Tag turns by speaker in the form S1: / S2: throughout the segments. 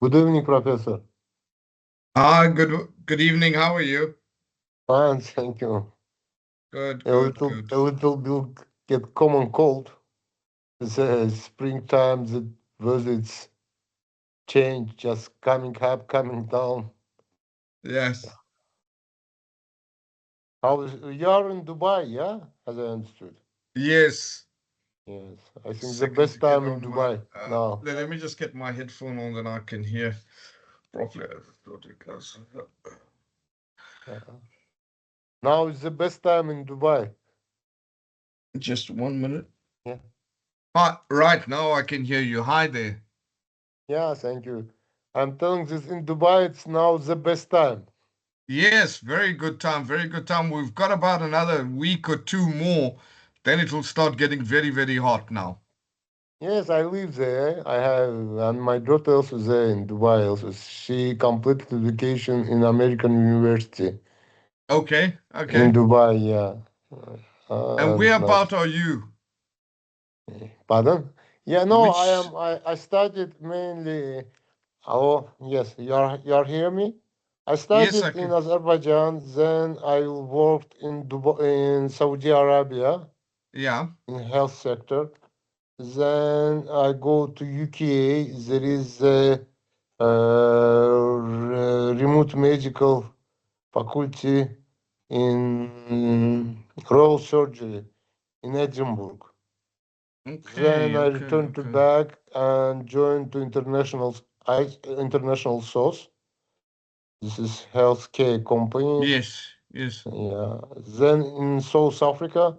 S1: Good evening, Professor.
S2: Good evening. How are you?
S1: Fine, thank you.
S2: Good,
S1: A
S2: good,
S1: little,
S2: good.
S1: a little bit get common cold. It's springtime. The weather's change, just coming up, coming down.
S2: Yes.
S1: How is you are in Dubai? Yeah, as I understood.
S2: Yes.
S1: Yes, I think the
S2: Second
S1: best
S2: to get
S1: time in
S2: on my
S1: Dubai now.
S2: let me just get my headphone on, then I can hear properly.
S1: Uh, Now is the best time in Dubai.
S2: Just 1 minute.
S1: Yeah,
S2: Right now I can hear you. Hi there.
S1: yeah, thank you. I'm telling this in Dubai. It's now the best time.
S2: Yes, very good time, very good time. We've got about another week or two more, then it will start getting very, very hot now.
S1: Yes, I live there. I have, and my daughter also there in Dubai. Also, she completed education in American University
S2: Okay,
S1: in
S2: okay.
S1: Dubai. Yeah,
S2: And
S1: and
S2: whereabout are you?
S1: pardon? Yeah, no, I
S2: Which
S1: am. I studied mainly. Oh, yes, you are hear me? I
S2: Yes,
S1: studied
S2: I
S1: in
S2: can.
S1: Azerbaijan. Then I worked in Dubai, in Saudi Arabia,
S2: Yeah.
S1: in health sector. Then I go to UK. There is a remote medical faculty in Royal Surgery in Edinburgh. Then
S2: Okay,
S1: I
S2: okay,
S1: returned to
S2: okay.
S1: back and joined to international source. This is healthcare company.
S2: Yes, yes.
S1: Yeah. Then in South Africa,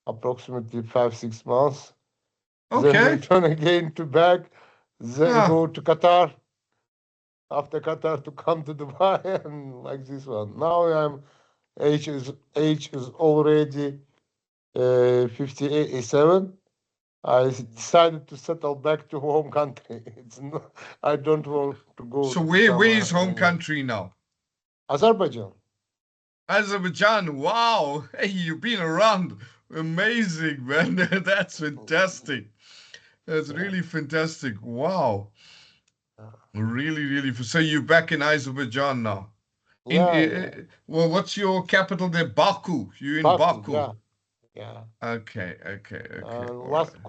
S1: approximately 5 6 months. Then
S2: Okay.
S1: return again to back. Then
S2: Ah,
S1: go to Qatar. After Qatar to come to Dubai and like this one. Now age is already 57. I decided to settle back to home country. It's not, I don't want to go
S2: so
S1: to
S2: where
S1: some
S2: is home country now?
S1: Azerbaijan.
S2: Azerbaijan. Wow. Hey, you've been around. Amazing, man. That's fantastic. That's
S1: Yeah.
S2: really fantastic. Wow.
S1: Yeah,
S2: Really, really. So you're back in Azerbaijan now.
S1: yeah. Yeah.
S2: Well, what's your capital there? Baku. You're in
S1: Baku,
S2: Baku.
S1: yeah, yeah.
S2: Okay, okay, okay. All right.
S1: Last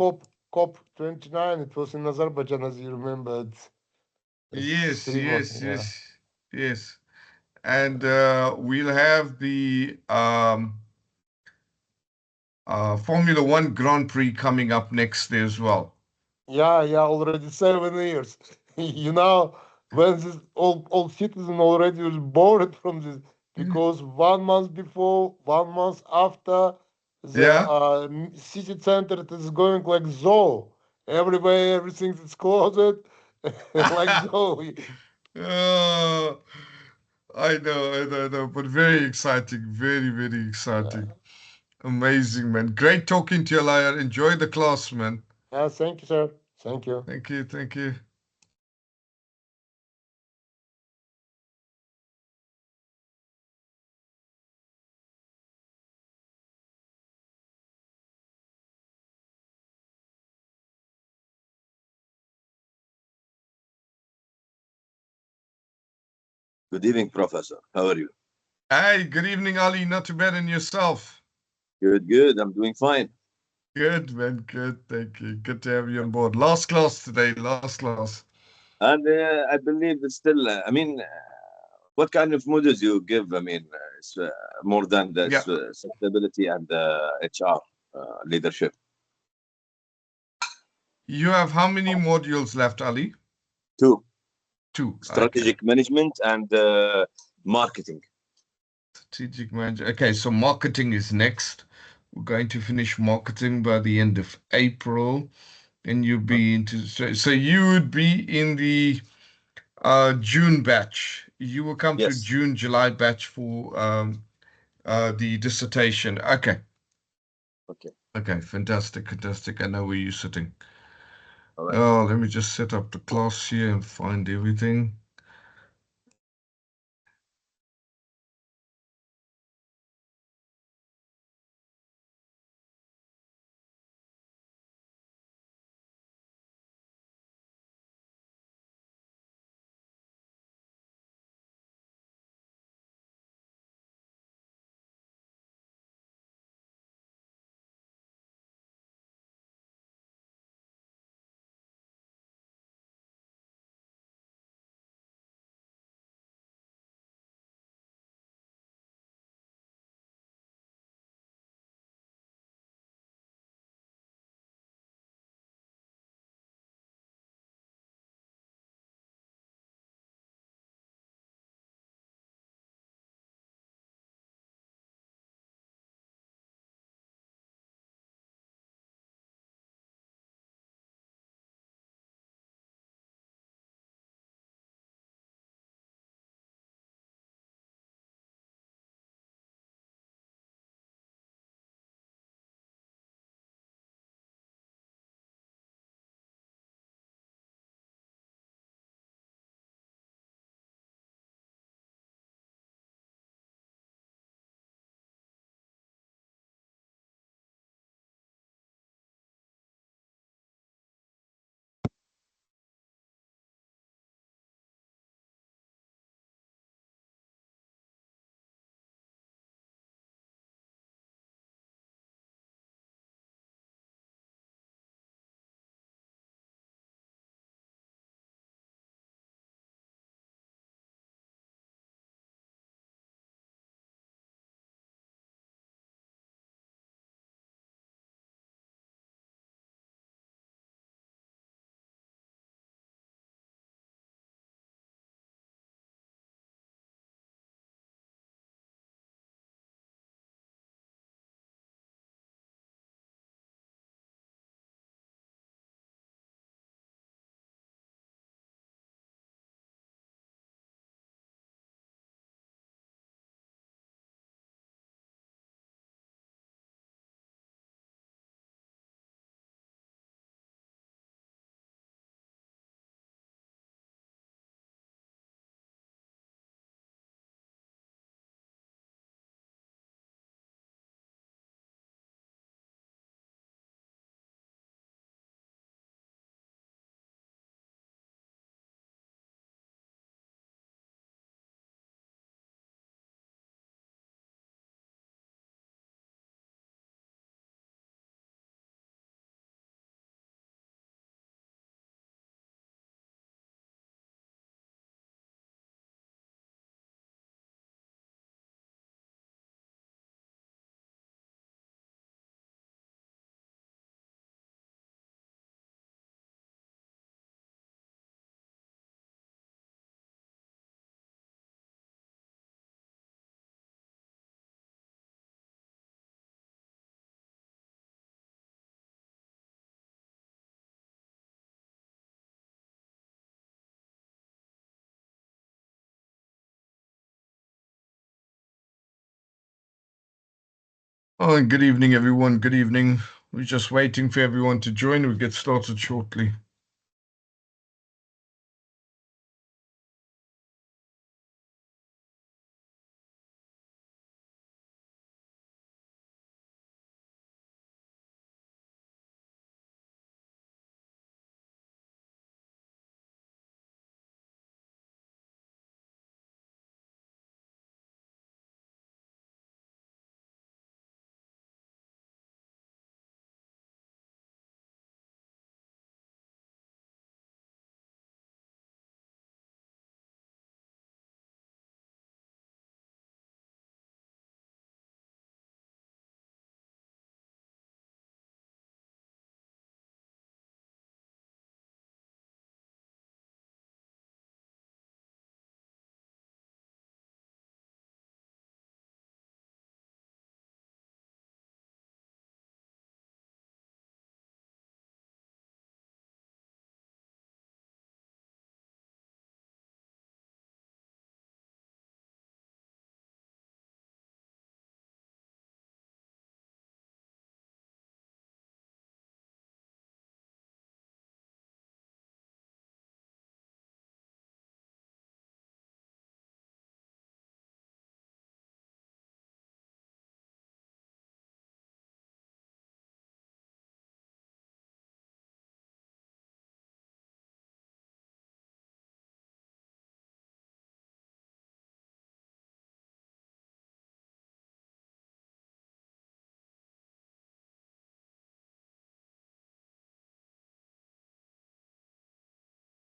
S1: COP 29, it was in Azerbaijan, as you remember. It's
S2: Yes,
S1: 3 months.
S2: yes,
S1: Yeah.
S2: yes, yes. And we'll have the Formula One Grand Prix coming up next day as well.
S1: Yeah, yeah, already 7 years. You know, when this all citizen already was bored from this because 1 month before, 1 month after, the
S2: Yeah.
S1: city center it is going like zoo. Everywhere, everything is closed, like zoo.
S2: Oh, I know, but very exciting, very, very exciting.
S1: Yeah.
S2: Amazing, man. Great talking to you, Liar. Enjoy the class, man.
S1: Yeah, thank you, sir. Thank you.
S2: Thank you, thank you.
S3: Good evening, Professor. How are you?
S2: Hey, good evening, Ali. Not too bad in yourself.
S3: Good, good. I'm doing fine.
S2: Good, man. Good. Thank you. Good to have you on board. Last class today. Last class.
S3: And I believe it's still, what kind of models you give? It's more than the
S2: Yeah.
S3: sustainability and HR leadership.
S2: You have how many modules left, Ali?
S3: Two,
S2: Two. Okay.
S3: strategic management and marketing.
S2: Strategic manager. Okay, so marketing is next. We're going to finish marketing by the end of April. And you'll
S3: Huh?
S2: be into so you would be in the June batch. You will come through
S3: Yes.
S2: June, July batch for the dissertation. Okay.
S3: Okay.
S2: Okay, fantastic, fantastic. I know where you're sitting.
S3: All right.
S2: Oh, let me just set up the class here and find everything. Oh, and good evening, everyone. Good evening. We're just waiting for everyone to join. We'll get started shortly.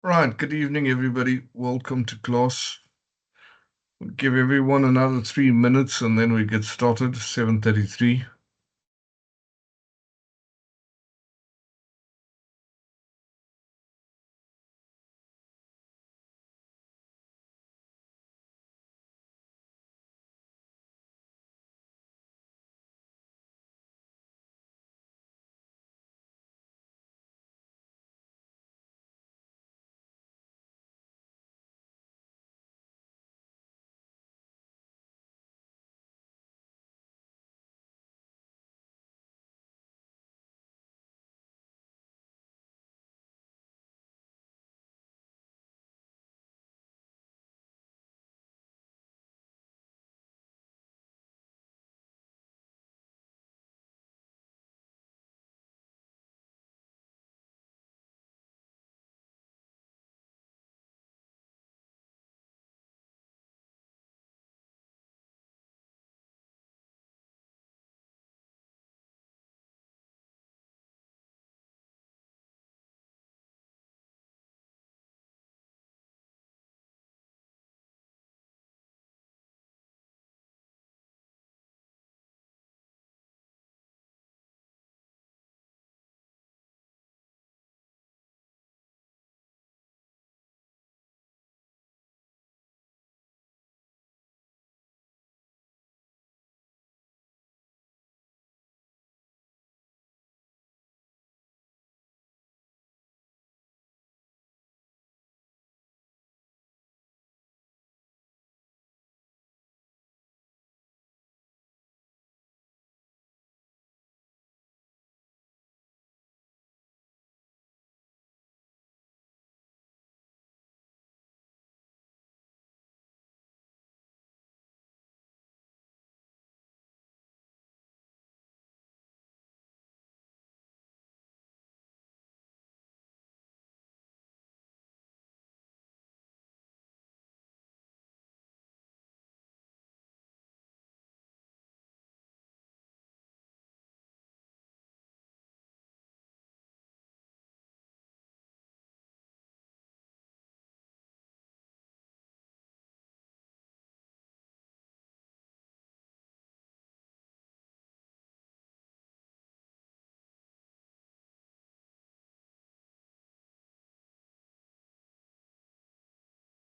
S2: Right. Good evening, everybody. Welcome to class. We'll give everyone another 3 minutes and then we get started. 7:33.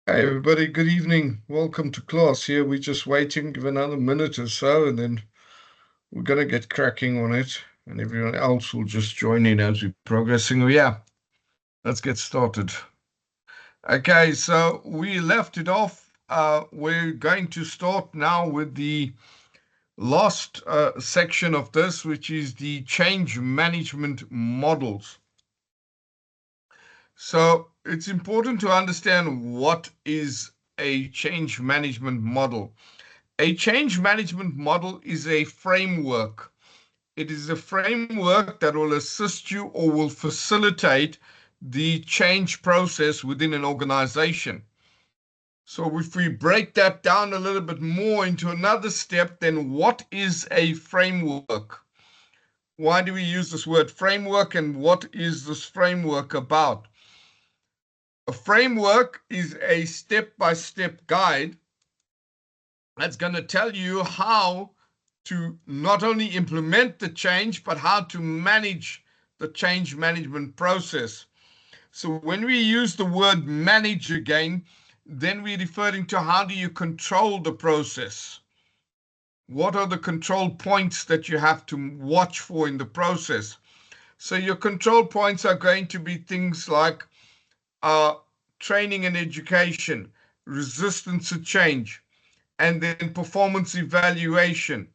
S2: Hey, everybody. Good evening. Welcome to class. Here we're just waiting. Give another minute or so and then we're going to get cracking on it. And everyone else will just join in as we're progressing. Oh, yeah. Let's get started. Okay, so we left it off. We're going to start now with the last section of this, which is the change management models. So it's important to understand what is a change management model. A change management model is a framework. It is a framework that will assist you or will facilitate the change process within an organization. So if we break that down a little bit more into another step, then what is a framework? Why do we use this word framework, and what is this framework about? A framework is a step-by-step guide that's going to tell you how to not only implement the change, but how to manage the change management process. So when we use the word manage again, then we're referring to how do you control the process? What are the control points that you have to watch for in the process? So your control points are going to be things like training and education, resistance to change, and then performance evaluation,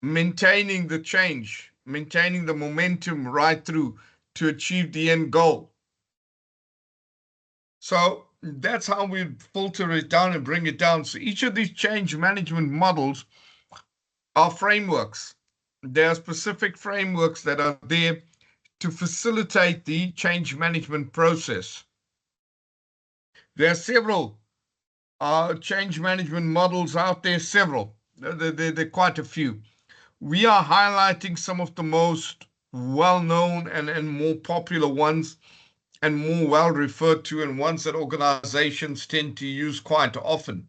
S2: maintaining the change, maintaining the momentum right through to achieve the end goal. So that's how we filter it down and bring it down. So each of these change management models are frameworks. There are specific frameworks that are there to facilitate the change management process. There are several change management models out there, several. There are quite a few. We are highlighting some of the most well-known and more popular ones and more well referred to, and ones that organizations tend to use quite often.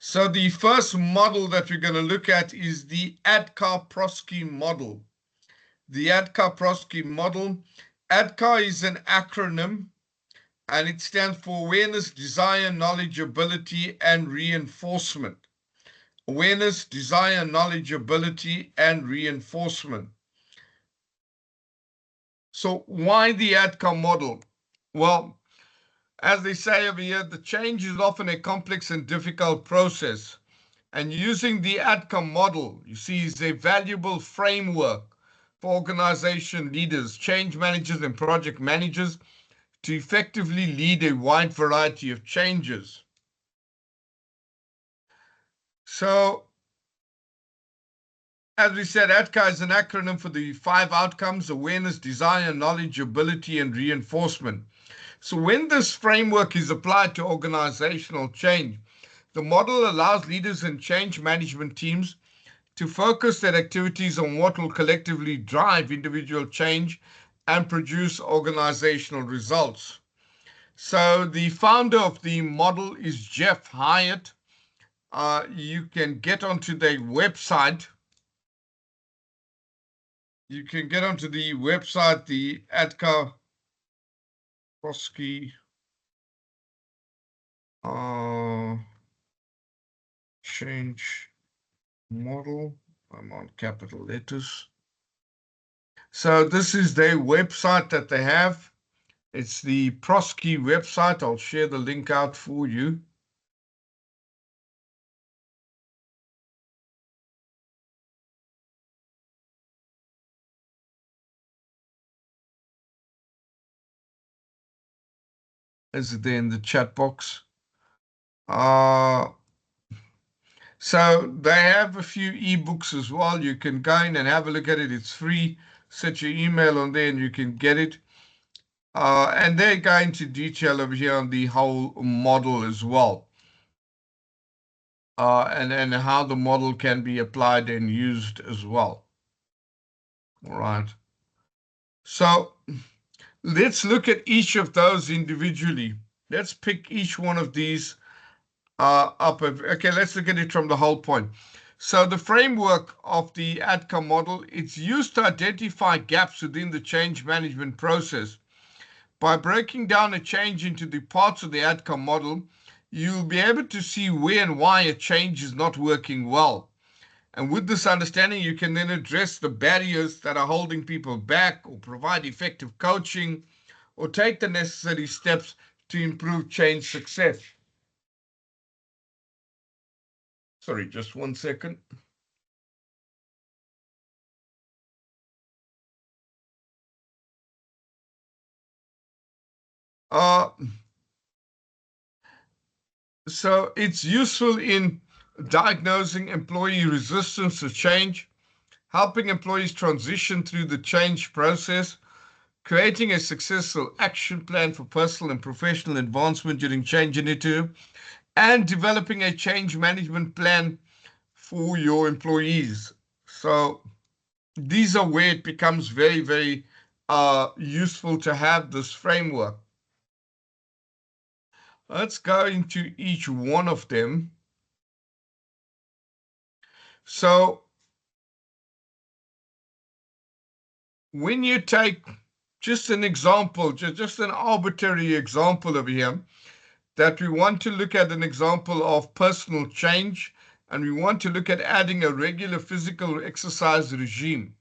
S2: So the first model that we're going to look at is the ADKAR-Prosky model. The ADKAR-Prosky model. ADKAR is an acronym, and it stands for Awareness, Desire, Knowledge, Ability, and Reinforcement. Awareness, Desire, Knowledge, Ability, and Reinforcement. So why the ADKAR model? Well, as they say over here, the change is often a complex and difficult process. And using the ADKAR model, you see, is a valuable framework for organization leaders, change managers, and project managers to effectively lead a wide variety of changes. So, as we said, ADKAR is an acronym for the 5 outcomes: awareness, desire, knowledge, ability, and reinforcement. So when this framework is applied to organizational change, the model allows leaders and change management teams to focus their activities on what will collectively drive individual change and produce organizational results. So the founder of the model is Jeff Hyatt. You can get onto their website. You can get onto the website, the ADKAR-Prosky change model. I'm on capital letters. So this is their website that they have. It's the Prosky website. I'll share the link out for you. Is it there in the chat box? So they have a few ebooks as well. You can go in and have a look at it. It's free. Set your email on there and you can get it. And they're going into detail over here on the whole model as well. And how the model can be applied and used as well. All right. So let's look at each of those individually. Let's pick each one of these up. Okay, let's look at it from the whole point. So the framework of the ADKAR model, it's used to identify gaps within the change management process. By breaking down a change into the parts of the ADKAR model, you'll be able to see where and why a change is not working well. And with this understanding, you can then address the barriers that are holding people back, or provide effective coaching, or take the necessary steps to improve change success. Sorry, just 1 second. So it's useful in diagnosing employee resistance to change, helping employees transition through the change process, creating a successful action plan for personal and professional advancement during change initiative, and developing a change management plan for your employees. So these are where it becomes very, very useful to have this framework. Let's go into each one of them. So when you take just an example, just an arbitrary example over here, that we want to look at an example of personal change, and we want to look at adding a regular physical exercise regime.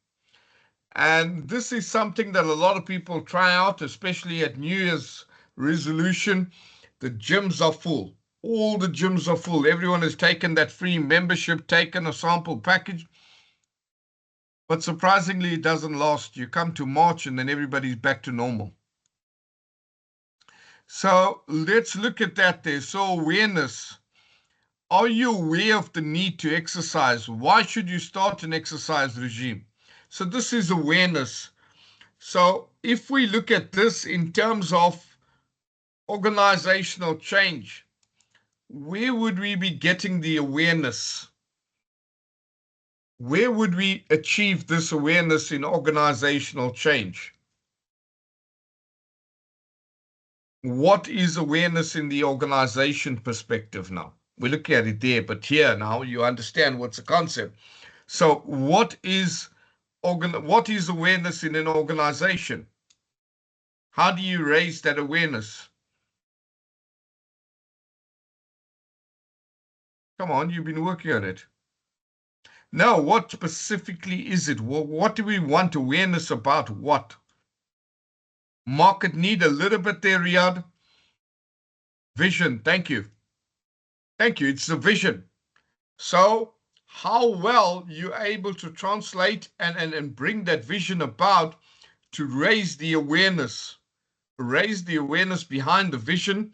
S2: And this is something that a lot of people try out, especially at New Year's resolution. The gyms are full. All the gyms are full. Everyone has taken that free membership, taken a sample package. But surprisingly, it doesn't last. You come to March and then everybody's back to normal. So let's look at that there. So awareness. Are you aware of the need to exercise? Why should you start an exercise regime? So this is awareness. So if we look at this in terms of organizational change, where would we be getting the awareness? Where would we achieve this awareness in organizational change? What is awareness in the organization perspective now? We look at it there, but here now you understand what's the concept. So what is awareness in an organization? How do you raise that awareness? Come on, you've been working on it. Now, what specifically is it? What do we want awareness about? What? Market need a little bit there, Riyadh. Vision, thank you. Thank you, it's the vision. So how well you're able to translate and bring that vision about to raise the awareness behind the vision.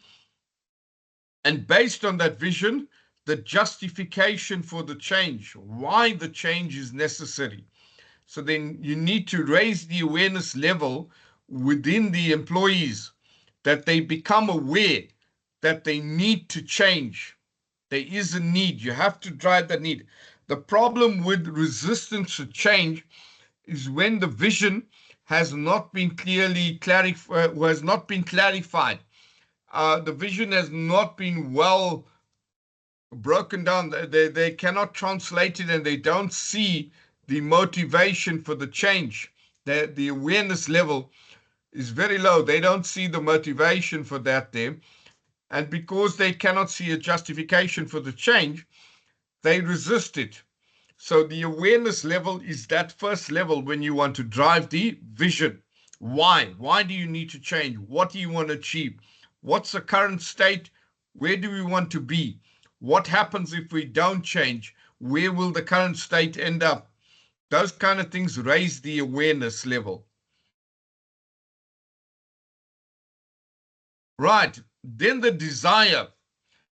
S2: And based on that vision, the justification for the change, why the change is necessary. So then you need to raise the awareness level within the employees, that they become aware that they need to change. There is a need. You have to drive that need. The problem with resistance to change is when the vision has not been clearly clarified. The vision has not been well broken down. They cannot translate it, and they don't see the motivation for the change. The awareness level is very low. They don't see the motivation for that there. And because they cannot see a justification for the change, they resist it. So the awareness level is that first level when you want to drive the vision. Why? Why do you need to change? What do you want to achieve? What's the current state? Where do we want to be? What happens if we don't change? Where will the current state end up? Those kind of things raise the awareness level. Right, then the desire.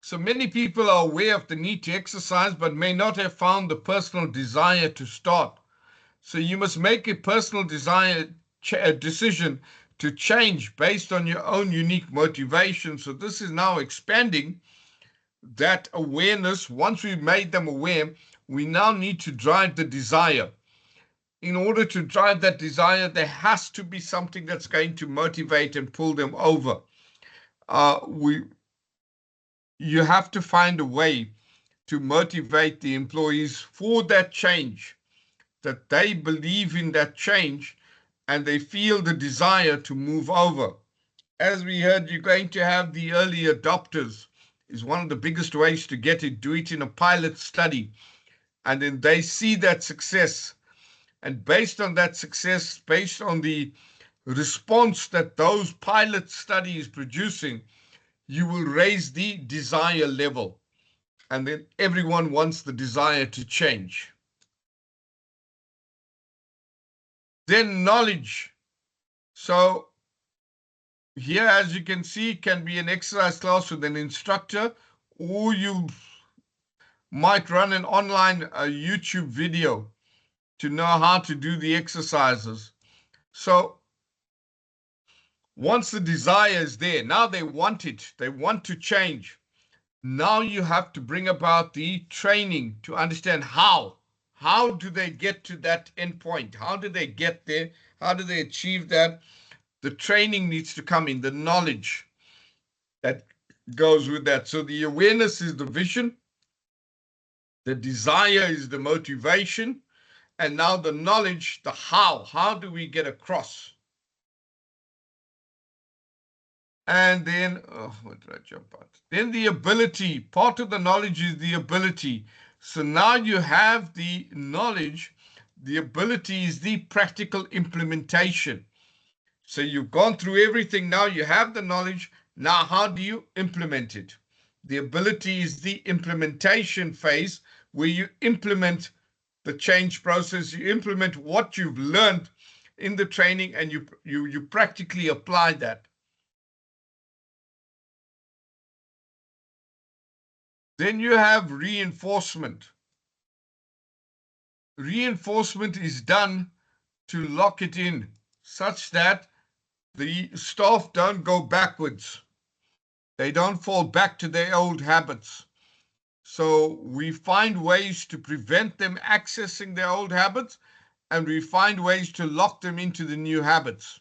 S2: So many people are aware of the need to exercise, but may not have found the personal desire to start. So you must make a personal decision to change based on your own unique motivation. So this is now expanding that awareness. Once we've made them aware, we now need to drive the desire. In order to drive that desire, there has to be something that's going to motivate and pull them over. You have to find a way to motivate the employees for that change, that they believe in that change and they feel the desire to move over. As we heard, you're going to have the early adopters is one of the biggest ways to get it. Do it in a pilot study, and then they see that success. And based on that success, based on the response that those pilot studies producing, you will raise the desire level. And then everyone wants the desire to change. Then knowledge. So here, as you can see, can be an exercise class with an instructor, or you might run an online YouTube video to know how to do the exercises. So once the desire is there, now they want it, they want to change. Now you have to bring about the training to understand how. How do they get to that end point? How do they get there? How do they achieve that? The training needs to come in, the knowledge that goes with that. So the awareness is the vision, the desire is the motivation, and now the knowledge, the how. How do we get across? And then, what did I jump out? Then the ability, part of the knowledge is the ability. So now you have the knowledge, the ability is the practical implementation. So you've gone through everything, now you have the knowledge, now how do you implement it? The ability is the implementation phase where you implement the change process, you implement what you've learned in the training and you practically apply that. Then you have reinforcement. Reinforcement is done to lock it in such that the staff don't go backwards. They don't fall back to their old habits. So we find ways to prevent them accessing their old habits, and we find ways to lock them into the new habits.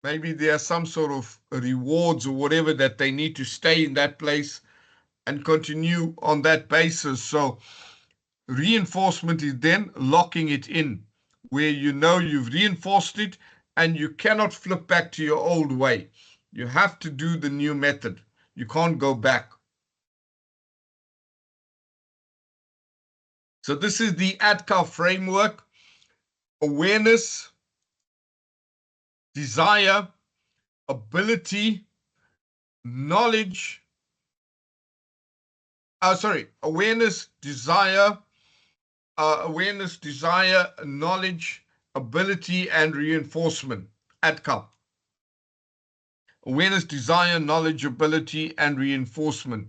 S2: Maybe there are some sort of rewards or whatever that they need to stay in that place and continue on that basis. So reinforcement is then locking it in, where you know you've reinforced it and you cannot flip back to your old way. You have to do the new method. You can't go back. So this is the ADKAR framework: awareness, desire, ability, knowledge, awareness, desire, knowledge, ability, and reinforcement. ADKAR. Awareness, desire, knowledge, ability, and reinforcement.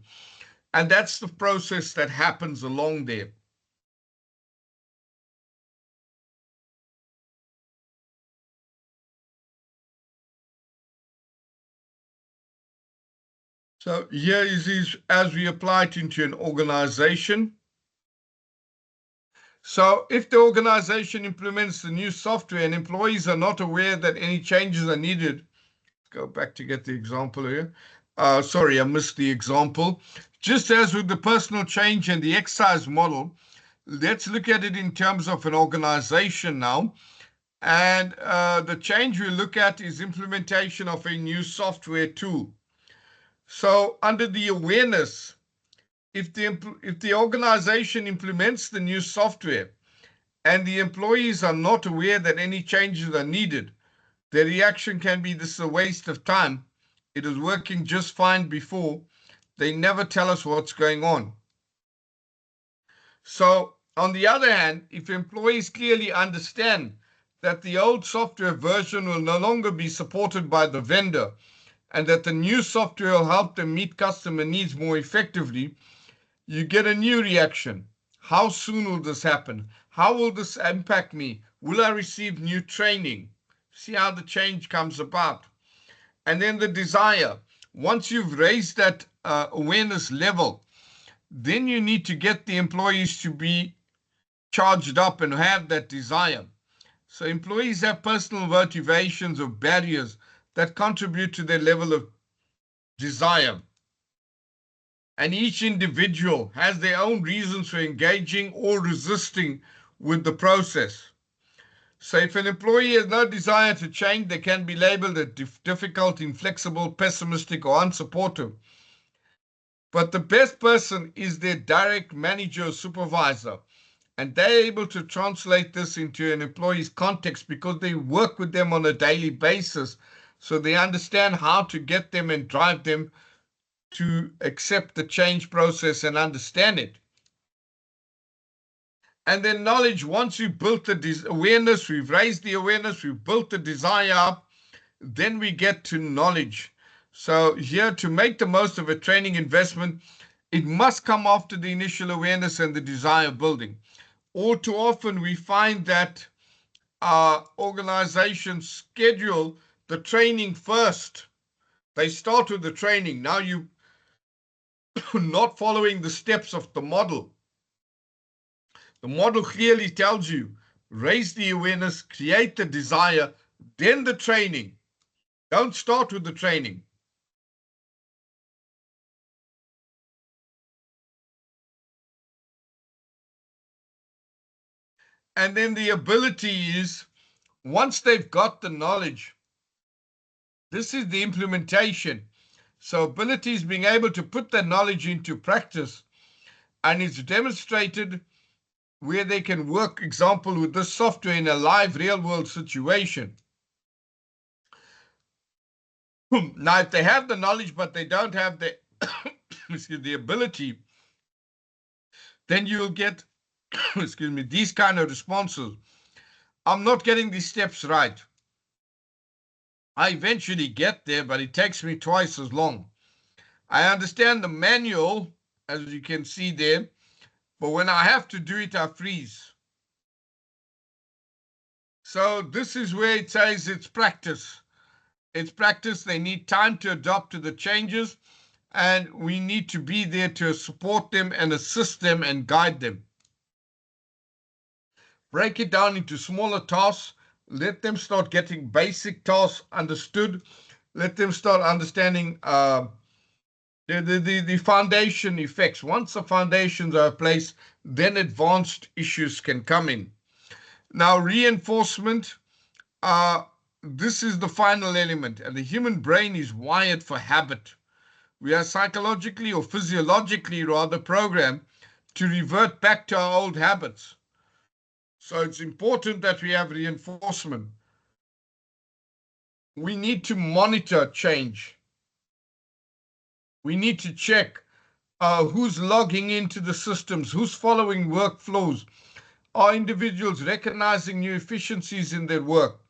S2: And that's the process that happens along there. So here is as we apply it into an organization. So if the organization implements the new software and employees are not aware that any changes are needed, go back to get the example here. Sorry, I missed the example. Just as with the personal change and the exercise model, let's look at it in terms of an organization now. And the change we look at is implementation of a new software tool. So under the awareness, if the organization implements the new software and the employees are not aware that any changes are needed, their reaction can be, this is a waste of time. It was working just fine before. They never tell us what's going on. So on the other hand, if employees clearly understand that the old software version will no longer be supported by the vendor and that the new software will help them meet customer needs more effectively, you get a new reaction. How soon will this happen? How will this impact me? Will I receive new training? See how the change comes about. And then the desire. Once you've raised that awareness level, then you need to get the employees to be charged up and have that desire. So employees have personal motivations or barriers that contribute to their level of desire. And each individual has their own reasons for engaging or resisting with the process. So if an employee has no desire to change, they can be labeled as difficult, inflexible, pessimistic, or unsupportive. But the best person is their direct manager or supervisor. And they're able to translate this into an employee's context because they work with them on a daily basis. So they understand how to get them and drive them to accept the change process and understand it. And then knowledge, once we've built the awareness, we've raised the awareness, we've built the desire up, then we get to knowledge. So here, to make the most of a training investment, it must come after the initial awareness and the desire building. All too often we find that organizations schedule the training first. They start with the training. Now you're not following the steps of the model. The model clearly tells you, raise the awareness, create the desire, then the training. Don't start with the training. And then the ability is, once they've got the knowledge, this is the implementation. So ability is being able to put that knowledge into practice, and it's demonstrated where they can work, example, with this software in a live real-world situation. Now, if they have the knowledge, but they don't have the, the ability, then you'll get, these kind of responses. I'm not getting these steps right. I eventually get there, but it takes me twice as long. I understand the manual, as you can see there, but when I have to do it, I freeze. So this is where it says it's practice. It's practice. They need time to adapt to the changes, and we need to be there to support them and assist them and guide them. Break it down into smaller tasks. Let them start getting basic tasks understood. Let them start understanding the foundation effects. Once the foundations are in place, then advanced issues can come in. Now, reinforcement, this is the final element, and the human brain is wired for habit. We are psychologically or physiologically rather programmed to revert back to our old habits. So it's important that we have reinforcement. We need to monitor change. We need to check who's logging into the systems, who's following workflows. Are individuals recognizing new efficiencies in their work?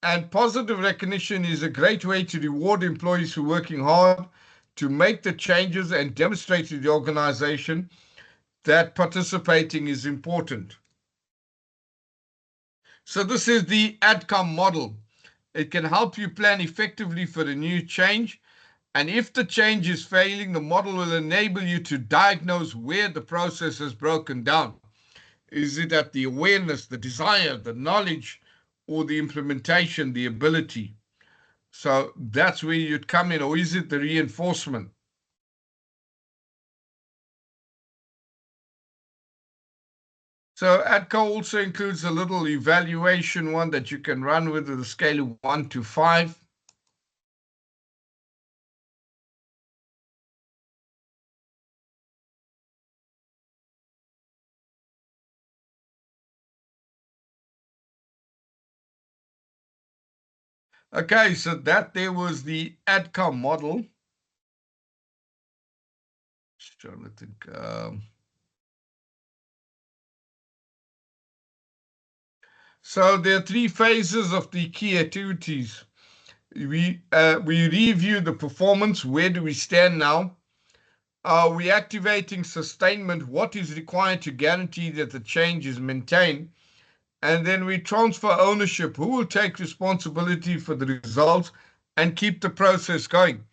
S2: And positive recognition is a great way to reward employees who are working hard to make the changes and demonstrate to the organization that participating is important. So this is the ADCOM model. It can help you plan effectively for a new change. And if the change is failing, the model will enable you to diagnose where the process has broken down. Is it at the awareness, the desire, the knowledge, or the implementation, the ability? So that's where you'd come in. Or is it the reinforcement? So ADCO also includes a little evaluation one that you can run with a scale of 1 to 5. Okay, so that there was the ADCOM model. Just trying to think. So there are 3 phases of the key activities. We review the performance. Where do we stand now? Are we activating sustainment? What is required to guarantee that the change is maintained? And then we transfer ownership. Who will take responsibility for the results and keep the process going?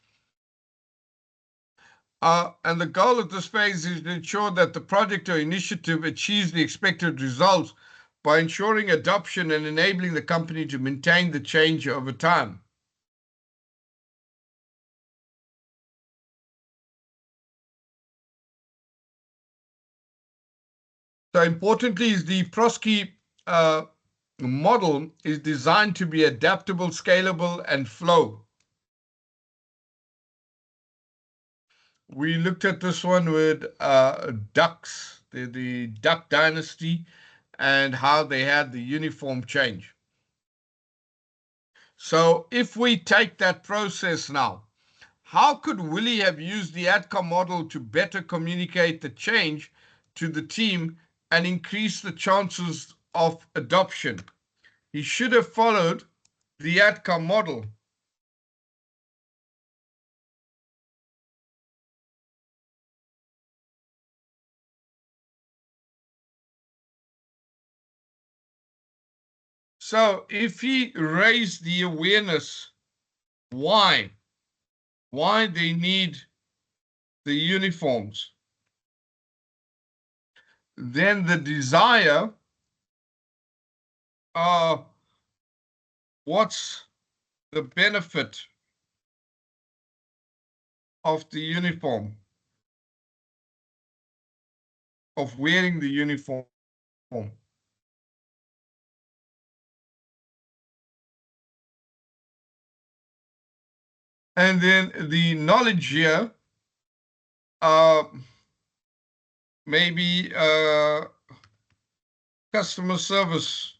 S2: And the goal of this phase is to ensure that the project or initiative achieves the expected results by ensuring adoption and enabling the company to maintain the change over time. So importantly is the Prosky model is designed to be adaptable, scalable, and flow. We looked at this one with ducks, the Duck Dynasty, and how they had the uniform change. So if we take that process now, how could Willie have used the ADCOM model to better communicate the change to the team and increase the chances of adoption? He should have followed the ADCOM model. So if he raised the awareness, why they need the uniforms, then the desire, what's the benefit of the uniform, of wearing the uniform? And then the knowledge here, maybe customer service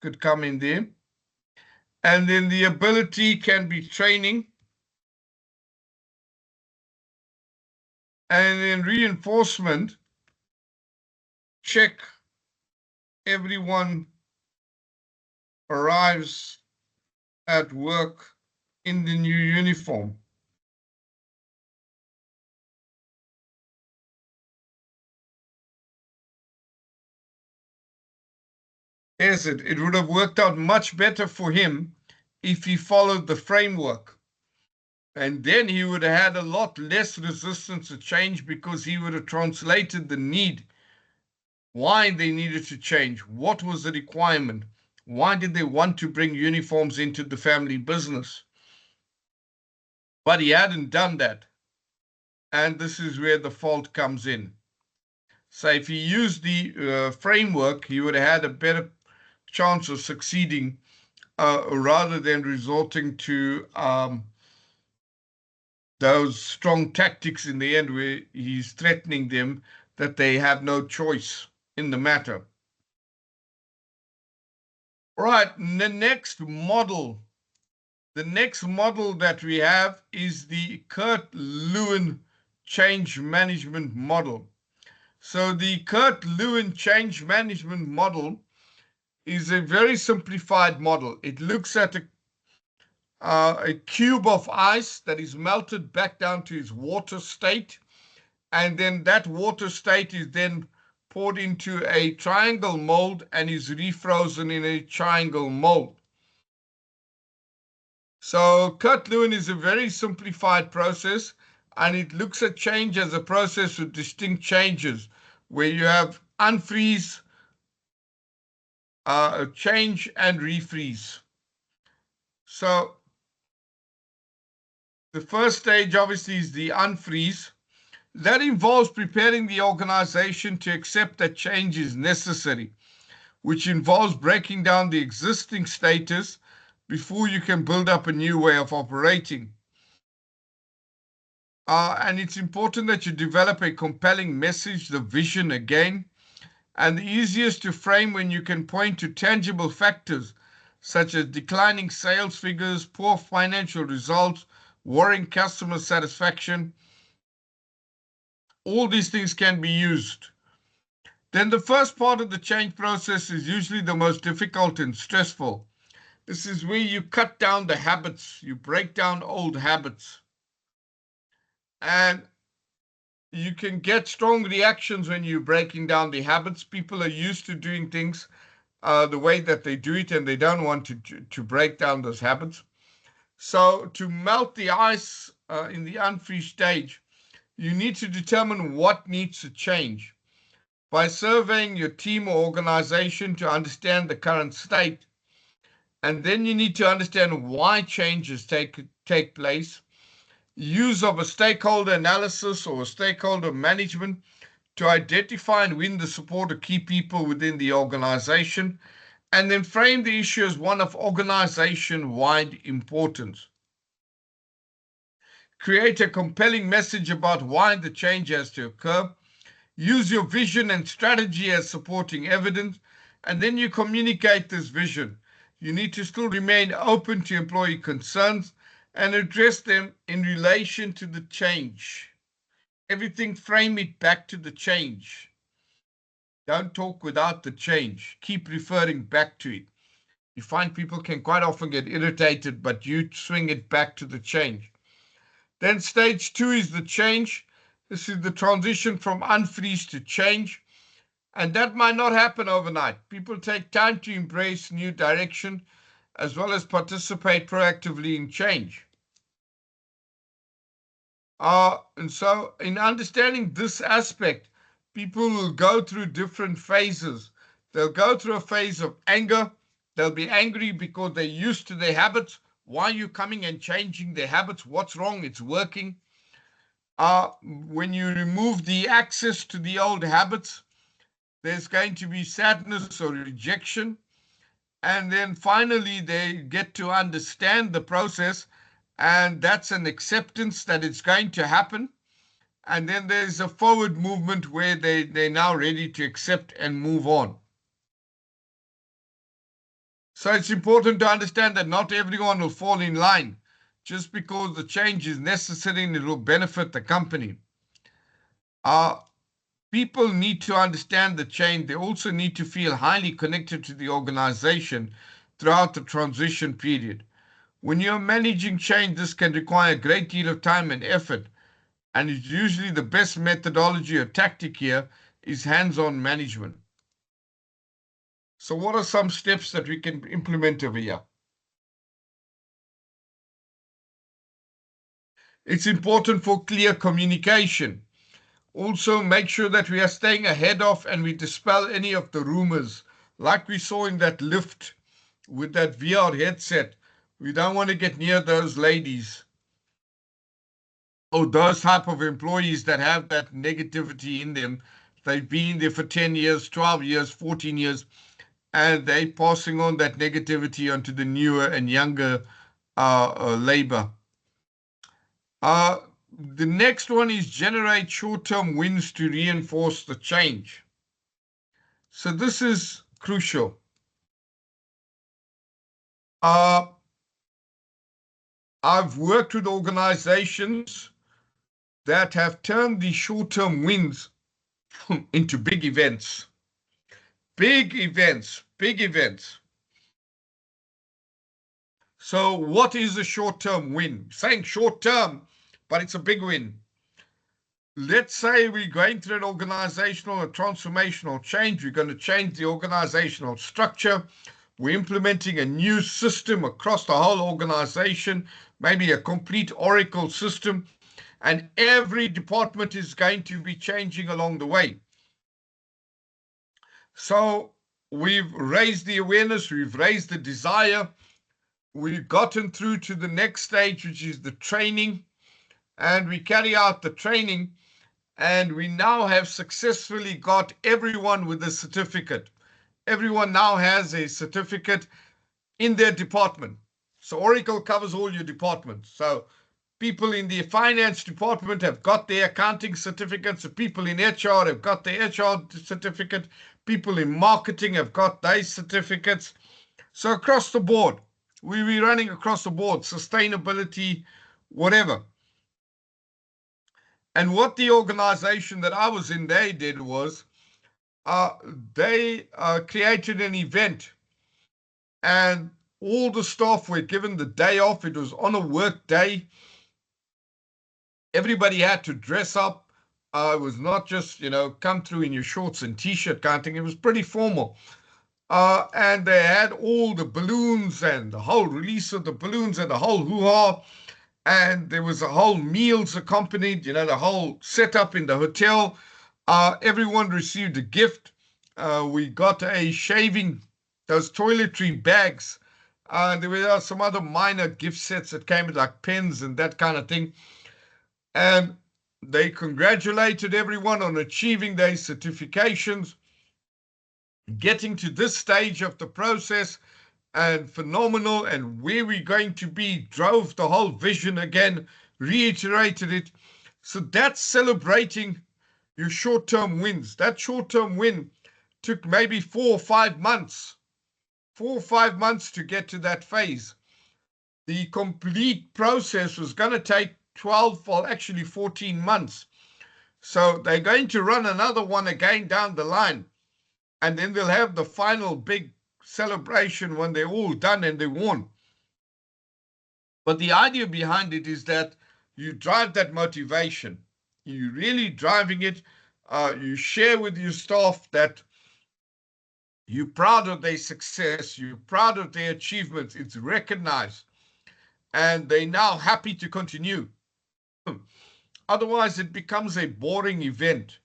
S2: could come in there. And then the ability can be training. And then reinforcement, check everyone arrives at work in the new uniform. Is it? It would have worked out much better for him if he followed the framework. And then he would have had a lot less resistance to change, because he would have translated the need, why they needed to change, what was the requirement, why did they want to bring uniforms into the family business. But he hadn't done that. And this is where the fault comes in. So if he used the framework, he would have had a better chance of succeeding, rather than resorting to those strong tactics in the end, where he's threatening them that they have no choice in the matter. All right, the next model that we have is the Kurt Lewin change management model. So the Kurt Lewin change management model is a very simplified model. It looks at a cube of ice that is melted back down to its water state, and then that water state is then poured into a triangle mold and is refrozen in a triangle mold. So Kurt Lewin is a very simplified process, and it looks at change as a process with distinct changes, where you have unfreeze, change, and refreeze. So the first stage obviously is the unfreeze. That involves preparing the organization to accept that change is necessary, which involves breaking down the existing status before you can build up a new way of operating. And it's important that you develop a compelling message, the vision again, and the easiest to frame when you can point to tangible factors such as declining sales figures, poor financial results, worrying customer satisfaction. All these things can be used. Then the first part of the change process is usually the most difficult and stressful. This is where you cut down the habits, you break down old habits. And you can get strong reactions when you're breaking down the habits. People are used to doing things the way that they do it, and they don't want to break down those habits. So to melt the ice in the unfreeze stage, you need to determine what needs to change. By surveying your team or organization to understand the current state, and then you need to understand why changes take place. Use of a stakeholder analysis or stakeholder management to identify and win the support of key people within the organization, and then frame the issue as one of organization-wide importance. Create a compelling message about why the change has to occur. Use your vision and strategy as supporting evidence, and then you communicate this vision. You need to still remain open to employee concerns and address them in relation to the change. Everything, frame it back to the change. Don't talk without the change. Keep referring back to it. You find people can quite often get irritated, but you swing it back to the change. Then stage 2 is the change. This is the transition from unfreeze to change. And that might not happen overnight. People take time to embrace new direction as well as participate proactively in change. And so in understanding this aspect, people will go through different phases. They'll go through a phase of anger. They'll be angry because they're used to their habits. Why are you coming and changing their habits? What's wrong? It's working. When you remove the access to the old habits, there's going to be sadness or rejection. And then finally, they get to understand the process, and that's an acceptance that it's going to happen. And then there's a forward movement where they're now ready to accept and move on. So it's important to understand that not everyone will fall in line just because the change is necessary and it will benefit the company. People need to understand the change. They also need to feel highly connected to the organization throughout the transition period. When you're managing change, this can require a great deal of time and effort, and it's usually the best methodology or tactic here is hands-on management. So what are some steps that we can implement over here? It's important for clear communication. Also, make sure that we are staying ahead of and we dispel any of the rumors, like we saw in that lift with that VR headset. We don't want to get near those ladies or those type of employees that have that negativity in them. They've been there for 10 years, 12 years, 14 years, and they're passing on that negativity onto the newer and younger labor. The next one is generate short-term wins to reinforce the change. So this is crucial. I've worked with organizations that have turned these short-term wins into big events. Big events, big events. So what is a short-term win? Saying short-term, but it's a big win. Let's say we're going through an organizational or transformational change. We're going to change the organizational structure. We're implementing a new system across the whole organization, maybe a complete Oracle system, and every department is going to be changing along the way. So we've raised the awareness, we've raised the desire, we've gotten through to the next stage, which is the training, and we carry out the training, and we now have successfully got everyone with a certificate. Everyone now has a certificate in their department. So Oracle covers all your departments. So people in the finance department have got their accounting certificates. So people in HR have got their HR certificate. People in marketing have got their certificates. So across the board, we'll be running across the board, sustainability, whatever. And what the organization that I was in, they did was they created an event, and all the staff were given the day off. It was on a work day. Everybody had to dress up. It was not just, come through in your shorts and t-shirt kind of thing. It was pretty formal. And they had all the balloons and the whole release of the balloons and the whole hoo-ha. And there was a whole meals accompanied, the whole setup in the hotel. Everyone received a gift. We got a shaving, those toiletry bags. There were some other minor gift sets that came with like pens and that kind of thing. And they congratulated everyone on achieving their certifications, getting to this stage of the process, and phenomenal, and where we're going to be, drove the whole vision again, reiterated it. So that's celebrating your short-term wins. That short-term win took maybe 4 or 5 months to get to that phase. the complete process was going to take 12, well, actually 14 months. So they're going to run another one again down the line. And then they'll have the final big celebration when they're all done and they won. But the idea behind it is that you drive that motivation. You're really driving it. You share with your staff that you're proud of their success. You're proud of their achievements. It's recognized. And they're now happy to continue. Otherwise, it becomes a boring event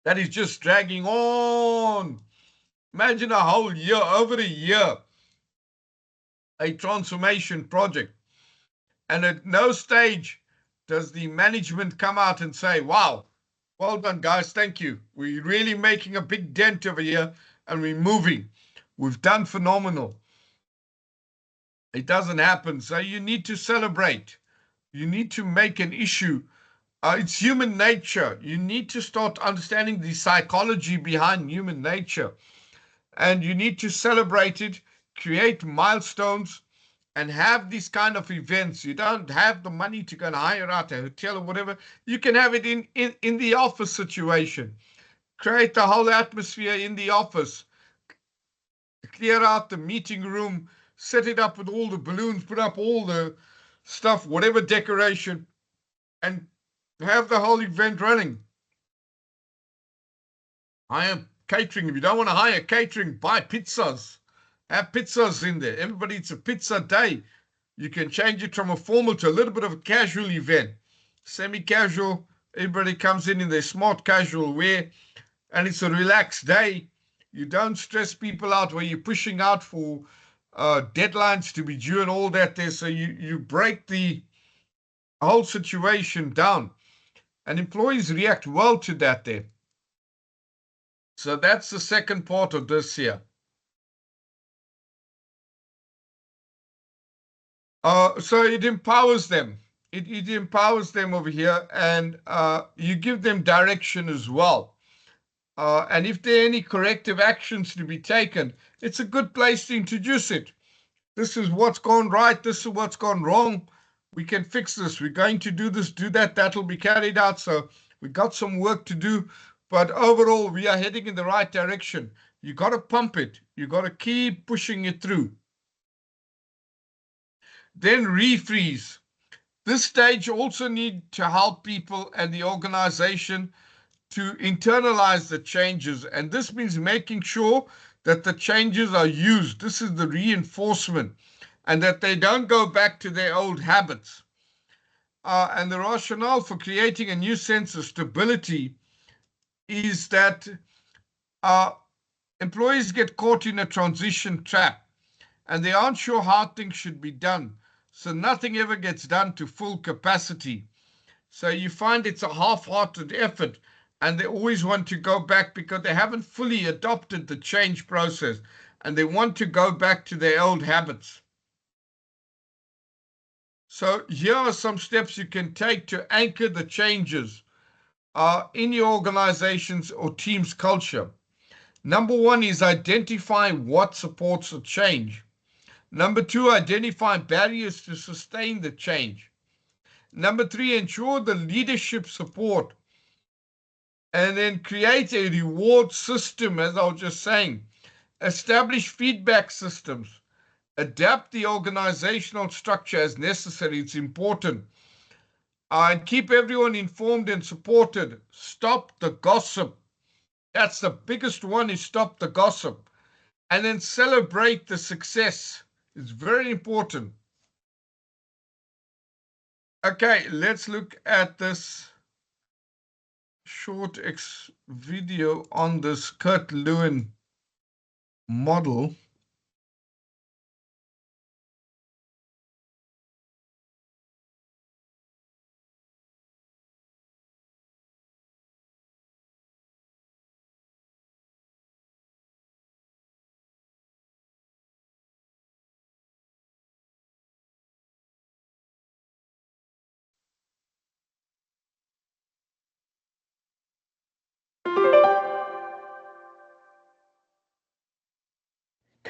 S2: that is just dragging on. Imagine a whole year, over a year, a transformation project. And at no stage does the management come out and say, wow, well done, guys, thank you. We're really making a big dent over here and we're moving. We've done phenomenal. It doesn't happen. So you need to celebrate. You need to make an issue. It's human nature. You need to start understanding the psychology behind human nature. And you need to celebrate it, create milestones, and have these kind of events. You don't have the money to go and hire out a hotel or whatever. You can have it in the office situation. Create the whole atmosphere in the office. Clear out the meeting room, set it up with all the balloons, put up all the stuff, whatever decoration, and have the whole event running. Hire catering. If you don't want to hire catering, buy pizzas. Have pizzas in there. Everybody, it's a pizza day. You can change it from a formal to a little bit of a casual event. Semi-casual, everybody comes in their smart casual wear, and it's a relaxed day. You don't stress people out where you're pushing out for deadlines to be due and all that there. So you break the whole situation down. And employees react well to that there. So that's the second part of this here. So it empowers them. It empowers them over here, and you give them direction as well. And if there are any corrective actions to be taken, it's a good place to introduce it. This is what's gone right. This is what's gone wrong. We can fix this. We're going to do this, do that. That'll be carried out. So we got some work to do. But overall, we are heading in the right direction. You got to pump it. You got to keep pushing it through. Then refreeze. This stage also need to help people and the organization to internalize the changes. And this means making sure that the changes are used. This is the reinforcement, and that they don't go back to their old habits. And the rationale for creating a new sense of stability is that employees get caught in a transition trap and they aren't sure how things should be done. So nothing ever gets done to full capacity. So you find it's a half-hearted effort, and they always want to go back because they haven't fully adopted the change process and they want to go back to their old habits. So here are some steps you can take to anchor the changes in your organization's or team's culture. Number one is identify what supports the change. Number two, identify barriers to sustain the change. Number three, ensure the leadership support. And then create a reward system, as I was just saying. Establish feedback systems. Adapt the organizational structure as necessary. It's important. And keep everyone informed and supported. Stop the gossip. That's the biggest one, is stop the gossip. And then celebrate the success. It's very important. Okay, let's look at this short video on this Kurt Lewin model.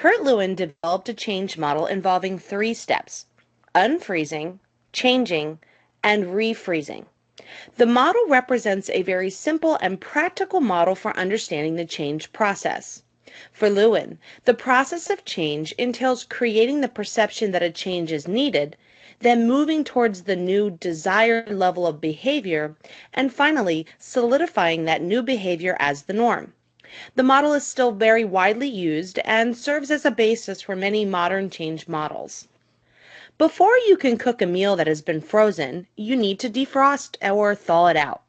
S4: Kurt Lewin developed a change model involving 3 steps: unfreezing, changing, and refreezing. The model represents a very simple and practical model for understanding the change process. For Lewin, the process of change entails creating the perception that a change is needed, then moving towards the new desired level of behavior, and finally solidifying that new behavior as the norm. The model is still very widely used and serves as a basis for many modern change models. Before you can cook a meal that has been frozen, you need to defrost or thaw it out.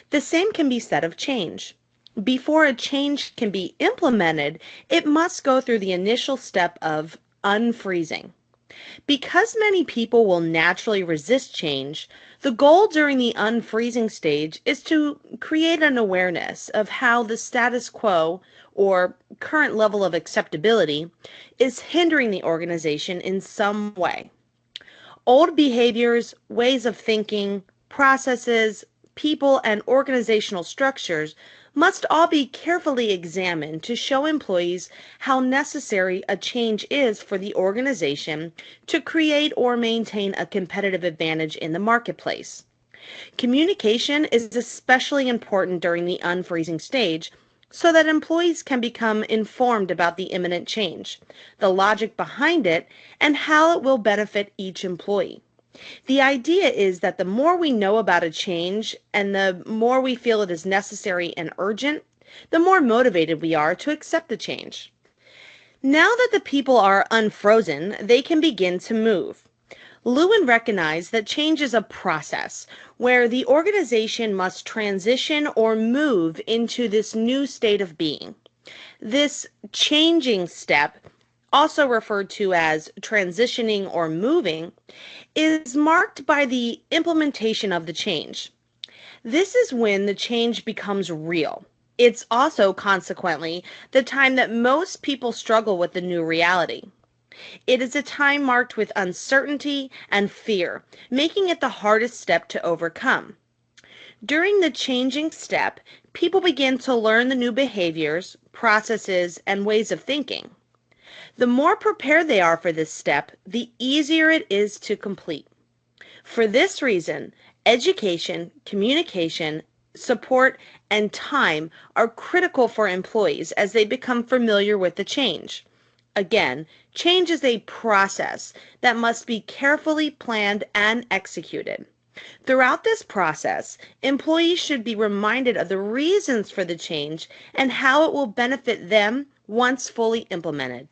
S4: The same can be said of change. Before a change can be implemented, it must go through the initial step of unfreezing. Because many people will naturally resist change, the goal during the unfreezing stage is to create an awareness of how the status quo, or current level of acceptability, is hindering the organization in some way. Old behaviors, ways of thinking, processes, people, and organizational structures must all be carefully examined to show employees how necessary a change is for the organization to create or maintain a competitive advantage in the marketplace. Communication is especially important during the unfreezing stage so that employees can become informed about the imminent change, the logic behind it, and how it will benefit each employee. The idea is that the more we know about a change and the more we feel it is necessary and urgent, the more motivated we are to accept the change. Now that the people are unfrozen, they can begin to move. Lewin recognized that change is a process where the organization must transition or move into this new state of being. This changing step, also referred to as transitioning or moving, is marked by the implementation of the change. This is when the change becomes real. It's also, consequently, the time that most people struggle with the new reality. It is a time marked with uncertainty and fear, making it the hardest step to overcome. During the changing step, people begin to learn the new behaviors, processes, and ways of thinking. The more prepared they are for this step, the easier it is to complete. For this reason, education, communication, support, and time are critical for employees as they become familiar with the change. Again, change is a process that must be carefully planned and executed. Throughout this process, employees should be reminded of the reasons for the change and how it will benefit them once fully implemented.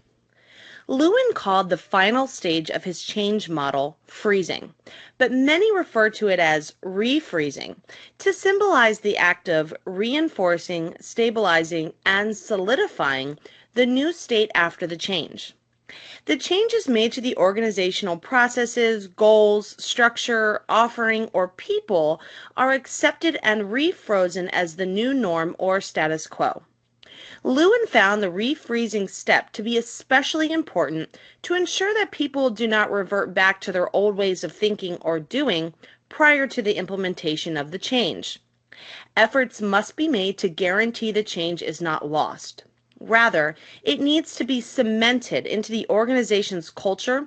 S4: Lewin called the final stage of his change model freezing, but many refer to it as refreezing to symbolize the act of reinforcing, stabilizing, and solidifying the new state after the change. The changes made to the organizational processes, goals, structure, offering, or people are accepted and refrozen as the new norm or status quo. Lewin found the refreezing step to be especially important to ensure that people do not revert back to their old ways of thinking or doing prior to the implementation of the change. Efforts must be made to guarantee the change is not lost. Rather, it needs to be cemented into the organization's culture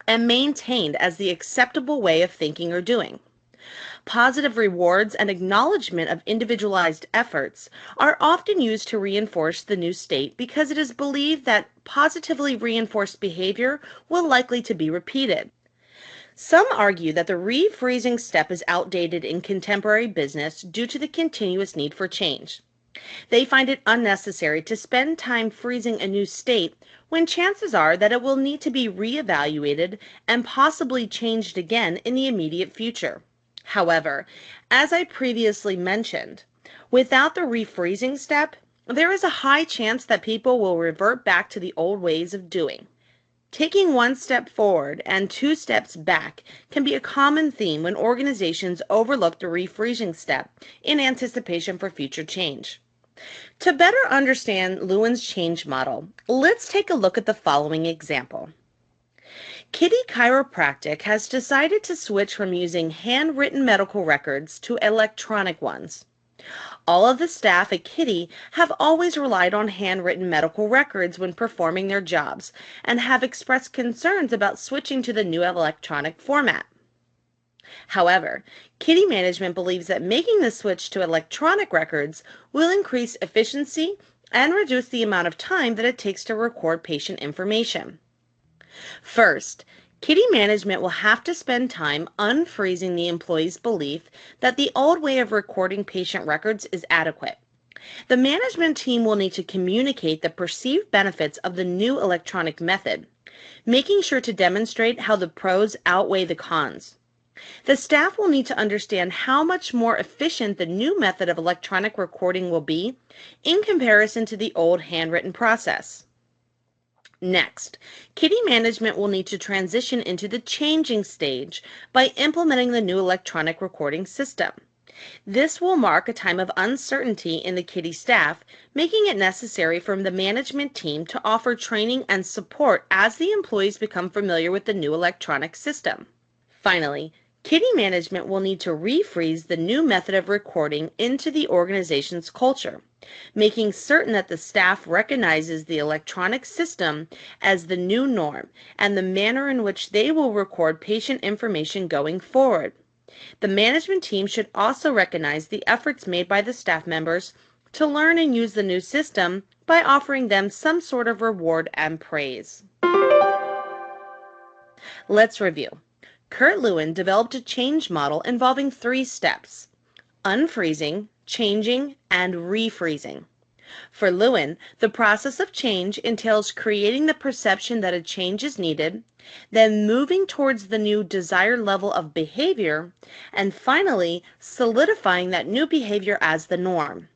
S4: and maintained as the acceptable way of thinking or doing. Positive rewards and acknowledgement of individualized efforts are often used to reinforce the new state because it is believed that positively reinforced behavior will likely to be repeated. Some argue that the refreezing step is outdated in contemporary business due to the continuous need for change. They find it unnecessary to spend time freezing a new state when chances are that it will need to be reevaluated and possibly changed again in the immediate future. However, as I previously mentioned, without the refreezing step, there is a high chance that people will revert back to the old ways of doing. Taking one step forward and 2 steps back can be a common theme when organizations overlook the refreezing step in anticipation for future change. To better understand Lewin's change model, let's take a look at the following example. Kitty Chiropractic has decided to switch from using handwritten medical records to electronic ones. All of the staff at Kitty have always relied on handwritten medical records when performing their jobs and have expressed concerns about switching to the new electronic format. However, Kitty management believes that making the switch to electronic records will increase efficiency and reduce the amount of time that it takes to record patient information. First, Kitty management will have to spend time unfreezing the employee's belief that the old way of recording patient records is adequate. The management team will need to communicate the perceived benefits of the new electronic method, making sure to demonstrate how the pros outweigh the cons. The staff will need to understand how much more efficient the new method of electronic recording will be in comparison to the old handwritten process. Next, Kitty management will need to transition into the changing stage by implementing the new electronic recording system. This will mark a time of uncertainty in the Kitty staff, making it necessary for the management team to offer training and support as the employees become familiar with the new electronic system. Finally, Kitty management will need to refreeze the new method of recording into the organization's culture, making certain that the staff recognizes the electronic system as the new norm and the manner in which they will record patient information going forward. The management team should also recognize the efforts made by the staff members to learn and use the new system by offering them some sort of reward and praise. Let's review. Kurt Lewin developed a change model involving 3 steps: unfreezing, changing, and refreezing. For Lewin, the process of change entails creating the perception that a change is needed, then moving towards the new desired level of behavior, and finally solidifying that new behavior as the norm.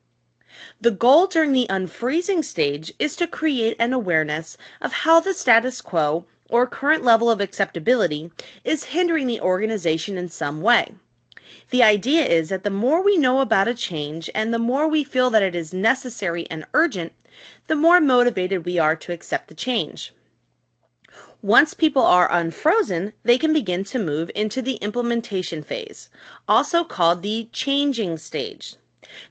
S4: The goal during the unfreezing stage is to create an awareness of how the status quo or current level of acceptability is hindering the organization in some way. The idea is that the more we know about a change and the more we feel that it is necessary and urgent, the more motivated we are to accept the change. Once people are unfrozen, they can begin to move into the implementation phase, also called the changing stage.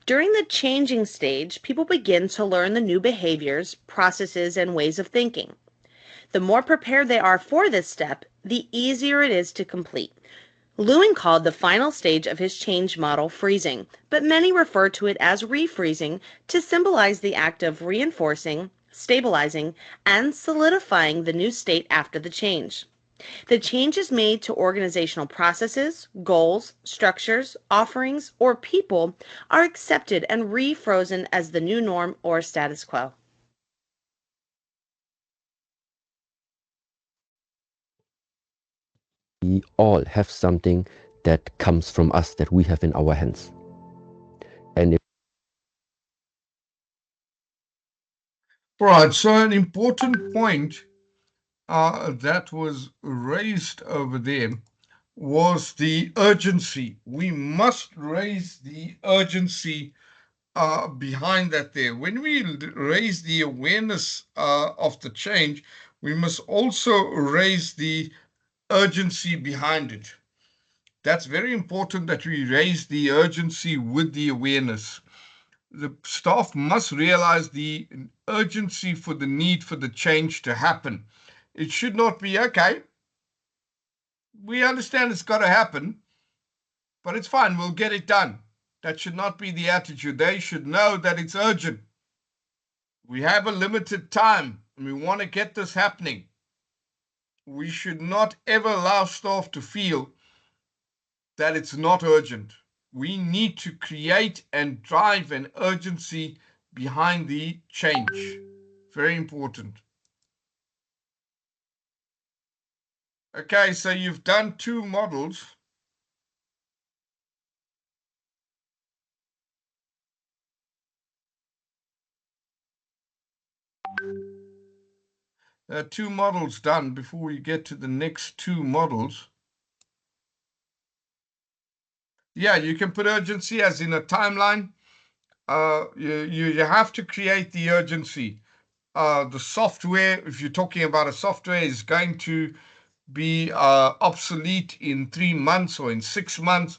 S4: During the changing stage, people begin to learn the new behaviors, processes, and ways of thinking. The more prepared they are for this step, the easier it is to complete. Lewin called the final stage of his change model freezing, but many refer to it as refreezing to symbolize the act of reinforcing, stabilizing, and solidifying the new state after the change. The changes made to organizational processes, goals, structures, offerings, or people are accepted and refrozen as the new norm or status quo.
S5: We all have something that comes from us that we have in our hands. And if
S2: Right, so an important point that was raised over there was the urgency. We must raise the urgency behind that there. When we raise the awareness of the change, we must also raise the urgency behind it. That's very important that we raise the urgency with the awareness. The staff must realize the urgency for the need for the change to happen. It should not be, okay, we understand it's got to happen, but it's fine, we'll get it done. That should not be the attitude. They should know that it's urgent. We have a limited time and we want to get this happening. We should not ever allow staff to feel that it's not urgent. We need to create and drive an urgency behind the change. Very important. Okay, so you've done 2 models. There are 2 models done before we get to the next 2 models. Yeah, you can put urgency as in a timeline. You have to create the urgency. The software, if you're talking about a software, is going to be obsolete in 3 months or in 6 months.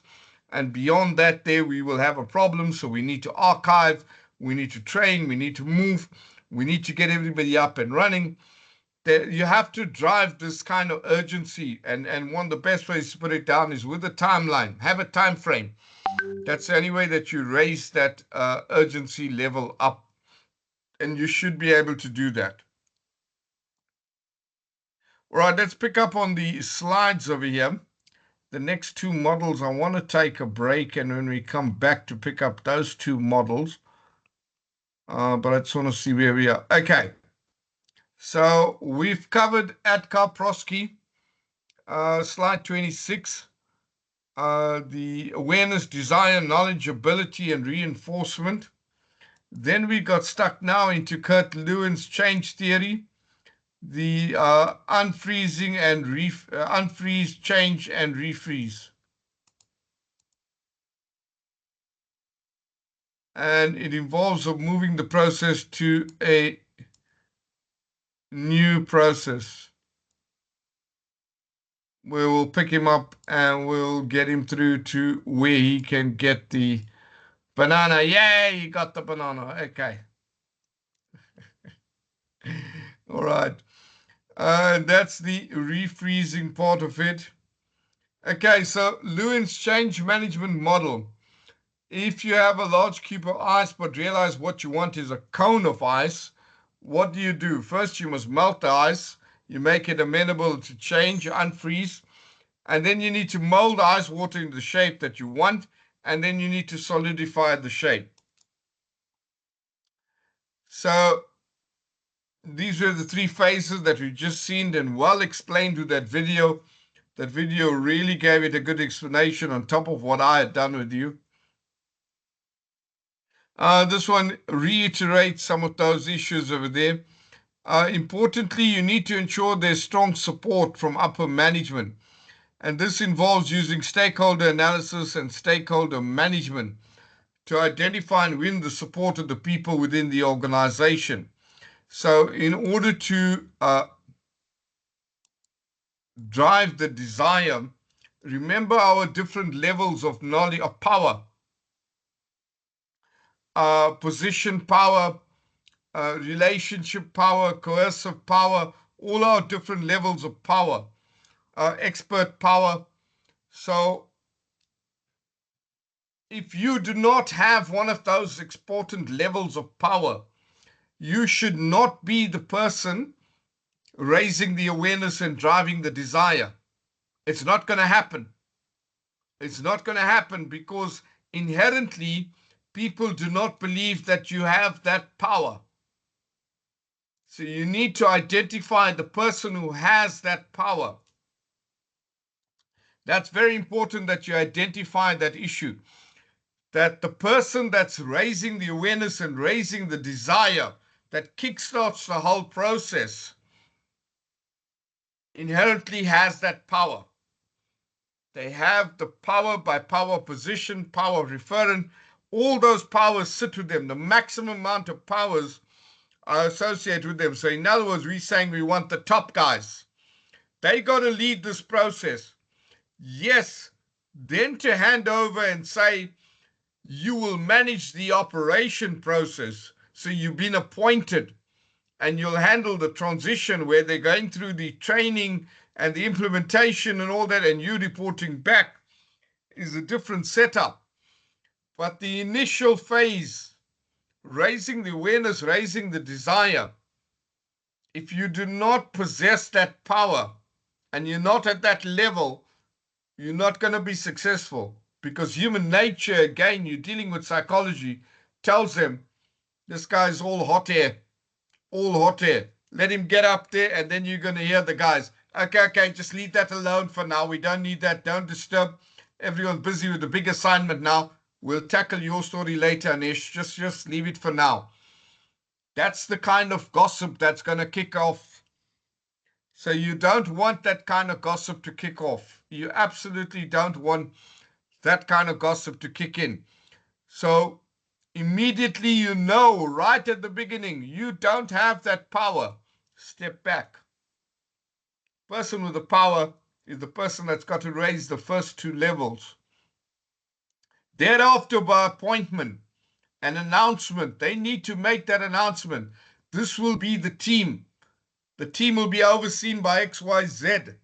S2: And beyond that, there we will have a problem. So we need to archive, we need to train, we need to move, we need to get everybody up and running. You have to drive this kind of urgency. And one of the best ways to put it down is with a timeline. Have a time frame. That's the only way that you raise that urgency level up. And you should be able to do that. All right, let's pick up on the slides over here. The next two models, I want to take a break, and when we come back to pick up those two models, but I just want to see where we are. Okay, so we've covered Atkar Prosky, slide 26, the awareness, desire, knowledge, ability, and reinforcement. Then we got stuck now into Kurt Lewin's change theory, the unfreezing and unfreeze, change, and refreeze. And it involves moving the process to a new process. We will pick him up and we'll get him through to where he can get the banana. Yay, he got the banana. Okay. All right. That's the refreezing part of it. Okay, so Lewin's change management model. If you have a large cube of ice but realize what you want is a cone of ice, what do? First, you must melt the ice. You make it amenable to change, unfreeze. And then you need to mold the ice water into the shape that you want. And then you need to solidify the shape. So these were the three phases that we've just seen and well explained with that video. That video really gave it a good explanation on top of what I had done with you. This one reiterates some of those issues over there. Importantly, you need to ensure there's strong support from upper management. And this involves using stakeholder analysis and stakeholder management to identify and win the support of the people within the organization. So in order to drive the desire, remember our different levels of knowledge, of power, position power, relationship power, coercive power, all our different levels of power, expert power. So if you do not have one of those important levels of power, you should not be the person raising the awareness and driving the desire. It's not going to happen. It's not going to happen because inherently people do not believe that you have that power. So you need to identify the person who has that power. That's very important that you identify that issue. That the person that's raising the awareness and raising the desire that kickstarts the whole process inherently has that power. They have the power by power position, power referent. All those powers sit with them. The maximum amount of powers are associated with them. So in other words, we're saying we want the top guys. They got to lead this process. Yes, then to hand over and say, you will manage the operation process. So you've been appointed and you'll handle the transition where they're going through the training and the implementation and all that, and you reporting back is a different setup. But the initial phase, raising the awareness, raising the desire, if you do not possess that power and you're not at that level, you're not going to be successful. Because human nature, again, you're dealing with psychology, tells them, this guy's all hot air, all hot air. Let him get up there, and then you're going to hear the guys, okay, just leave that alone for now. We don't need that. Don't disturb. Everyone's busy with the big assignment now. We'll tackle your story later, Anish. Just leave it for now. That's the kind of gossip that's going to kick off. So you don't want that kind of gossip to kick off. You absolutely don't want that kind of gossip to kick in. So immediately you know right at the beginning, you don't have that power. Step back. Person with the power is the person that's got to raise the first two levels. Thereafter, by appointment, an announcement. They need to make that announcement. This will be the team. The team will be overseen by XYZ.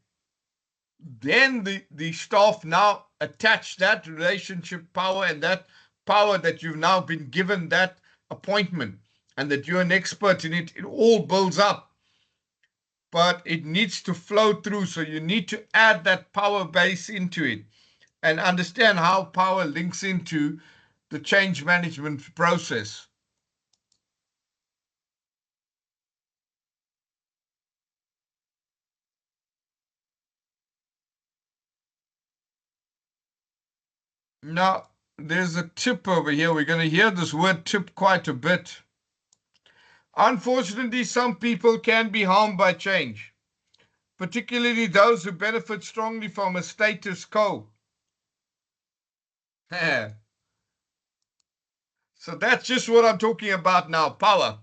S2: Then the staff now attach that relationship power and that power that you've now been given that appointment and that you're an expert in it. It all builds up, but it needs to flow through. So you need to add that power base into it and understand how power links into the change management process. Now, there's a tip over here. We're going to hear this word tip quite a bit. Unfortunately, some people can be harmed by change, particularly those who benefit strongly from a status quo. So that's just what I'm talking about now, power.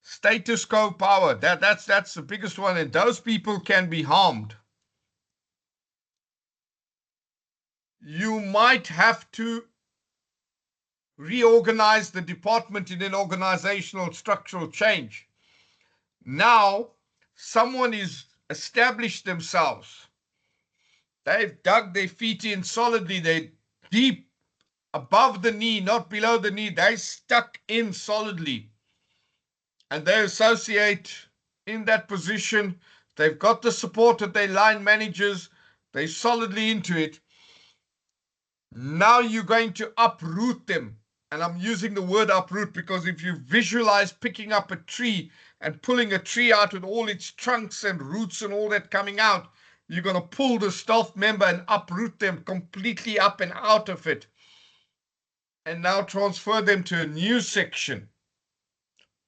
S2: Status quo power, that's the biggest one, and those people can be harmed. You might have to reorganize the department in an organizational structural change. Now, someone is established themselves. They've dug their feet in solidly. They're deep above the knee, not below the knee. They're stuck in solidly. And they associate in that position. They've got the support of their line managers. They're solidly into it. Now you're going to uproot them. And I'm using the word uproot because if you visualize picking up a tree and pulling a tree out with all its trunks and roots and all that coming out, you're going to pull the staff member and uproot them completely up and out of it. And now transfer them to a new section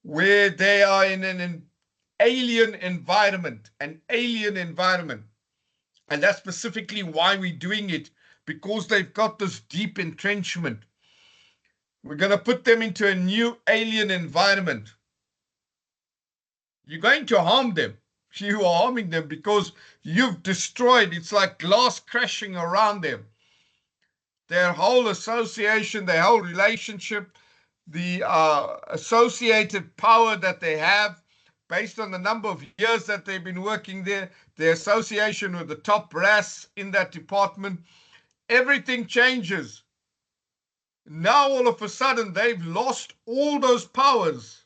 S2: where they are in an alien environment, And that's specifically why we're doing it, because they've got this deep entrenchment. We're going to put them into a new alien environment. You're going to harm them. You are harming them because you've destroyed. It's like glass crashing around them. Their whole association, their whole relationship, the associated power that they have based on the number of years that they've been working there, their association with the top brass in that department, everything changes. Now, all of a sudden, they've lost all those powers.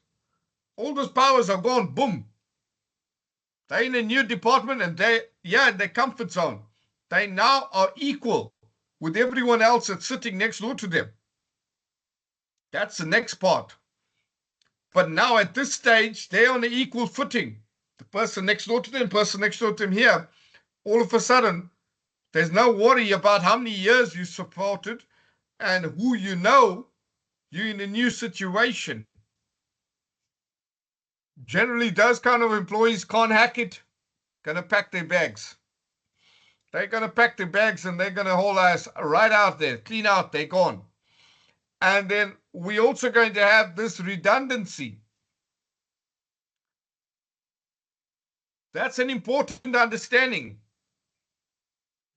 S2: All those powers are gone. Boom. They're in a new department and they're in their comfort zone. They now are equal with everyone else that's sitting next door to them. That's the next part. But now at this stage, they're on an equal footing. The person next door to them, person next door to them here, all of a sudden, there's no worry about how many years you supported and who you know. You're in a new situation. Generally, those kind of employees can't hack it. Gonna pack their bags. They're gonna pack their bags and they're gonna haul us right out there, clean out, they're gone. And then we're also going to have this redundancy. That's an important understanding.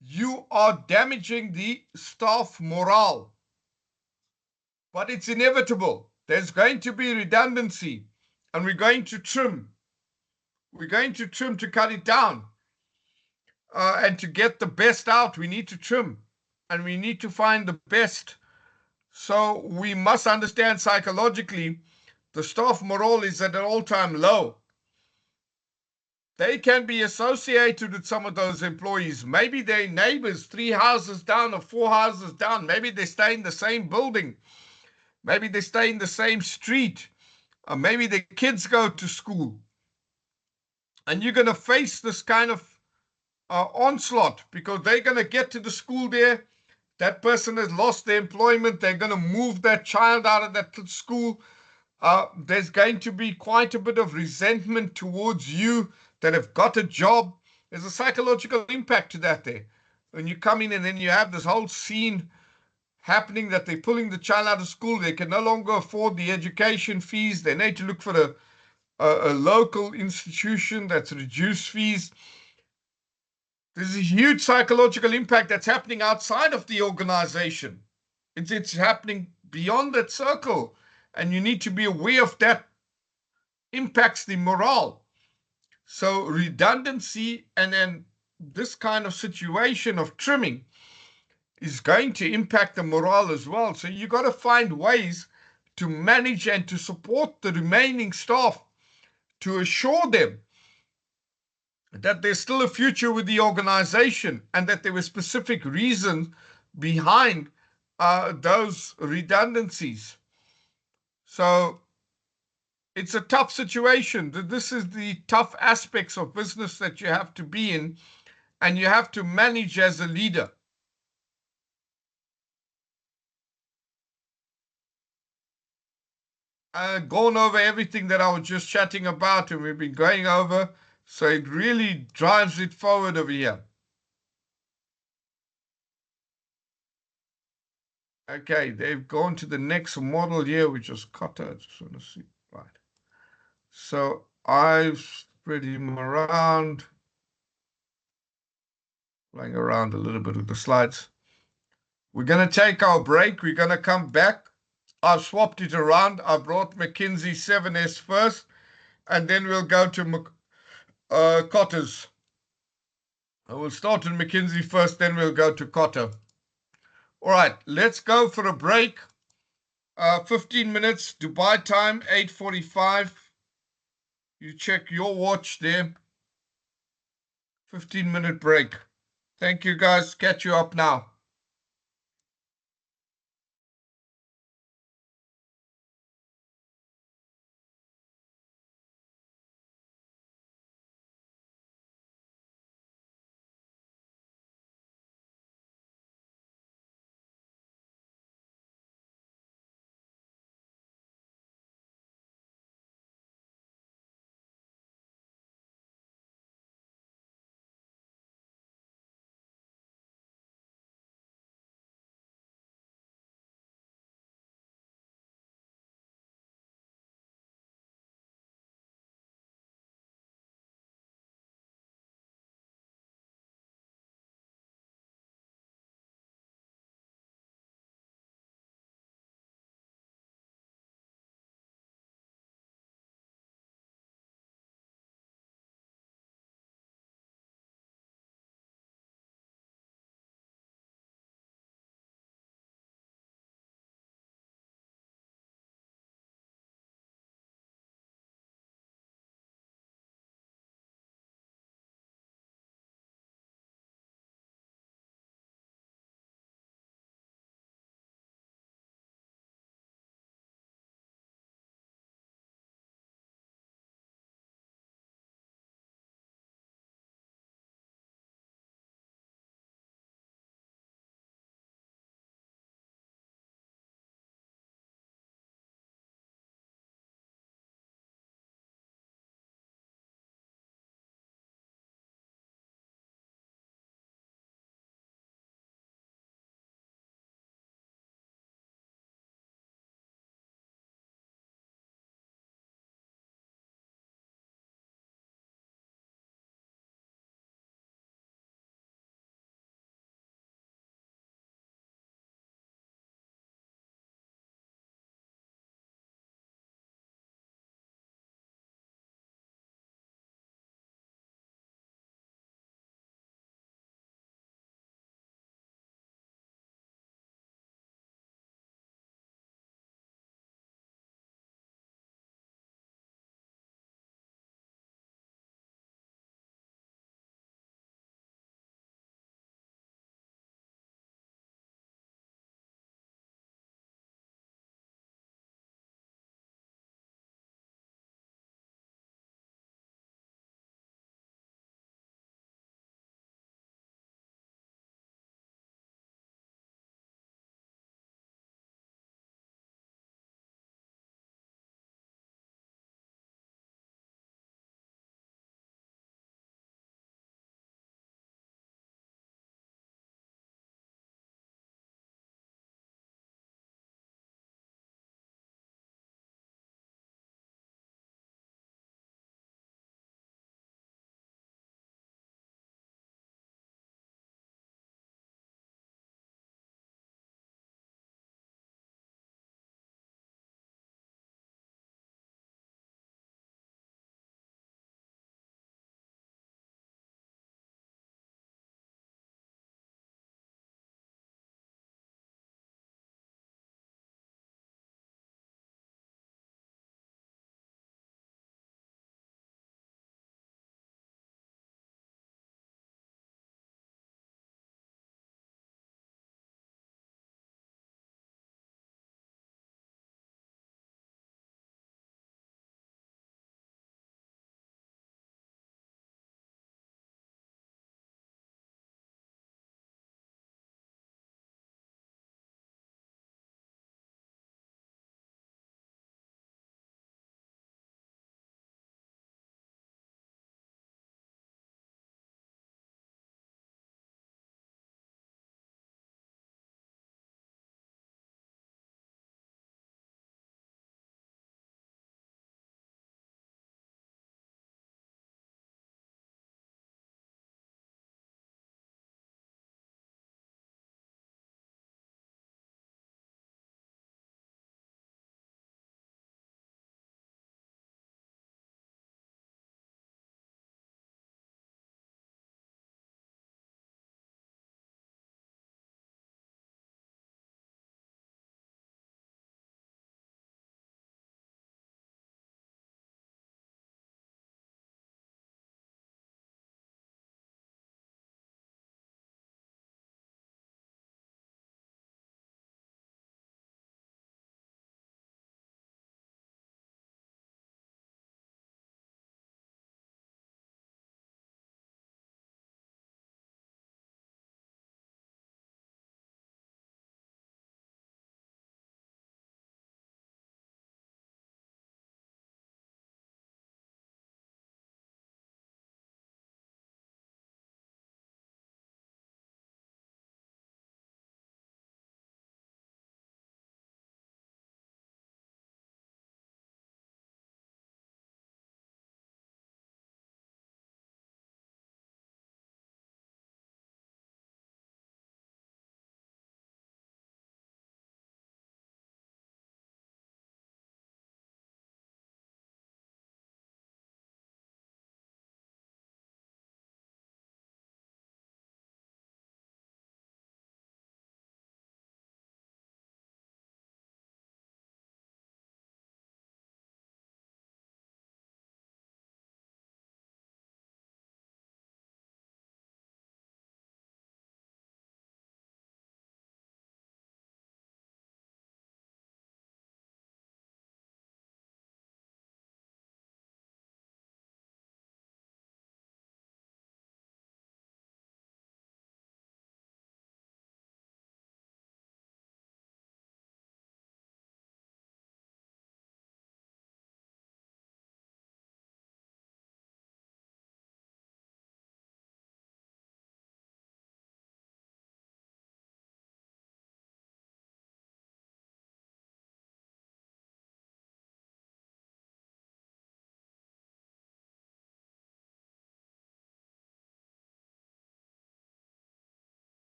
S2: You are damaging the staff morale, but it's inevitable. There's going to be redundancy, and we're going to trim. We're going to trim to cut it down. And to get the best out, we need to trim, and we need to find the best. So we must understand psychologically, the staff morale is at an all-time low. They can be associated with some of those employees. Maybe they're neighbors 3 houses down or 4 houses down. Maybe they stay in the same building. Maybe they stay in the same street. Or maybe their kids go to school. And you're going to face this kind of onslaught because they're going to get to the school there. That person has lost their employment. They're going to move that child out of that school. There's going to be quite a bit of resentment towards you that have got a job. There's a psychological impact to that there. When you come in and then you have this whole scene happening that they're pulling the child out of school. They can no longer afford the education fees. They need to look for a local institution that's reduced fees. There's a huge psychological impact that's happening outside of the organization. It's happening beyond that circle. And you need to be aware of that impacts the morale. So redundancy and then this kind of situation of trimming is going to impact the morale as well. So you got to find ways to manage and to support the remaining staff to assure them that there's still a future with the organization and that there were specific reasons behind those redundancies. So it's a tough situation. This is the tough aspects of business that you have to be in and you have to manage as a leader. I've gone over everything that I was just chatting about and we've been going over. So it really drives it forward over here. Okay, they've gone to the next model here, which is Kotter. I just want to see. Right. So I've spread him around, playing around a little bit with the slides. We're going to take our break. We're going to come back. I've swapped it around. I brought McKinsey 7S first, and then we'll go to Kotter's. I will start with McKinsey first, then we'll go to Kotter. All right, let's go for a break. 15 minutes, Dubai time, 8:45. You check your watch there. 15-minute break. Thank you, guys. Catch you up now.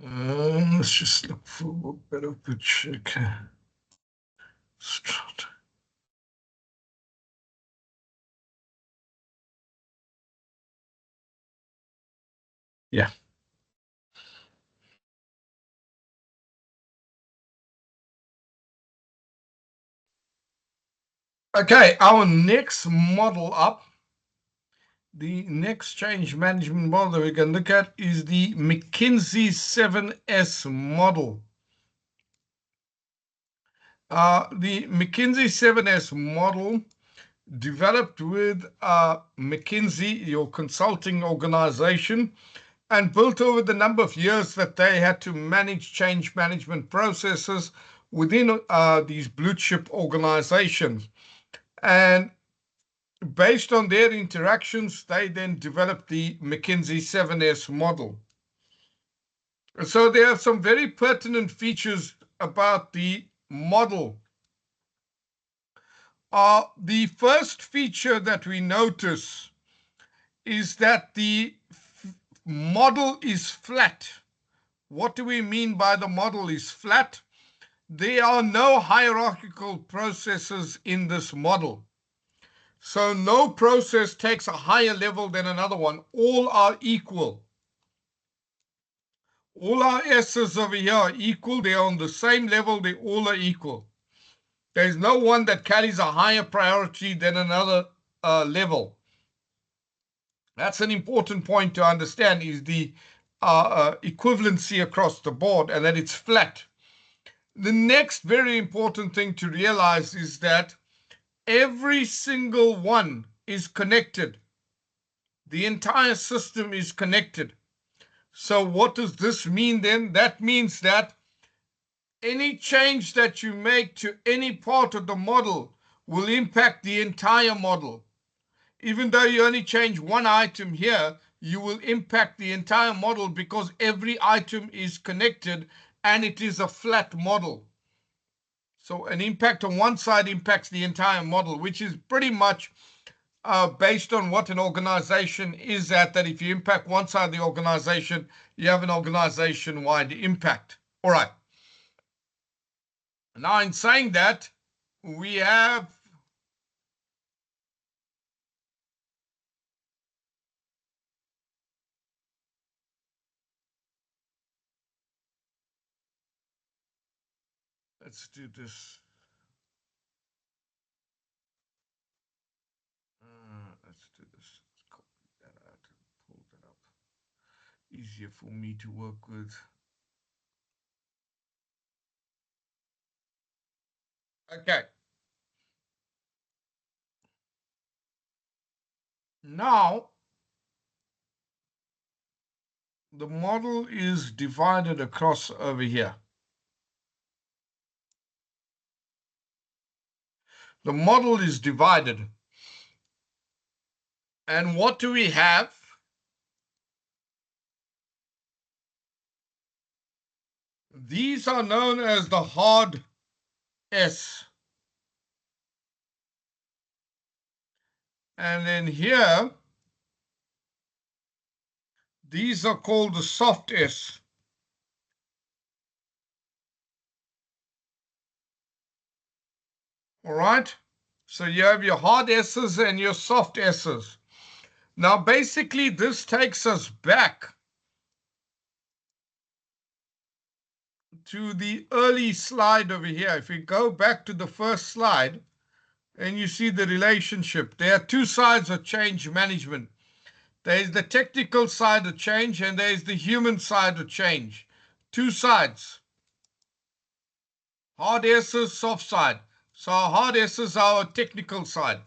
S2: Let's just look for a better picture. Okay. Strut. Yeah. Okay, our next model up, the next change management model that we can look at is the McKinsey 7S model. The McKinsey 7S model developed with McKinsey, your consulting organization, and built over the number of years that they had to manage change management processes within these blue chip organizations. And based on their interactions, they then developed the McKinsey 7S model. So there are some very pertinent features about the model. The first feature that we notice is that the model is flat. What do we mean by the model is flat? There are no hierarchical processes in this model. So no process takes a higher level than another one. All are equal. All our S's over here are equal. They're on the same level. They all are equal. There's no one that carries a higher priority than another level. That's an important point to understand, is the equivalency across the board, and that it's flat. The next very important thing to realize is that every single one is connected. The entire system is connected. So what does this mean then? That means that any change that you make to any part of the model will impact the entire model. Even though you only change one item here, you will impact the entire model because every item is connected and it is a flat model. So an impact on one side impacts the entire model, which is pretty much based on what an organization is at, that if you impact one side of the organization, you have an organization-wide impact. All right. Now, in saying that, we have let's do this. Let's do this. Let's copy that out and pull that up. Easier for me to work with. Okay. Now, the model is divided across over here. The model is divided. And what do we have? These are known as the hard S. And then here, these are called the soft S. All right? So you have your hard S's and your soft S's. Now, basically, this takes us back to the early slide over here. If we go back to the first slide, and you see the relationship, there are two sides of change management. There's the technical side of change, and there's the human side of change. Two sides. Hard S's, soft side. So our hard S's are our technical side.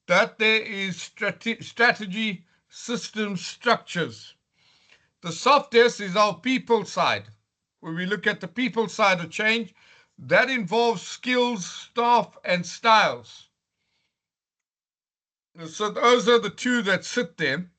S2: That there is strategy, system, structures. The soft S is our people side. When we look at the people side of change, that involves skills, staff, and styles. So those are the two that sit there.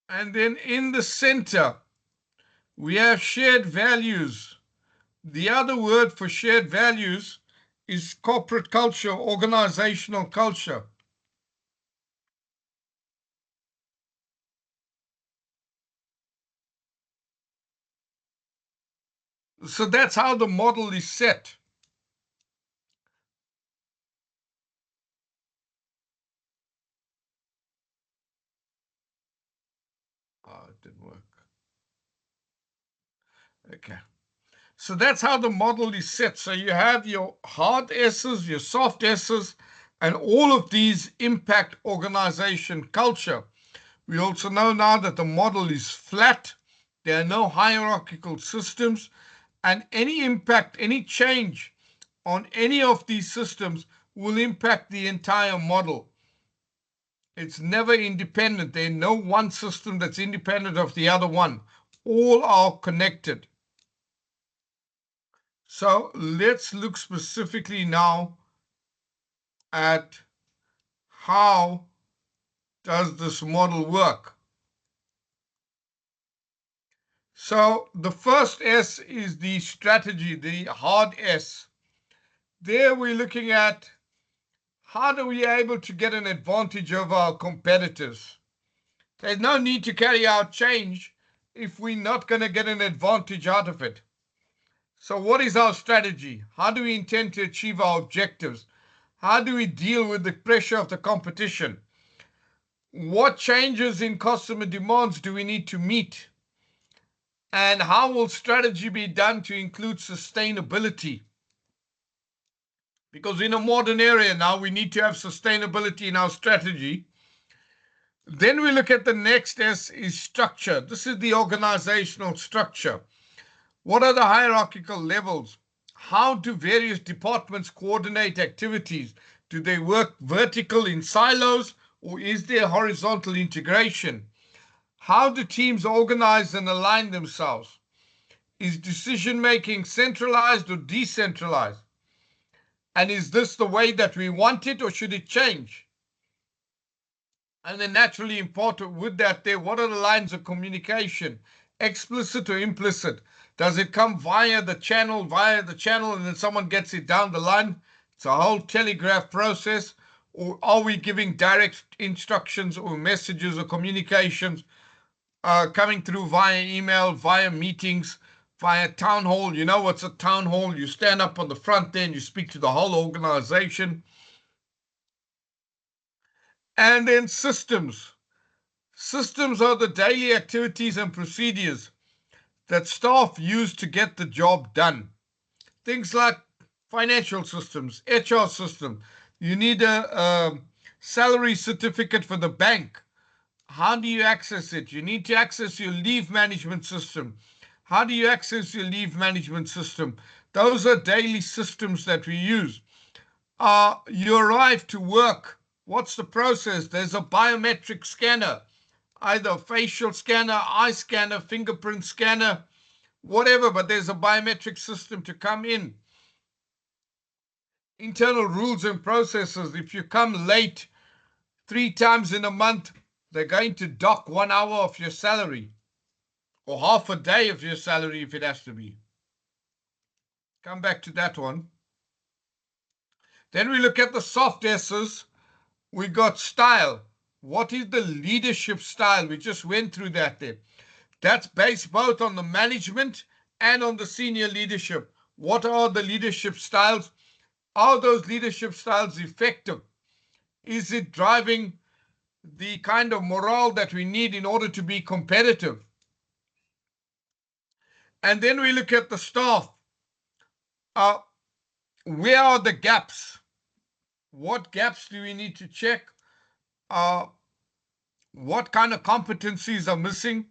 S2: And then in the center, We have shared values. The other word for shared values is corporate culture, organizational culture. So that's how the model is set. Oh, it didn't work. Okay. So that's how the model is set. So you have your hard S's, your soft S's, and all of these impact organization culture. We also know now that the model is flat. There are no hierarchical systems, and any impact, any change on any of these systems will impact the entire model. It's never independent. There's no one system that's independent of the other one. All are connected. So let's look specifically now at how does this model work. So the first S is the strategy, the hard S. There we're looking at how do we able to get an advantage over our competitors. There's no need to carry out change if we're not going to get an advantage out of it. So what is our strategy? How do we intend to achieve our objectives? How do we deal with the pressure of the competition? What changes in customer demands do we need to meet? And how will strategy be done to include sustainability? Because in a modern area now, we need to have sustainability in our strategy. Then we look at the next S is structure. This is the organizational structure. What are the hierarchical levels? How do various departments coordinate activities? Do they work vertical in silos, or is there horizontal integration? How do teams organize and align themselves? Is decision-making centralized or decentralized? And is this the way that we want it, or should it change? And then naturally important with that there, what are the lines of communication? Explicit or implicit? Does it come via the channel, and then someone gets it down the line? It's a whole telegraph process. Or are we giving direct instructions or messages or communications coming through via email, via meetings, via town hall? You know what's a town hall? You stand up on the front there and you speak to the whole organization. And then systems. Systems are the daily activities and procedures that staff use to get the job done. Things like financial systems, HR system. You need a salary certificate for the bank. How do you access it? You need to access your leave management system. How do you access your leave management system? Those are daily systems that we use. You arrive to work. What's the process? There's a biometric scanner, either facial scanner, eye scanner, fingerprint scanner, whatever, but there's a biometric system to come in. Internal rules and processes. If you come late 3 times in a month, they're going to dock 1 hour of your salary, or half a day of your salary if it has to be. Come back to that one. Then we look at the soft S's. We got style. What is the leadership style? We just went through that there. That's based both on the management and on the senior leadership. What are the leadership styles? Are those leadership styles effective? Is it driving the kind of morale that we need in order to be competitive? And then we look at the staff. Where are the gaps? What gaps do we need to check? What kind of competencies are missing?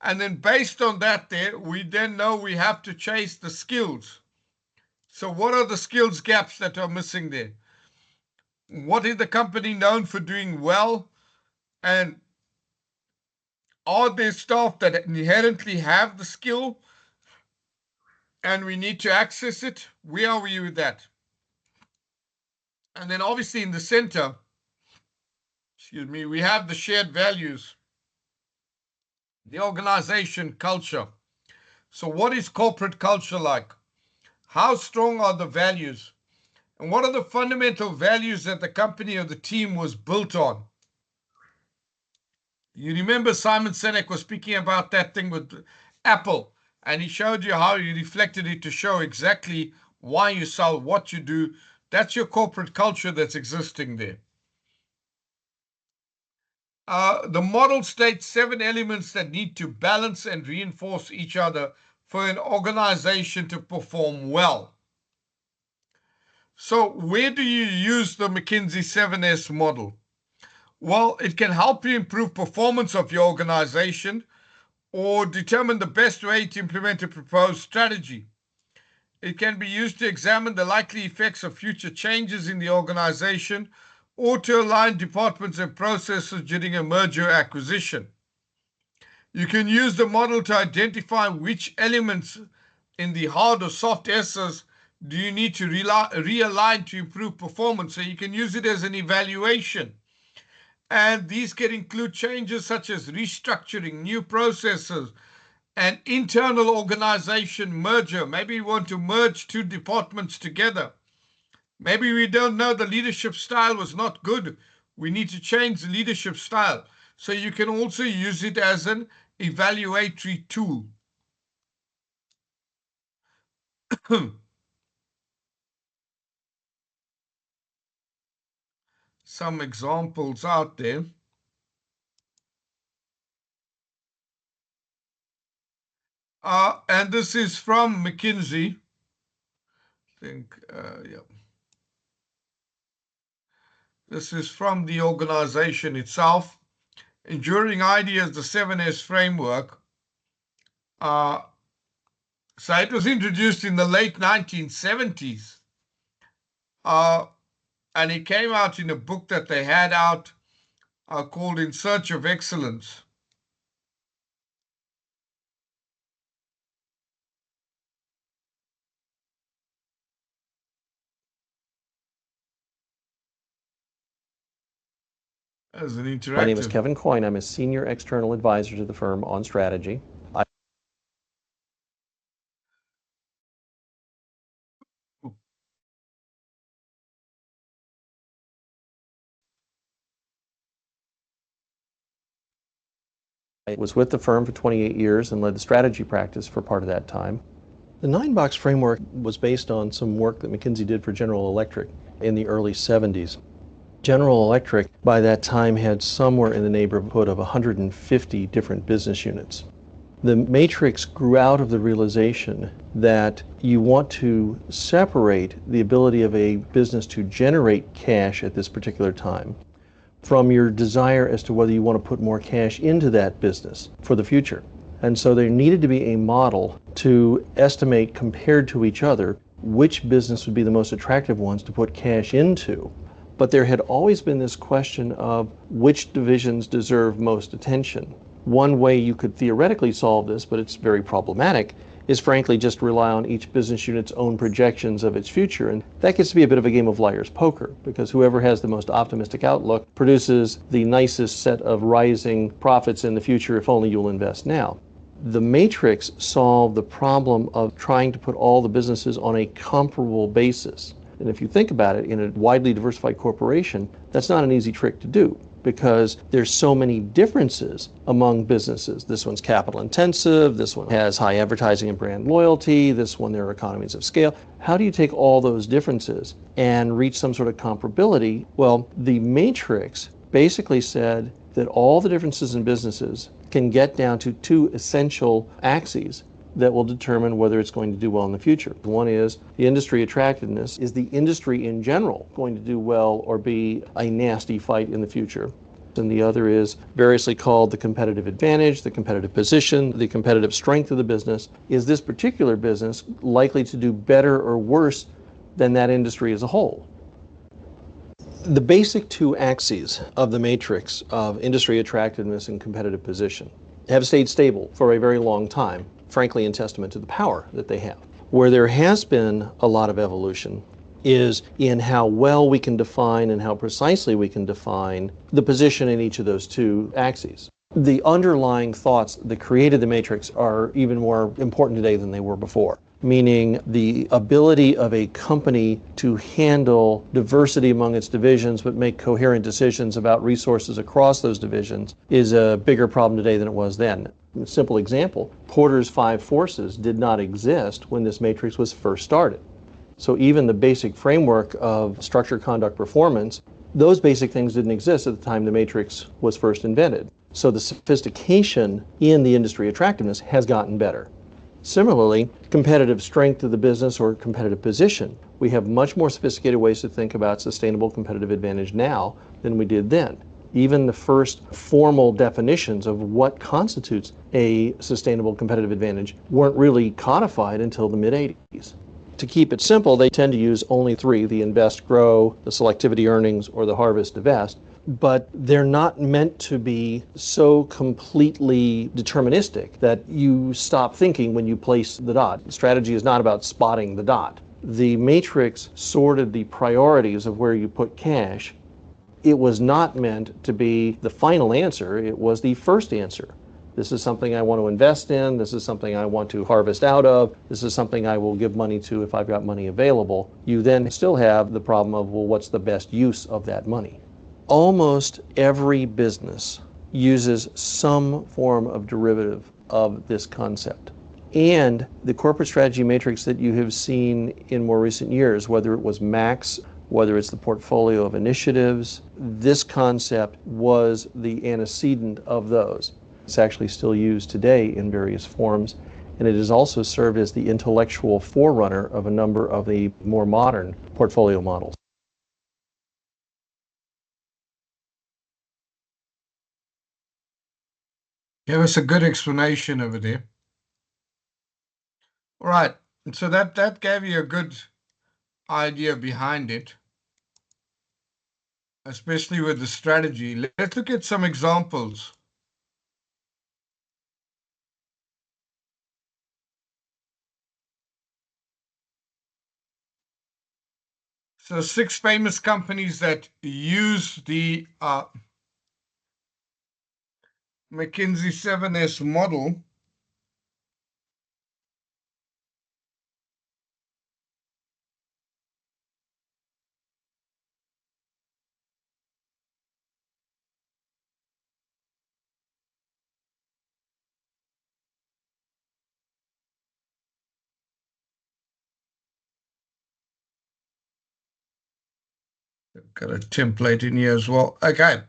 S2: And then based on that there, we then know we have to chase the skills. So what are the skills gaps that are missing there? What is the company known for doing well? And are there staff that inherently have the skill and we need to access it? Where are we with that? And then obviously in the center, we have the shared values, the organization culture. So what is corporate culture like? How strong are the values? And what are the fundamental values that the company or the team was built on? You remember Simon Sinek was speaking about that thing with Apple, and he showed you how he reflected it to show exactly why you sell, what you do. That's your corporate culture that's existing there. The model states 7 elements that need to balance and reinforce each other for an organization to perform well. So where do you use the McKinsey 7S model? Well, it can help you improve performance of your organization or determine the best way to implement a proposed strategy. It can be used to examine the likely effects of future changes in the organization or to align departments and processes during a merger or acquisition. You can use the model to identify which elements in the hard or soft S's do you need to realign to improve performance. So you can use it as an evaluation. And these can include changes such as restructuring, new processes, an internal organization merger. Maybe we want to merge 2 departments together. Maybe we don't know the leadership style was not good. We need to change the leadership style. So you can also use it as an evaluatory tool. Some examples out there. And this is from McKinsey. I think, yeah. This is from the organization itself. Enduring Ideas, the 7S framework. So it was introduced in the late 1970s. And it came out in a book that they had out called In Search of Excellence. As an interactive.
S6: My name is Kevin Coyne. I'm a senior external advisor to the firm on strategy. I was with the firm for 28 years and led the strategy practice for part of that time. The 9-box framework was based on some work that McKinsey did for General Electric in the early 70s. General Electric, by that time, had somewhere in the neighborhood of 150 different business units. The matrix grew out of the realization that you want to separate the ability of a business to generate cash at this particular time from your desire as to whether you want to put more cash into that business for the future. And so there needed to be a model to estimate, compared to each other, which business would be the most attractive ones to put cash into. But there had always been this question of which divisions deserve most attention. One way you could theoretically solve this, but it's very problematic, is frankly just rely on each business unit's own projections of its future. And that gets to be a bit of a game of liar's poker, because whoever has the most optimistic outlook produces the nicest set of rising profits in the future if only you'll invest now. The matrix solved the problem of trying to put all the businesses on a comparable basis. And if you think about it, in a widely diversified corporation, that's not an easy trick to do, because there's so many differences among businesses. This one's capital intensive, this one has high advertising and brand loyalty, this one there are economies of scale. How do you take all those differences and reach some sort of comparability? Well, the matrix basically said that all the differences in businesses can get down to 2 essential axes that will determine whether it's going to do well in the future. One is the industry attractiveness. Is the industry in general going to do well or be a nasty fight in the future? And the other is variously called the competitive advantage, the competitive position, the competitive strength of the business. Is this particular business likely to do better or worse than that industry as a whole? The basic 2 axes of the matrix of industry attractiveness and competitive position have stayed stable for a very long time, frankly in testament to the power that they have. Where there has been a lot of evolution is in how well we can define and how precisely we can define the position in each of those 2 axes. The underlying thoughts that created the matrix are even more important today than they were before, meaning the ability of a company to handle diversity among its divisions but make coherent decisions about resources across those divisions is a bigger problem today than it was then. A simple example, Porter's 5 forces did not exist when this matrix was first started. So even the basic framework of structure, conduct, performance, those basic things didn't exist at the time the matrix was first invented. So the sophistication in the industry attractiveness has gotten better. Similarly, competitive strength of the business or competitive position. We have much more sophisticated ways to think about sustainable competitive advantage now than we did then. Even the first formal definitions of what constitutes a sustainable competitive advantage weren't really codified until the mid-'80s. To keep it simple, they tend to use only 3, the invest, grow, the selectivity earnings, or the harvest, divest. But they're not meant to be so completely deterministic that you stop thinking when you place the dot. Strategy is not about spotting the dot. The matrix sorted the priorities of where you put cash. It was not meant to be the final answer. It was the first answer. This is something I want to invest in. This is something I want to harvest out of. This is something I will give money to if I've got money available. You then still have the problem of, well, what's the best use of that money? Almost every business uses some form of derivative of this concept. And the corporate strategy matrix that you have seen in more recent years, whether it was MAX, whether it's the portfolio of initiatives, this concept was the antecedent of those. It's actually still used today in various forms, and it has also served as the intellectual forerunner of a number of the more modern portfolio models.
S2: Give us a good explanation over there. All right, so that gave you a good idea behind it, especially with the strategy. Let's look at some examples. So 6 famous companies that use the McKinsey 7S model. Got a template in here as well. Okay.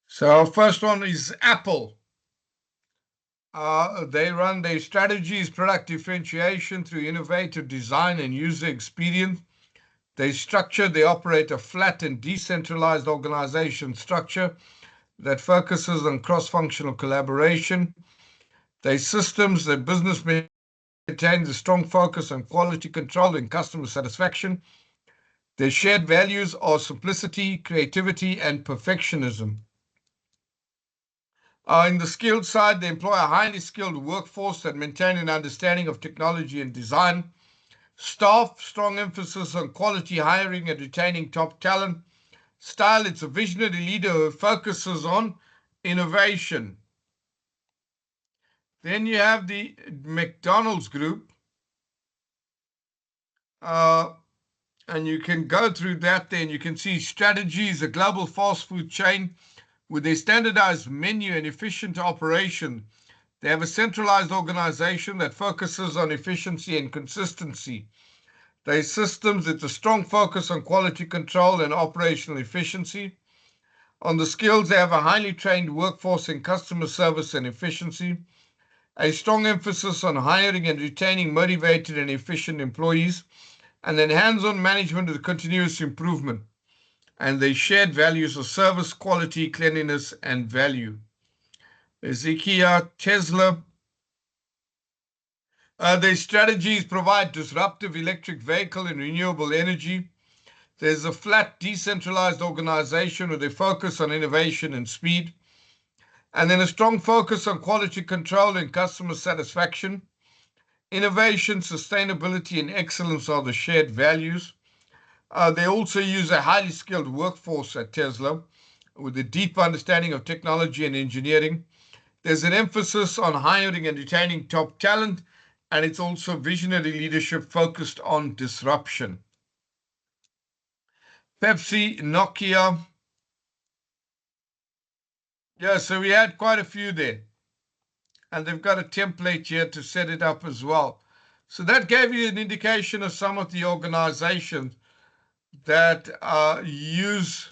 S2: So our first one is Apple. They run their strategies, product differentiation through innovative design and user experience. They operate a flat and decentralized organization structure that focuses on cross-functional collaboration. Their systems, their business maintains a strong focus on quality control and customer satisfaction. Their shared values are simplicity, creativity, and perfectionism. In the skilled side, they employ a highly skilled workforce that maintain an understanding of technology and design. Staff, strong emphasis on quality hiring and retaining top talent. Style, it's a visionary leader who focuses on innovation. Then you have the McDonald's Group. And you can go through that there, and you can see strategy is a global fast food chain with a standardized menu and efficient operation. They have a centralized organization that focuses on efficiency and consistency. Their systems, it's a strong focus on quality control and operational efficiency. On the skills, they have a highly trained workforce in customer service and efficiency. A strong emphasis on hiring and retaining motivated and efficient employees. And then hands-on management with continuous improvement. And they shared values of service, quality, cleanliness, and value. There's IKEA, Tesla. Their strategies provide disruptive electric vehicle and renewable energy. There's a flat, decentralized organization with a focus on innovation and speed. And then a strong focus on quality control and customer satisfaction. Innovation, sustainability, and excellence are the shared values. They also use a highly skilled workforce at Tesla with a deep understanding of technology and engineering. There's an emphasis on hiring and retaining top talent, and it's also visionary leadership focused on disruption. Pepsi, Nokia. Yeah, so we had quite a few there. And they've got a template here to set it up as well. So that gave you an indication of some of the organizations that use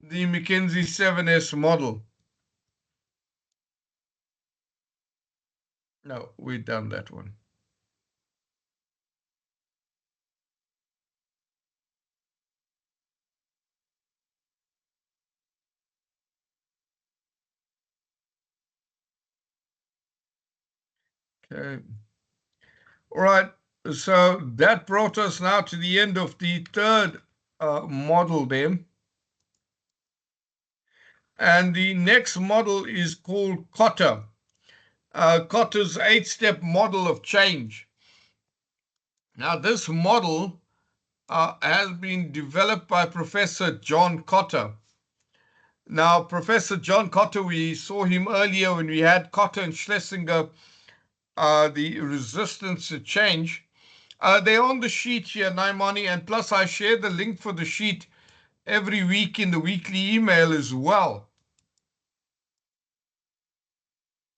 S2: the McKinsey 7S model. No, we've done that one. Okay. All right. So that brought us now to the end of the third model there. And the next model is called Kotter. Kotter's 8-step model of change. Now, this model has been developed by Professor John Kotter. Now, Professor John Kotter, we saw him earlier when we had Kotter and Schlesinger, the resistance to change. They're on the sheet here, Naimani, and plus I share the link for the sheet every week in the weekly email as well.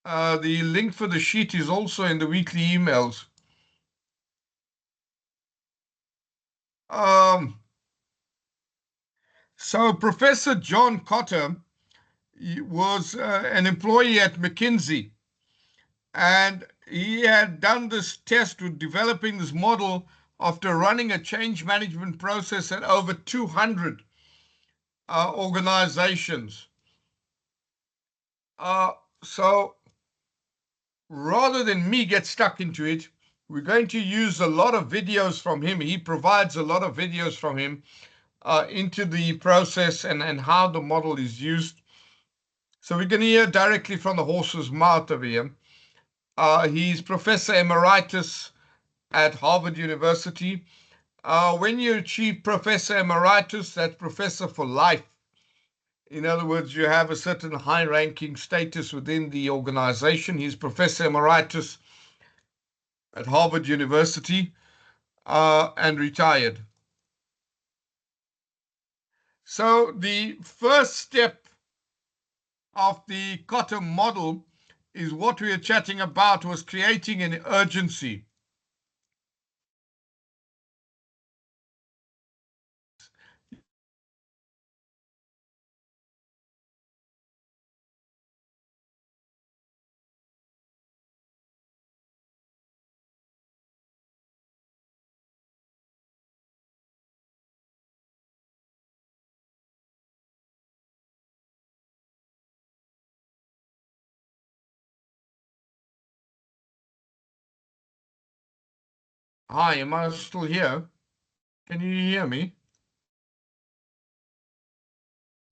S2: The link for the sheet is also in the weekly emails. So Professor John Kotter was an employee at McKinsey, and he had done this test with developing this model after running a change management process at over 200 organizations. So rather than me get stuck into it, we're going to use a lot of videos from him. He provides a lot of videos from him into the process and how the model is used. So we're going to hear directly from the horse's mouth over here. He's Professor Emeritus at Harvard University. When you achieve Professor Emeritus, that's Professor for life. In other words, you have a certain high-ranking status within the organization. He's Professor Emeritus at Harvard University and retired. So the first step of the Kotter model is what we are chatting about, was creating an urgency. Hi, am I still here? Can you hear me?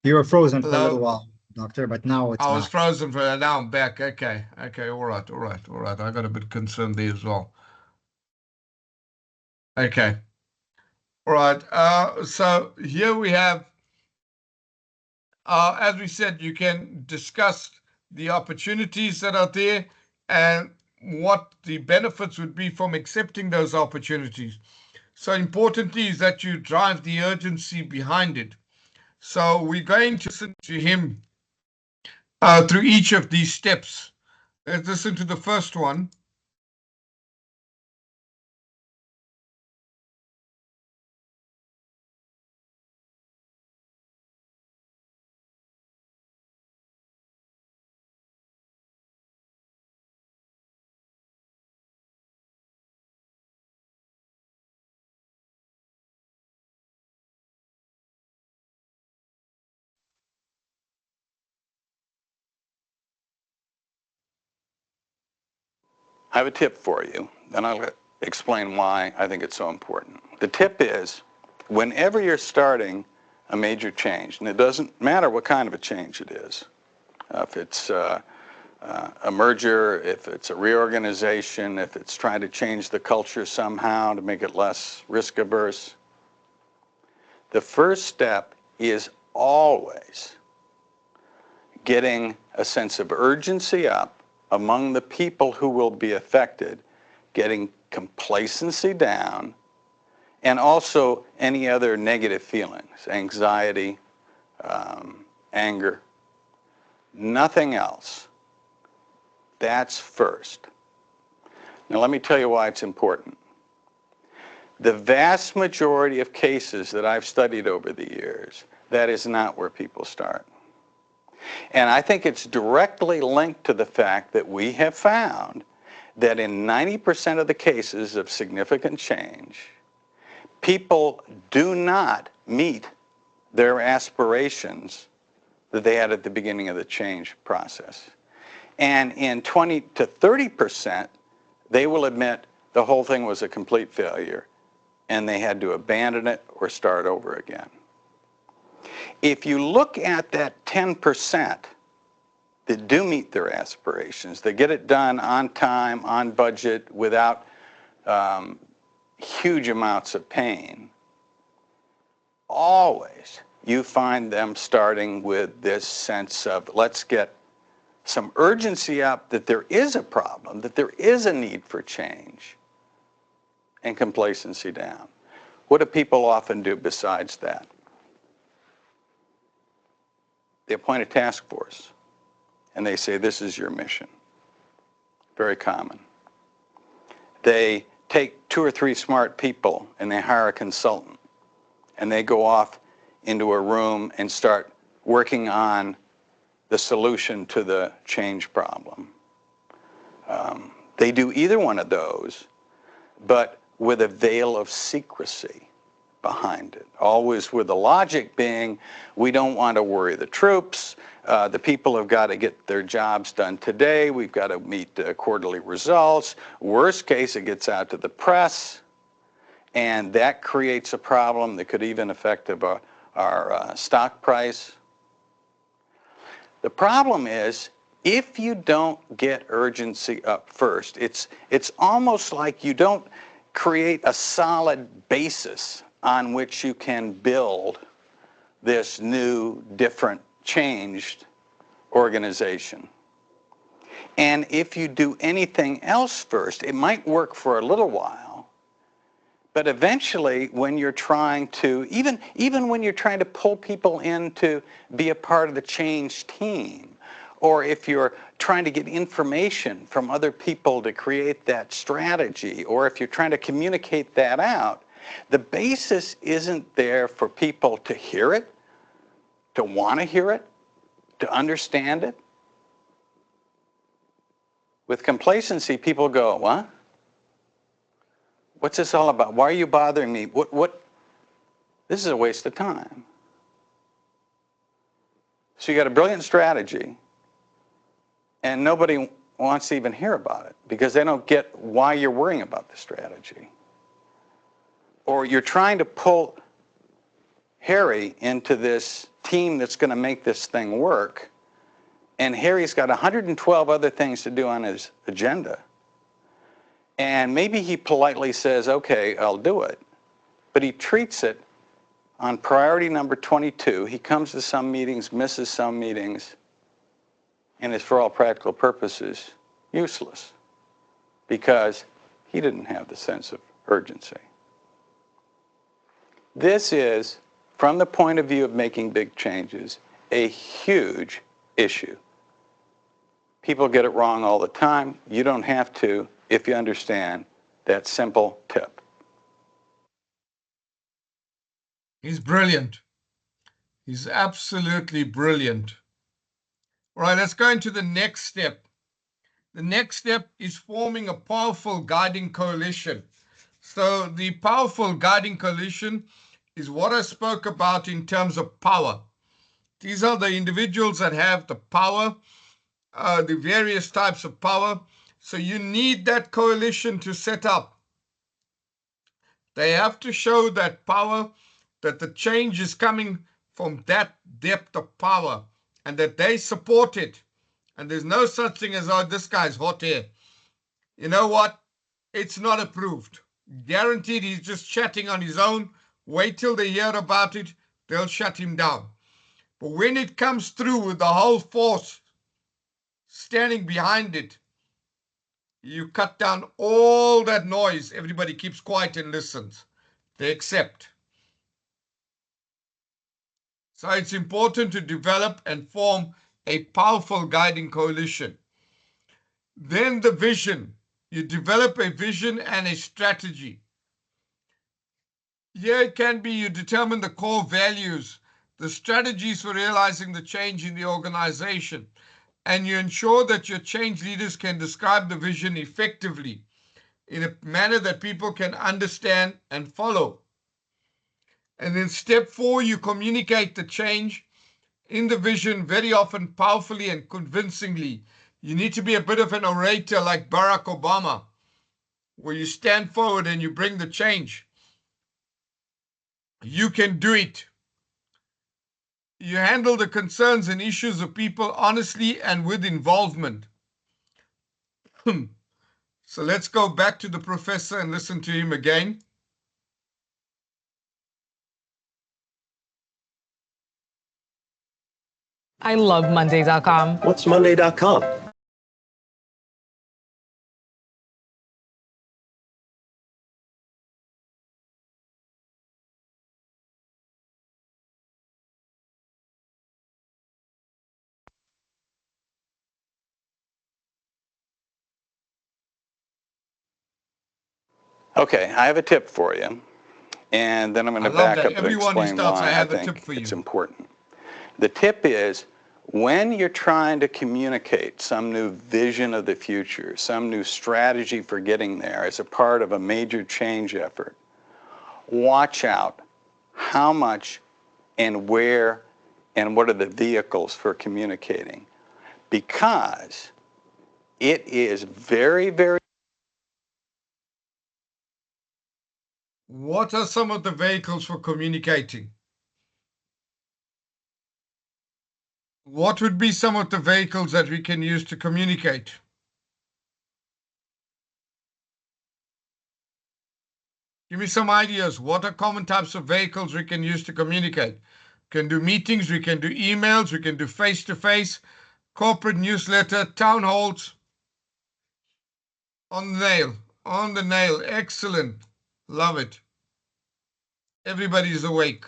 S7: You were frozen for a
S2: Hello?
S7: little while, Doctor, but now it's
S2: I was
S7: back.
S2: frozen for now I'm back. Okay, all right. I got a bit concerned there as well. Okay. All right. So here we have, as we said, you can discuss the opportunities that are there and what the benefits would be from accepting those opportunities. So importantly is that you drive the urgency behind it. So we're going to listen to him through each of these steps. Let's listen to the first one.
S8: I have a tip for you, and I'll explain why I think it's so important. The tip is, whenever you're starting a major change, and it doesn't matter what kind of a change it is, if it's a merger, if it's a reorganization, if it's trying to change the culture somehow to make it less risk averse. The first step is always getting a sense of urgency up among the people who will be affected, getting complacency down, and also any other negative feelings, anxiety, anger, nothing else. That's first. Now let me tell you why it's important. The vast majority of cases that I've studied over the years, that is not where people start. And I think it's directly linked to the fact that we have found that in 90% of the cases of significant change, people do not meet their aspirations that they had at the beginning of the change process. And in 20 to 30%, they will admit the whole thing was a complete failure and they had to abandon it or start over again. If you look at that 10% that do meet their aspirations, they get it done on time, on budget, without huge amounts of pain, always you find them starting with this sense of let's get some urgency up that there is a problem, that there is a need for change, and complacency down. What do people often do besides that? They appoint a task force and they say, this is your mission. Very common. They take 2 or 3 smart people and they hire a consultant and they go off into a room and start working on the solution to the change problem. They do either one of those, but with a veil of secrecy behind it. Always with the logic being, we don't want to worry the troops. The people have got to get their jobs done today. We've got to meet quarterly results. Worst case, it gets out to the press, and that creates a problem that could even affect our stock price. The problem is, if you don't get urgency up first, it's almost like you don't create a solid basis on which you can build this new, different, changed organization. And if you do anything else first, it might work for a little while, but eventually when you're trying to, even when you're trying to pull people in to be a part of the change team, or if you're trying to get information from other people to create that strategy, or if you're trying to communicate that out, the basis isn't there for people to hear it, to want to hear it, to understand it. With complacency, people go, what? What's this all about? Why are you bothering me? What? This is a waste of time. So you got a brilliant strategy, and nobody wants to even hear about it because they don't get why you're worrying about the strategy. Or you're trying to pull Harry into this team that's going to make this thing work, and Harry's got 112 other things to do on his agenda. And maybe he politely says, okay, I'll do it. But he treats it on priority number 22. He comes to some meetings, misses some meetings, and is, for all practical purposes, useless because he didn't have the sense of urgency. This is, from the point of view of making big changes, a huge issue. People get it wrong all the time. You don't have to if you understand that simple tip.
S2: He's brilliant. He's absolutely brilliant. All right, let's go into the next step. The next step is forming a powerful guiding coalition. So the powerful guiding coalition is what I spoke about in terms of power. These are the individuals that have the power, the various types of power. So you need that coalition to set up. They have to show that power, that the change is coming from that depth of power, and that they support it, and there's no such thing as, oh, this guy's hot air. You know what? It's not approved. Guaranteed he's just chatting on his own. Wait till they hear about it. They'll shut him down. But when it comes through with the whole force standing behind it, you cut down all that noise. Everybody keeps quiet and listens. They accept. So it's important to develop and form a powerful guiding coalition. Then the vision. You develop a vision and a strategy. Here it can be you determine the core values, the strategies for realizing the change in the organization, and you ensure that your change leaders can describe the vision effectively in a manner that people can understand and follow. And then step 4, you communicate the change in the vision very often powerfully and convincingly. You need to be a bit of an orator like Barack Obama, where you stand forward and you bring the change. You can do it. You handle the concerns and issues of people honestly and with involvement. So let's go back to the professor and listen to him again.
S9: I love Monday.com.
S10: What's Monday.com?
S8: Okay, I have a tip for you, and then I'm going to back up and
S2: Everyone who
S8: explain
S2: starts,
S8: why
S2: I have
S8: I
S2: a tip
S8: think
S2: for you.
S8: it's important. The tip is, when you're trying to communicate some new vision of the future, some new strategy for getting there as a part of a major change effort, watch out how much and where and what are the vehicles for communicating, because it is very, very.
S2: What are some of the vehicles for communicating? What would be some of the vehicles that we can use to communicate? Give me some ideas. What are common types of vehicles we can use to communicate? We can do meetings, we can do emails, we can do face-to-face, corporate newsletter, town halls. On the nail, on the nail. Excellent. Love it. Everybody's awake.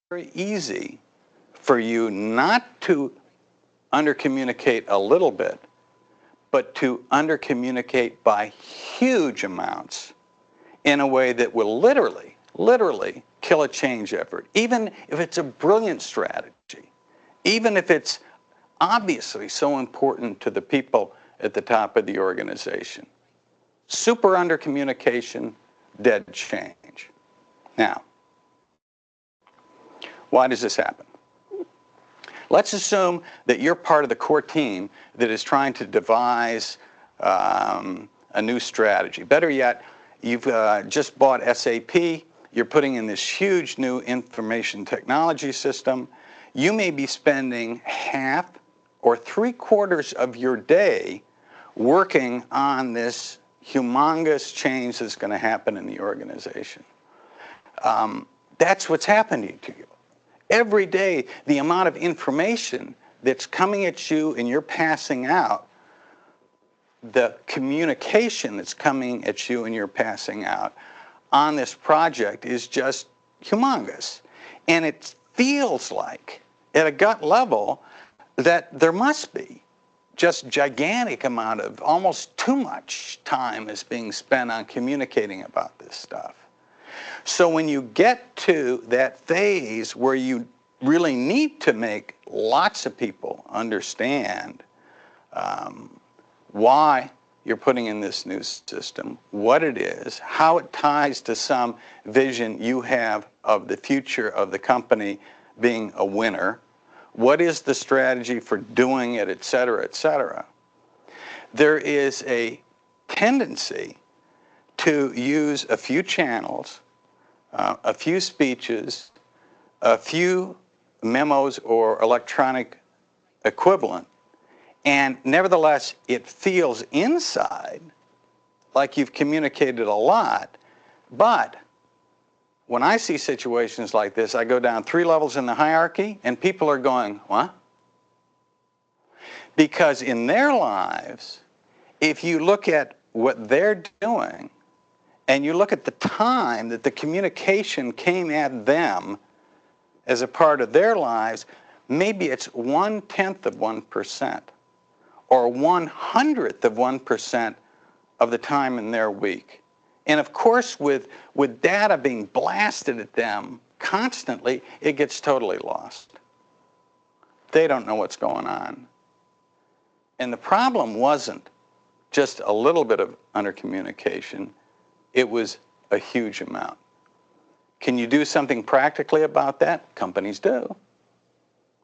S8: Very easy for you not to undercommunicate a little bit, but to undercommunicate by huge amounts in a way that will literally kill a change effort, even if it's a brilliant strategy, even if it's obviously so important to the people at the top of the organization. Super undercommunication, dead change. Now, why does this happen? Let's assume that you're part of the core team that is trying to devise a new strategy. Better yet, you've just bought SAP, you're putting in this huge new information technology system. You may be spending half or 3/4 of your day working on this humongous change that's going to happen in the organization. That's what's happening to you. Every day, the amount of information that's coming at you and you're passing out, the communication that's coming at you and you're passing out on this project is just humongous. And it feels like, at a gut level, that there must be just gigantic amount of, almost too much time is being spent on communicating about this stuff. So when you get to that phase where you really need to make lots of people understand why you're putting in this new system, what it is, how it ties to some vision you have of the future of the company being a winner, what is the strategy for doing it, et cetera, there is a tendency to use a few channels a few speeches, a few memos or electronic equivalent, and nevertheless it feels inside like you've communicated a lot. But when I see situations like this, I go down 3 levels in the hierarchy and people are going, what? Because in their lives, if you look at what they're doing and you look at the time that the communication came at them as a part of their lives, maybe it's 1/10 of 1% or 1/100th of 1% of the time in their week. And of course, with data being blasted at them constantly, it gets totally lost. They don't know what's going on. And the problem wasn't just a little bit of undercommunication, it was a huge amount. Can you do something practically about that? Companies do.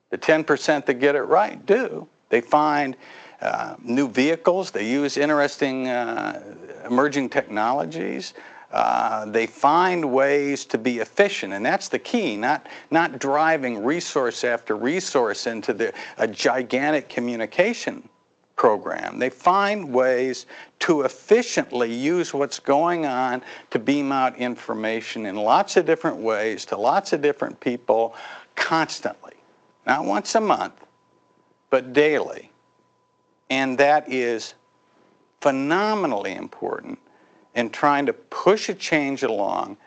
S8: The 10% that get it right do. They find new vehicles, they use interesting emerging technologies, they find ways to be efficient, and that's the key, not driving resource after resource into a gigantic communication program. They find ways to efficiently use what's going on to beam out information in lots of different ways to lots of different people constantly. Not once a month, but daily. And that is phenomenally important in trying to push a change along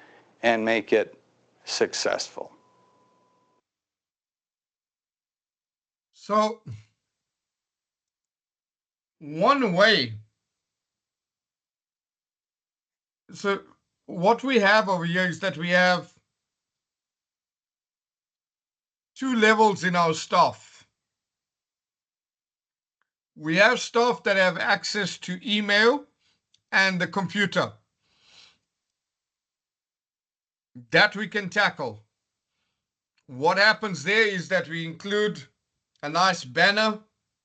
S8: and make it successful.
S2: So, one way, so what we have over here is that we have 2 levels in our staff. We have staff that have access to email and the computer. That we can tackle. What happens there is that we include a nice banner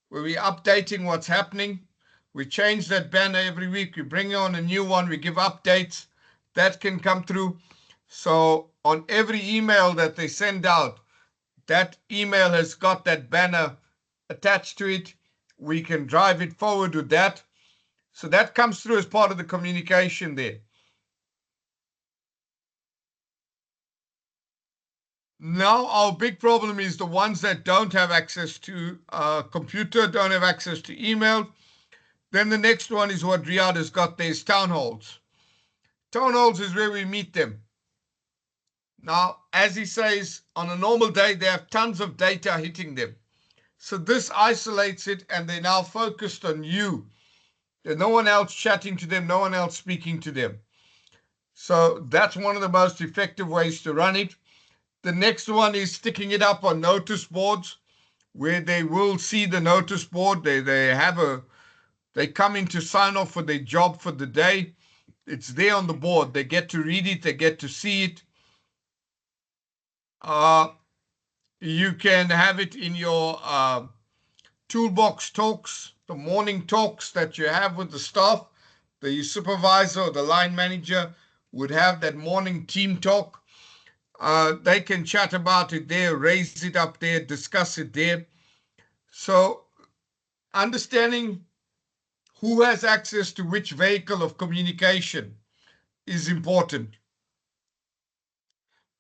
S2: where we're updating what's happening. We change that banner every week. We bring on a new one. We give updates. That can come through. So on every email that they send out, that email has got that banner attached to it. We can drive it forward with that. So that comes through as part of the communication there. Now, our big problem is the ones that don't have access to a computer, don't have access to email. Then the next one is what Riyadh has got there is town halls. Town halls is where we meet them. Now, as he says, on a normal day, they have tons of data hitting them. So this isolates it, and they're now focused on you. There's no one else chatting to them, no one else speaking to them. So that's one of the most effective ways to run it. The next one is sticking it up on notice boards where they will see the notice board. They come in to sign off for their job for the day. It's there on the board. They get to read it. They get to see it. You can have it in your toolbox talks, the morning talks that you have with the staff. The supervisor or the line manager would have that morning team talk. They can chat about it there, raise it up there, discuss it there. So understanding who has access to which vehicle of communication is important.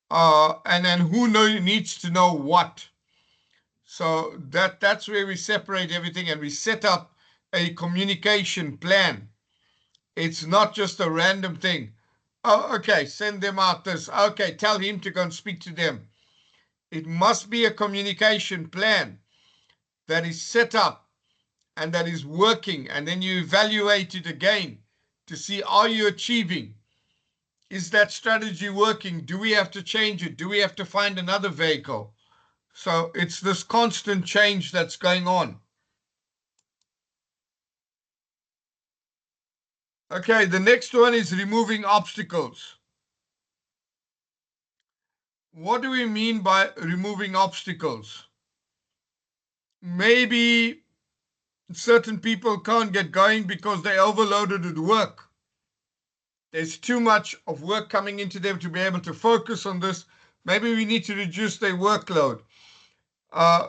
S2: And then who needs to know what. So that's where we separate everything and we set up a communication plan. It's not just a random thing. Oh, okay, send them out this. Okay, tell him to go and speak to them. It must be a communication plan that is set up and that is working, and then you evaluate it again to see, are you achieving? Is that strategy working? Do we have to change it? Do we have to find another vehicle? So it's this constant change that's going on. Okay, the next one is removing obstacles. What do we mean by removing obstacles? Maybe certain people can't get going because they're overloaded with work. there's too much of work coming into them to be able to focus on this. Maybe we need to reduce their workload.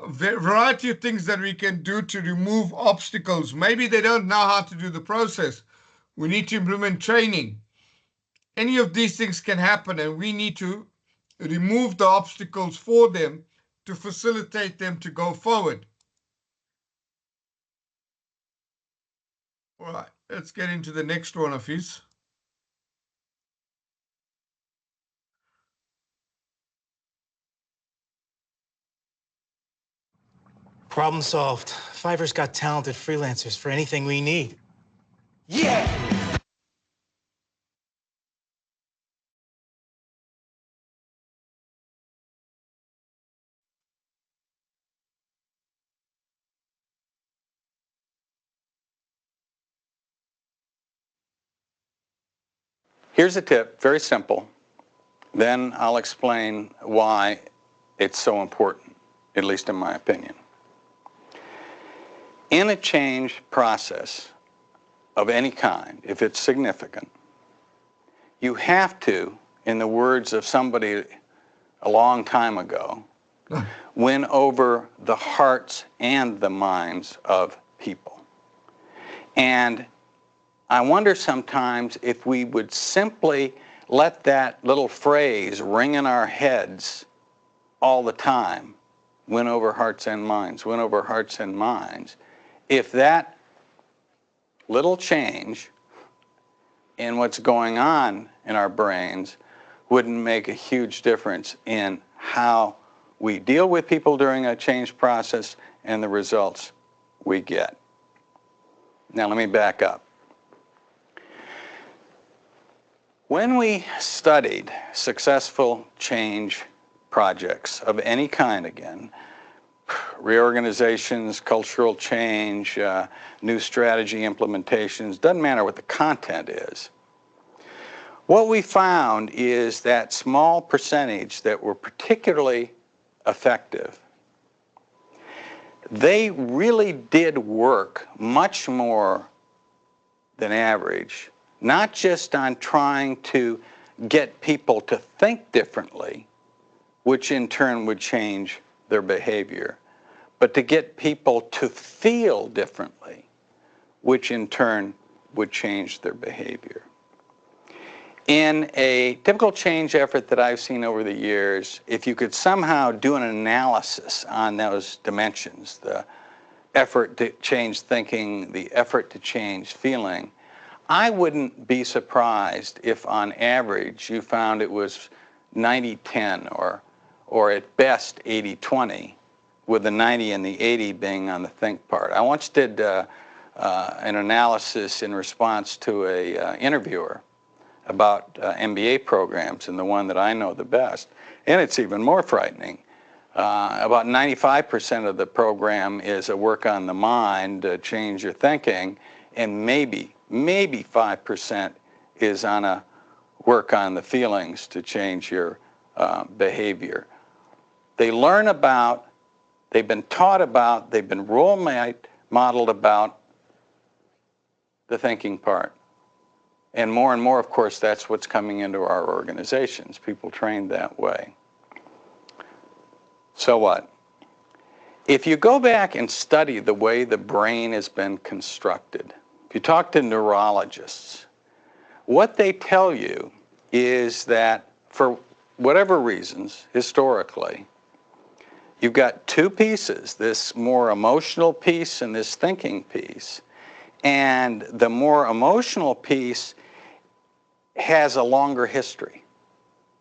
S2: Variety of things that we can do to remove obstacles. Maybe they don't know how to do the process. We need to implement training. Any of these things can happen, and we need to remove the obstacles for them to facilitate them to go forward. All right, let's get into the next one of his.
S10: Problem solved. Fiverr's got talented freelancers for anything we need. Yeah!
S8: Here's a tip, very simple. Then I'll explain why it's so important, at least in my opinion. In a change process of any kind, if it's significant, you have to, in the words of somebody a long time ago, win over the hearts and the minds of people. And I wonder sometimes if we would simply let that little phrase ring in our heads all the time, win over hearts and minds, win over hearts and minds, if that little change in what's going on in our brains wouldn't make a huge difference in how we deal with people during a change process and the results we get. Now let me back up. When we studied successful change projects of any kind again, reorganizations, cultural change, new strategy implementations, doesn't matter what the content is. What we found is that small percentage that were particularly effective, they really did work much more than average, not just on trying to get people to think differently, which in turn would change their behavior, but to get people to feel differently, which in turn would change their behavior. In a typical change effort that I've seen over the years, if you could somehow do an analysis on those dimensions, the effort to change thinking, the effort to change feeling, I wouldn't be surprised if on average you found it was 90-10 or at best 80-20, with the 90 and the 80 being on the think part. I once did an analysis in response to a interviewer about MBA programs, and the one that I know the best, and it's even more frightening. About 95% of the program is a work on the mind, change your thinking, and maybe 5% is on a work on the feelings to change your behavior. They learn about, they've been taught about, they've been role modeled about the thinking part. And more, of course, that's what's coming into our organizations, people trained that way. So what? If you go back and study the way the brain has been constructed, if you talk to neurologists, what they tell you is that for whatever reasons, historically, you've got two pieces, this more emotional piece and this thinking piece. And the more emotional piece has a longer history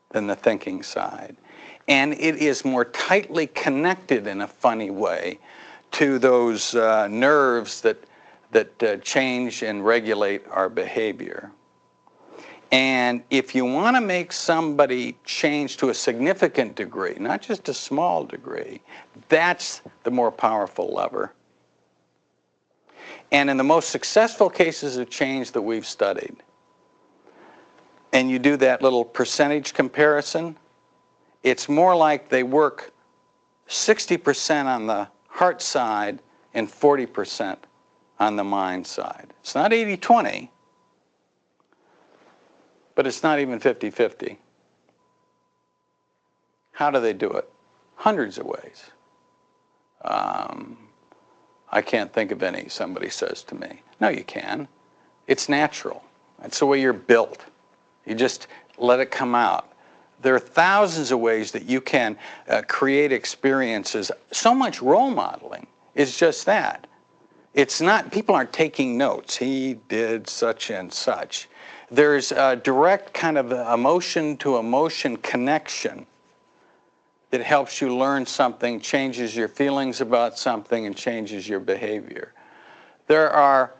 S8: than the thinking side. And it is more tightly connected in a funny way to those nerves that change and regulate our behavior. And if you want to make somebody change to a significant degree, not just a small degree, that's the more powerful lever. And in the most successful cases of change that we've studied, and you do that little percentage comparison, it's more like they work 60% on the heart side and 40% on the mind side. It's not 80-20. but it's not even 50-50. How do they do it? Hundreds of ways. I can't think of any, somebody says to me. No, you can. It's natural. That's the way you're built. You just let it come out. There are thousands of ways that you can create experiences. So much role modeling is just that. It's not, people aren't taking notes. He did such and such. There's a direct kind of emotion to emotion connection that helps you learn something, changes your feelings about something, and changes your behavior. There are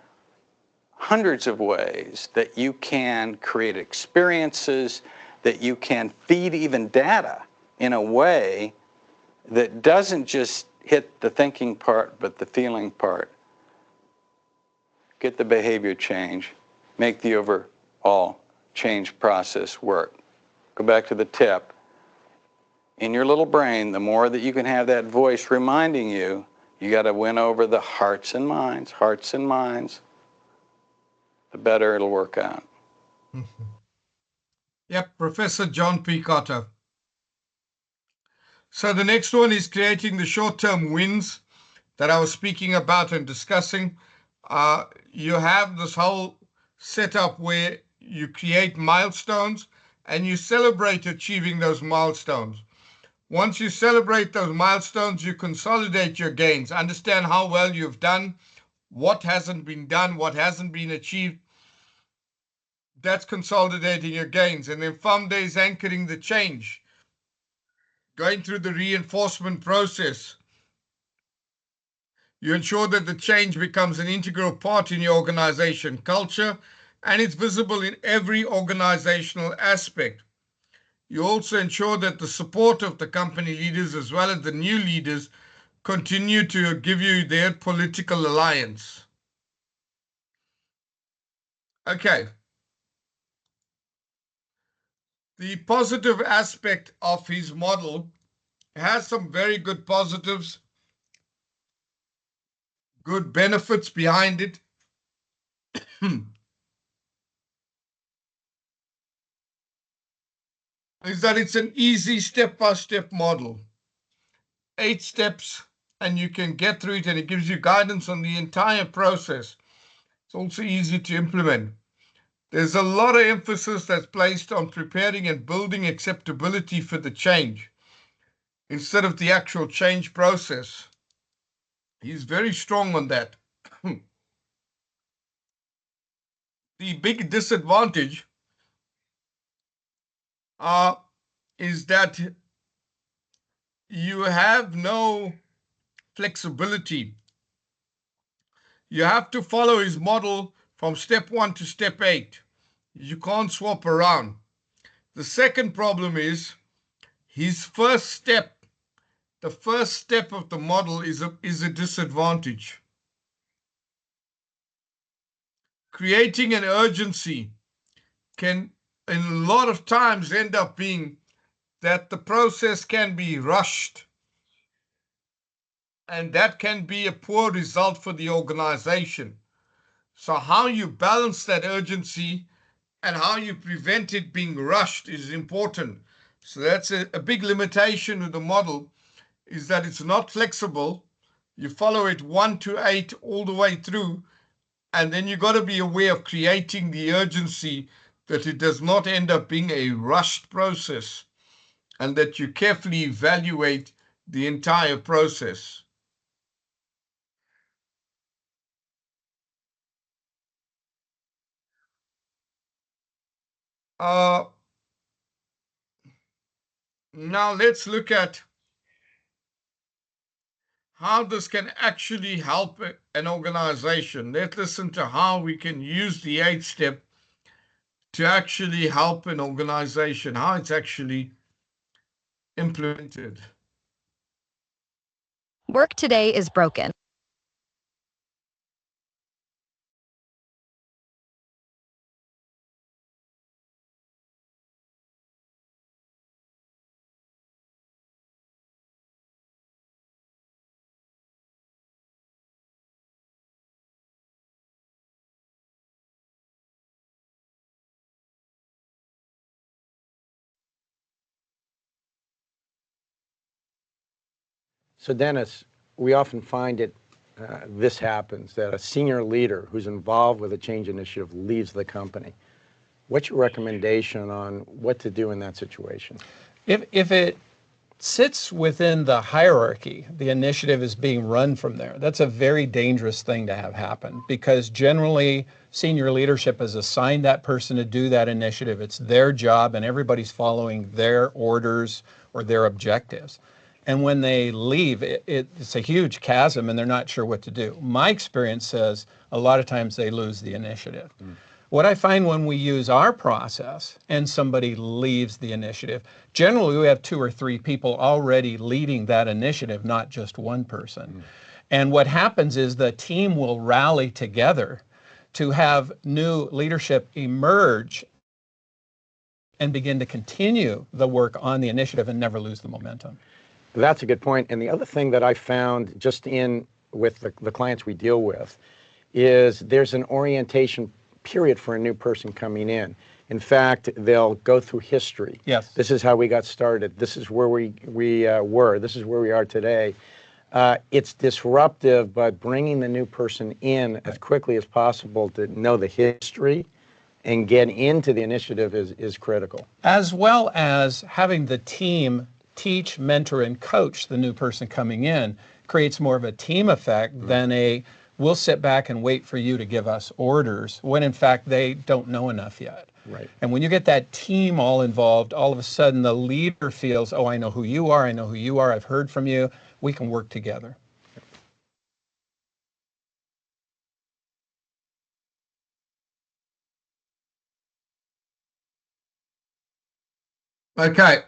S8: hundreds of ways that you can create experiences, that you can feed even data in a way that doesn't just hit the thinking part, but the feeling part. Get the behavior change, make the overall change process work. Go back to the tip. In your little brain, the more that you can have that voice reminding you, you got to win over the hearts and minds, the better it'll work out.
S2: Yep, Professor John P. Carter. So the next one is creating the short-term wins that I was speaking about and discussing. You have this whole setup where you create milestones and you celebrate achieving those milestones. Once you celebrate those milestones, you consolidate your gains, understand how well you've done, what hasn't been done, what hasn't been achieved. That's consolidating your gains. And then from there is anchoring the change, going through the reinforcement process. You ensure that the change becomes an integral part in your organization culture, and it's visible in every organizational aspect. You also ensure that the support of the company leaders as well as the new leaders continue to give you their political alliance. Okay. The positive aspect of his model has some very good positives, good benefits behind it. Is that it's an easy step-by-step model. 8 steps, and you can get through it, and it gives you guidance on the entire process. It's also easy to implement. There's a lot of emphasis that's placed on preparing and building acceptability for the change instead of the actual change process. He's very strong on that. The big disadvantage is that you have no flexibility. You have to follow his model from step 1 to step 8. You can't swap around. The second problem is his first step. The first step of the model is a disadvantage. Creating an urgency can, in a lot of times, end up being that the process can be rushed. And that can be a poor result for the organization. So how you balance that urgency and how you prevent it being rushed is important. So that's a big limitation of the model, is that it's not flexible. You follow it 1 to 8 all the way through, and then you've got to be aware of creating the urgency that it does not end up being a rushed process, and that you carefully evaluate the entire process. Now let's look at how this can actually help an organization. Let's listen to how we can use the 8 step to actually help an organization, how it's actually implemented.
S11: Work today is broken.
S12: So Dennis, we often find this happens, that a senior leader who's involved with a change initiative leaves the company. What's your recommendation on what to do in that situation?
S13: If it sits within the hierarchy, the initiative is being run from there, that's a very dangerous thing to have happen, because generally senior leadership has assigned that person to do that initiative. It's their job and everybody's following their orders or their objectives. And when they leave, it's a huge chasm and they're not sure what to do. My experience says a lot of times they lose the initiative. What I find when we use our process and somebody leaves the initiative, generally we have 2 or 3 people already leading that initiative, not just one person. And what happens is the team will rally together to have new leadership emerge and begin to continue the work on the initiative and never lose the momentum.
S12: That's a good point. And the other thing that I found just with the clients we deal with is there's an orientation period for a new person coming in. In fact, they'll go through history.
S13: Yes.
S12: This is how we got started. This is where we were. This is where we are today. It's disruptive, but bringing the new person in as quickly as possible to know the history and get into the initiative is critical.
S13: As well as having the team teach, mentor, and coach the new person coming in creates more of a team effect than we'll sit back and wait for you to give us orders, when in fact they don't know enough yet.
S12: Right.
S13: And when you get that team all involved, all of a sudden the leader feels, oh, I know who you are, I've heard from you, we can work together.
S2: Okay.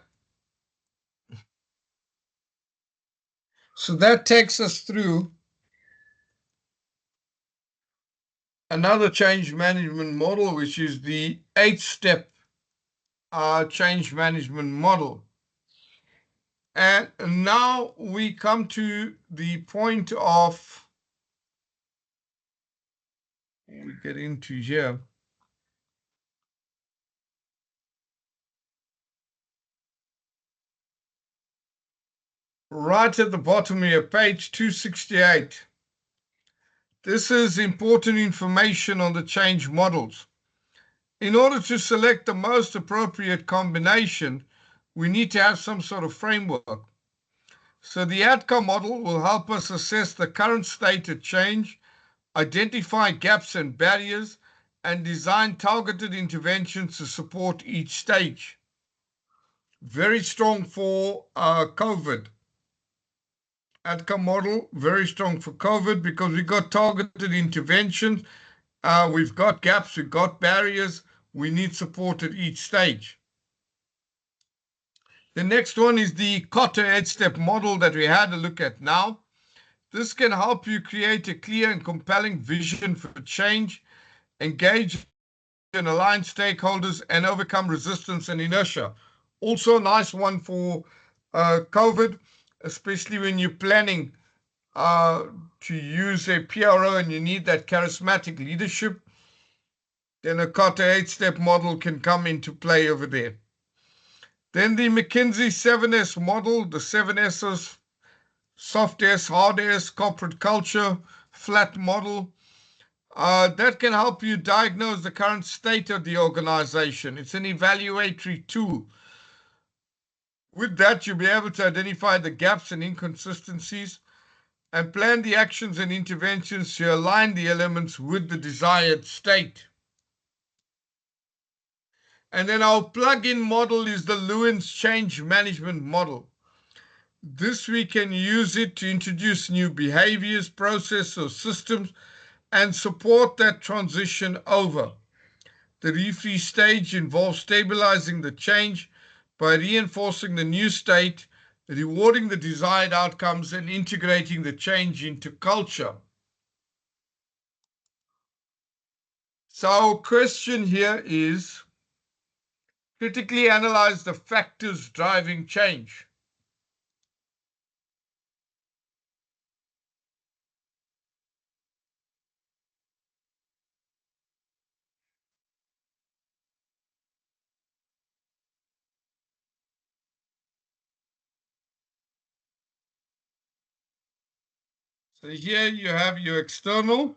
S2: So that takes us through another change management model, which is the 8-step change management model. And now we come to the point of, we get into here. Right at the bottom here, page 268. This is important information on the change models. In order to select the most appropriate combination, we need to have some sort of framework. So the outcome model will help us assess the current state of change, identify gaps and barriers, and design targeted interventions to support each stage. Very strong for COVID. Outcome model, very strong for COVID because we've got targeted interventions, we've got gaps, we've got barriers, we need support at each stage. The next one is the Kotter 8-step model that we had a look at now. This can help you create a clear and compelling vision for change, engage and align stakeholders, and overcome resistance and inertia. Also a nice one for COVID, especially when you're planning to use a PRO and you need that charismatic leadership, then a Kotter 8-step model can come into play over there. Then the McKinsey 7S model, the 7 S's, soft S, hard S, corporate culture, flat model, that can help you diagnose the current state of the organization. It's an evaluatory tool. With that, you'll be able to identify the gaps and inconsistencies and plan the actions and interventions to align the elements with the desired state. And then our plug-in model is the Lewin's change management model. This we can use it to introduce new behaviors, processes, or systems and support that transition over. The refreeze stage involves stabilizing the change by reinforcing the new state, rewarding the desired outcomes, and integrating the change into culture. So our question here is, critically analyze the factors driving change. So here you have your external.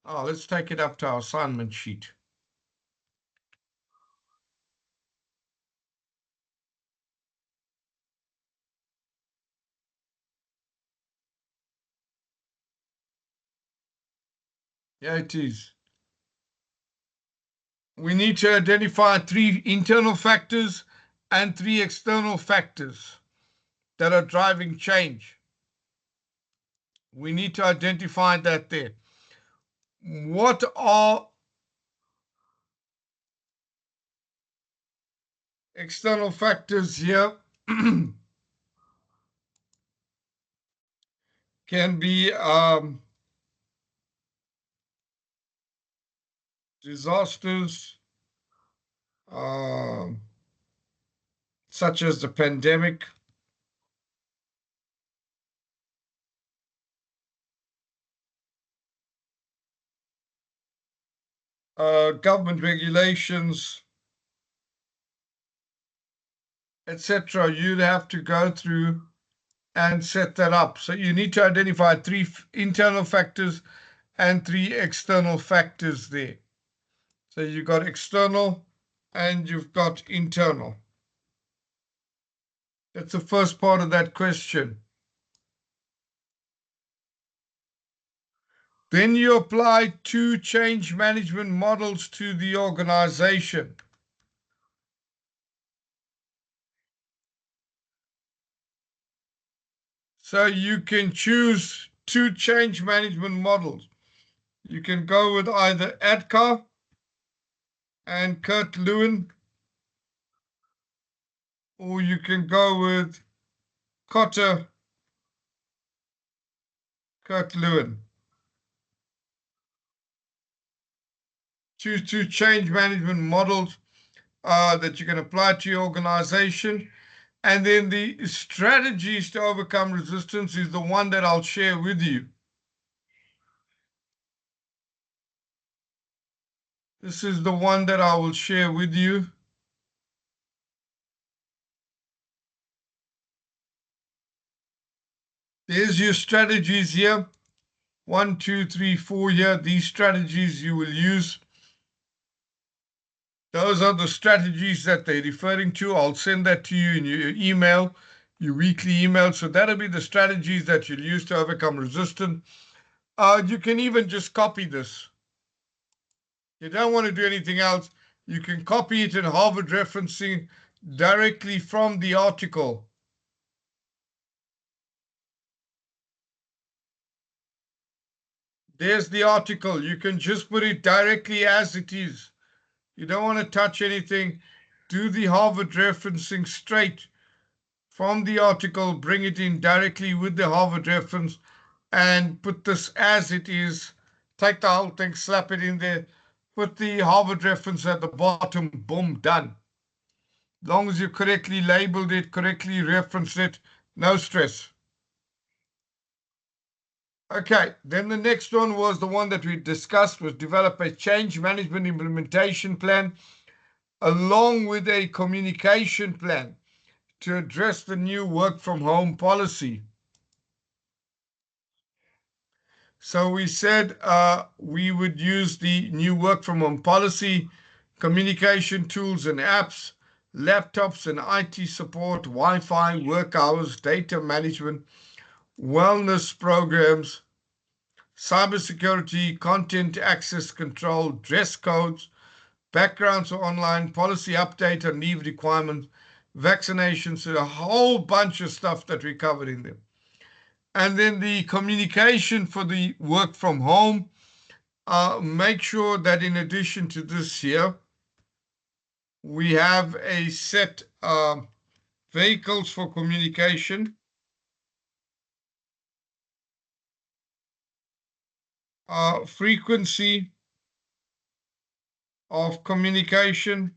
S2: Oh, let's take it up to our assignment sheet. Here it is. We need to identify 3 internal factors and 3 external factors that are driving change. We need to identify that there. What are external factors here? Can be disasters such as the pandemic, government regulations, etc. You'd have to go through and set that up. So you need to identify 3 internal factors and 3 external factors there. So you've got external and you've got internal. That's the first part of that question. Then you apply 2 change management models to the organization. So you can choose 2 change management models. You can go with either Adkar and Kurt Lewin, or you can go with Kotter, Kurt Lewin. Choose 2 change management models that you can apply to your organization. And then the strategies to overcome resistance is the one that I'll share with you. This is the one that I will share with you. There's your strategies here. 1, 2, 3, 4 here. These strategies you will use. Those are the strategies that they're referring to. I'll send that to you in your email, your weekly email. So that'll be the strategies that you'll use to overcome resistance. You can even just copy this. You don't want to do anything else. You can copy it in Harvard referencing directly from the article. There's the article. You can just put it directly as it is. You don't want to touch anything. Do the Harvard referencing straight from the article, bring it in directly with the Harvard reference and put this as it is. Take the whole thing, slap it in there, put the Harvard reference at the bottom, boom, done. As long as you correctly labeled it, correctly referenced it, no stress. Okay, then the next one was the one that we discussed, was develop a change management implementation plan along with a communication plan to address the new work from home policy. So we said we would use the new work from home policy, communication tools and apps, laptops and IT support, Wi-Fi, work hours, data management, wellness programs, cybersecurity, content access control, dress codes, backgrounds for online, policy update and leave requirements, vaccinations, so a whole bunch of stuff that we covered in there. And then the communication for the work from home, make sure that in addition to this here, we have a set vehicles for communication, frequency of communication,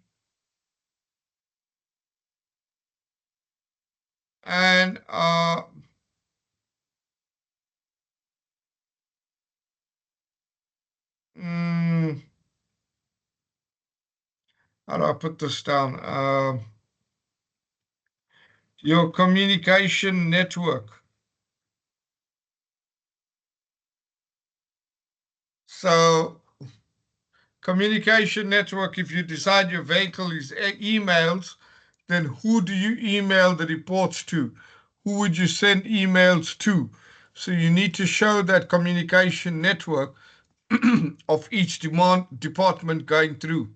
S2: and how do I put this down? Your communication network. So communication network, if you decide your vehicle is emails, then who do you email the reports to? Who would you send emails to? So you need to show that communication network of each department going through.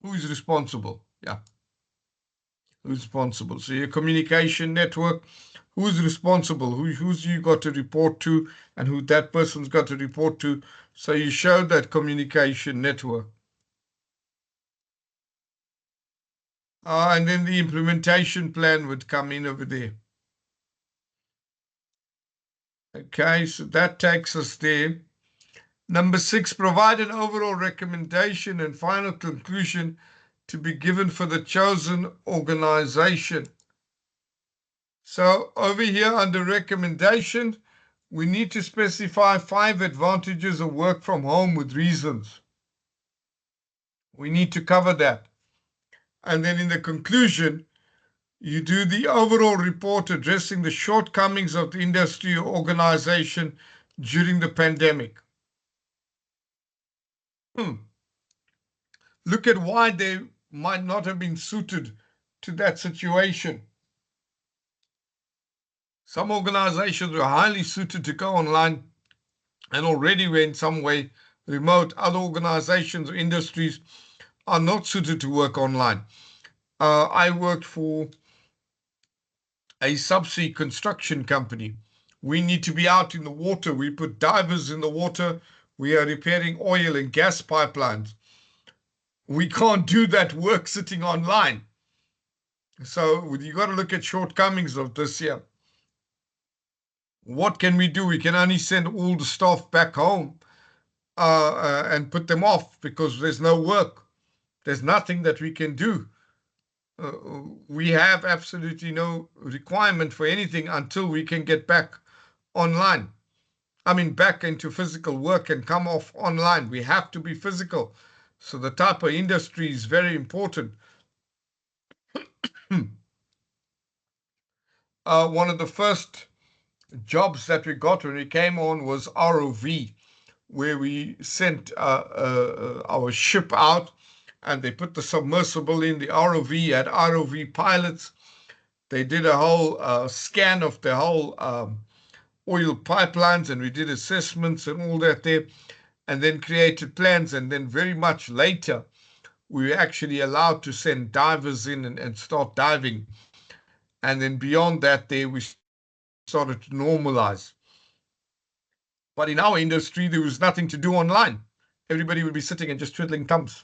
S2: Who is responsible? Yeah. Who's responsible? So your communication network, who's responsible? Who's you got to report to, and who that person's got to report to. So you show that communication network. And then the implementation plan would come in over there. Okay, so that takes us there. Number 6, provide an overall recommendation and final conclusion to be given for the chosen organization. So over here under recommendation, we need to specify 5 advantages of work from home with reasons. We need to cover that. And then in the conclusion, you do the overall report addressing the shortcomings of the industry or organization during the pandemic. Look at why they might not have been suited to that situation. Some organizations were highly suited to go online and already were in some way remote. Other organizations or industries are not suited to work online. I worked for a subsea construction company. We need to be out in the water. We put divers in the water. We are repairing oil and gas pipelines. We can't do that work sitting online. So you got to look at shortcomings of this here. What can we do? We can only send all the staff back home and put them off because there's no work. There's nothing that we can do. We have absolutely no requirement for anything until we can get back online. I mean, back into physical work and come off online. We have to be physical. So the type of industry is very important. One of the first jobs that we got when we came on was ROV, where we sent our ship out and they put the submersible in the ROV, had ROV pilots. They did a whole scan of the whole oil pipelines, and we did assessments and all that there, and then created plans. And then very much later, we were actually allowed to send divers in and start diving. And then beyond that, there we started to normalize. But in our industry, there was nothing to do online. Everybody would be sitting and just twiddling thumbs,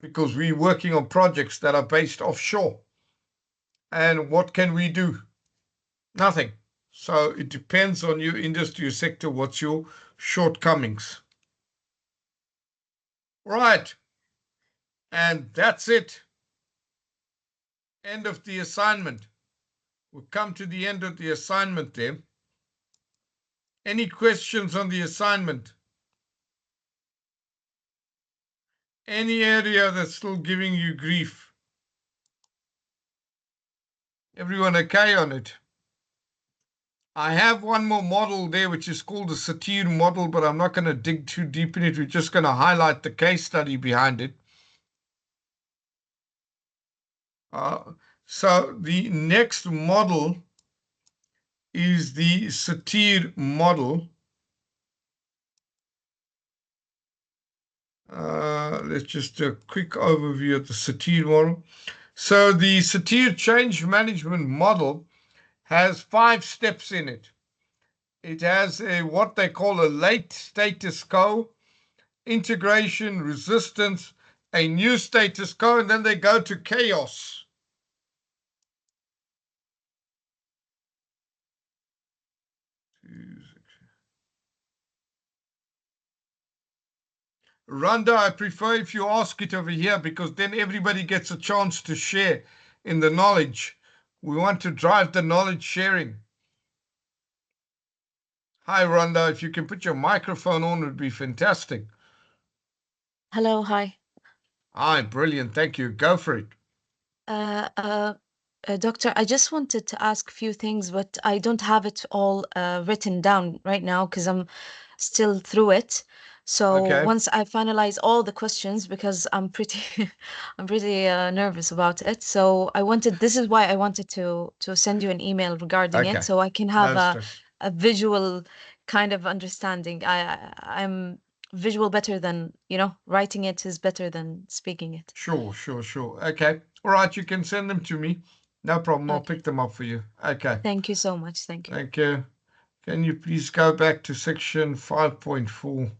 S2: because we're working on projects that are based offshore. And what can we do? Nothing. So it depends on your industry or sector, what's your shortcomings. Right. And that's it. End of the assignment. We'll come to the end of the assignment there. Any questions on the assignment? Any area that's still giving you grief? Everyone okay on it? I have one more model there, which is called the Satir model, but I'm not going to dig too deep in it. We're just going to highlight the case study behind it. So the next model is the Satir model. Let's just do a quick overview of the Satir model. So the Satir change management model has 5 steps in it. It has what they call a late status quo, integration, resistance, a new status quo, and then they go to chaos. Rhonda, I prefer if you ask it over here, because then everybody gets a chance to share in the knowledge. We want to drive the knowledge sharing. Hi, Rhonda. If you can put your microphone on, it would be fantastic.
S14: Hello, hi.
S2: Hi, brilliant. Thank you. Go for it.
S14: Doctor, I just wanted to ask a few things, but I don't have it all written down right now because I'm still through it. So
S2: Okay.
S14: once I finalize all the questions, because I'm pretty, I'm pretty nervous about it. So this is why I wanted to send you an email regarding
S2: Okay.
S14: it, so I can have
S2: No stress.
S14: a visual kind of understanding. I'm visual better than, writing it is better than speaking it.
S2: Sure. Okay. All right, you can send them to me. No problem. I'll
S14: Okay.
S2: pick them up for you. Okay.
S14: Thank you so much. Thank you.
S2: Thank you. Can you please go back to section 5.4?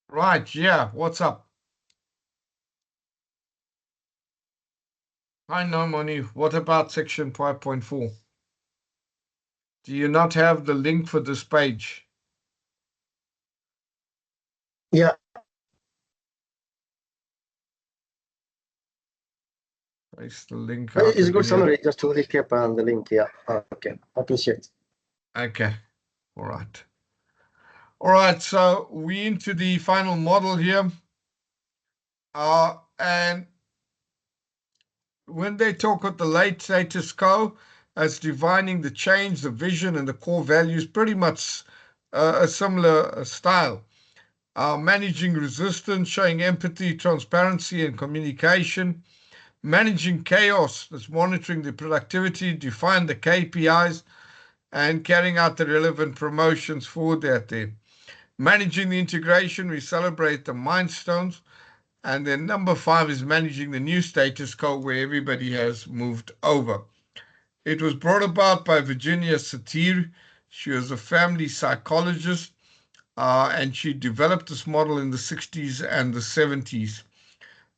S2: Right, yeah, what's up? I know, Moni. What about section 5.4? Do you not have the link for this page?
S15: Yeah.
S2: Paste the link out
S15: It's a good
S2: again.
S15: summary, just to recap on the link. Yeah. Okay. Appreciate.
S2: Okay. All right. All right. So we into the final model here. And when they talk of the late status quo as defining the change, the vision, and the core values, pretty much a similar style. Managing resistance, showing empathy, transparency, and communication. Managing chaos, that's monitoring the productivity, define the KPIs, and carrying out the relevant promotions for that there. Managing the integration, we celebrate the milestones. And then number 5 is managing the new status quo where everybody has moved over. It was brought about by Virginia Satir. She was a family psychologist, and she developed this model in the 60s and the 70s.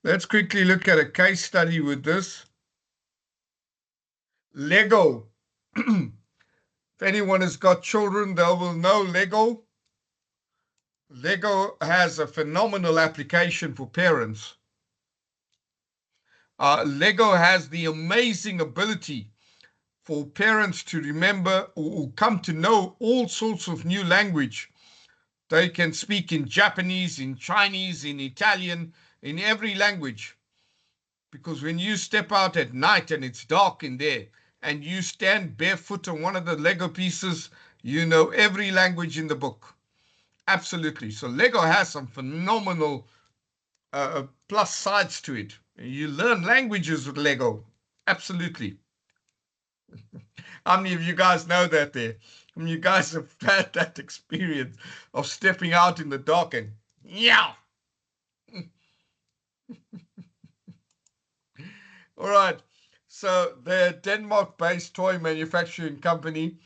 S2: Let's quickly look at a case study with this. Lego. If anyone has got children, they will know Lego. Lego has a phenomenal application for parents. Lego has the amazing ability for parents to remember or come to know all sorts of new language. They can speak in Japanese, in Chinese, in Italian, in every language. Because when you step out at night and it's dark in there and you stand barefoot on one of the Lego pieces, you know every language in the book. Absolutely. So Lego has some phenomenal plus sides to it. You learn languages with Lego. Absolutely. How many of you guys know that there? How many of you guys have had that experience of stepping out in the dark and yeah. All right. So the Denmark-based toy manufacturing company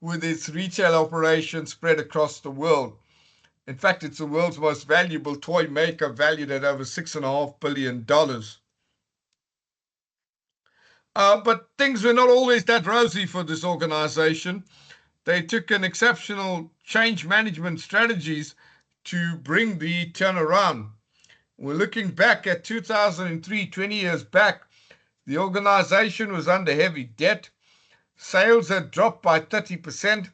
S2: with its retail operations spread across the world. In fact, it's the world's most valuable toy maker, valued at over $6.5 billion. But things were not always that rosy for this organization. They took an exceptional change management strategies to bring the turnaround. We're looking back at 2003, 20 years back. The organization was under heavy debt. Sales had dropped by 30%.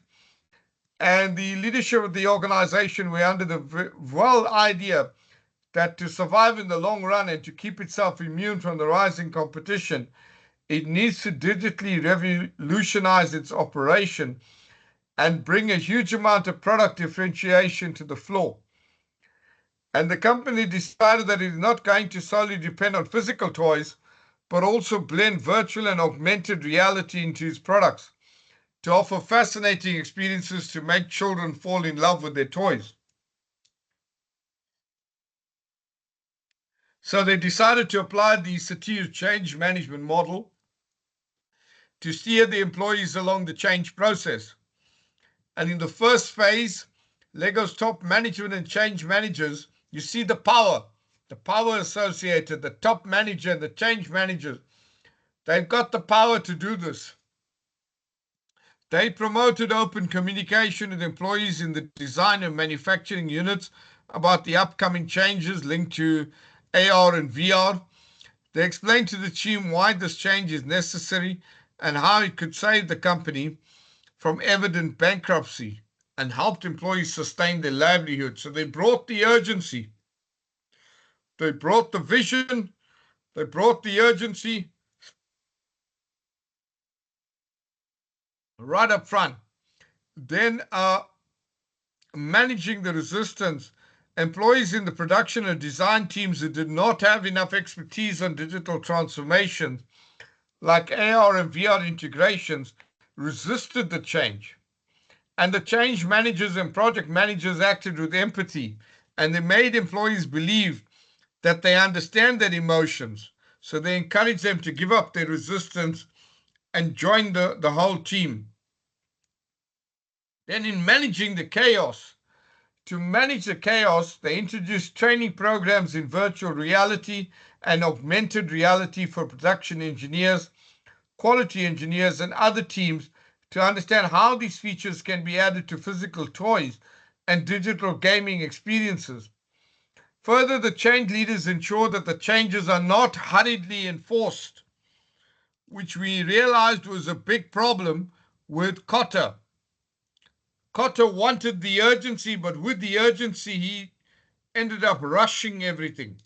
S2: And the leadership of the organization were under the well idea that to survive in the long run and to keep itself immune from the rising competition, it needs to digitally revolutionize its operation and bring a huge amount of product differentiation to the floor. And the company decided that it is not going to solely depend on physical toys, but also blend virtual and augmented reality into its products to offer fascinating experiences to make children fall in love with their toys. So they decided to apply the Satir change management model to steer the employees along the change process. And in the first phase, Lego's top management and change managers, you see the power associated, the top manager and the change managers. They've got the power to do this. They promoted open communication with employees in the design and manufacturing units about the upcoming changes linked to AR and VR. They explained to the team why this change is necessary and how it could save the company from evident bankruptcy. and helped employees sustain their livelihood. So they brought the urgency. They brought the vision. They brought the urgency right up front. Then managing the resistance. Employees in the production and design teams who did not have enough expertise on digital transformation, like AR and VR integrations, resisted the change. And the change managers and project managers acted with empathy, and they made employees believe that they understand their emotions. So they encouraged them to give up their resistance and join the whole team. Then in managing the chaos, to manage the chaos, they introduced training programs in virtual reality and augmented reality for production engineers, quality engineers, and other teams to understand how these features can be added to physical toys and digital gaming experiences. Further, the change leaders ensure that the changes are not hurriedly enforced, which we realized was a big problem with Kotter. Kotter wanted the urgency, but with the urgency, he ended up rushing everything.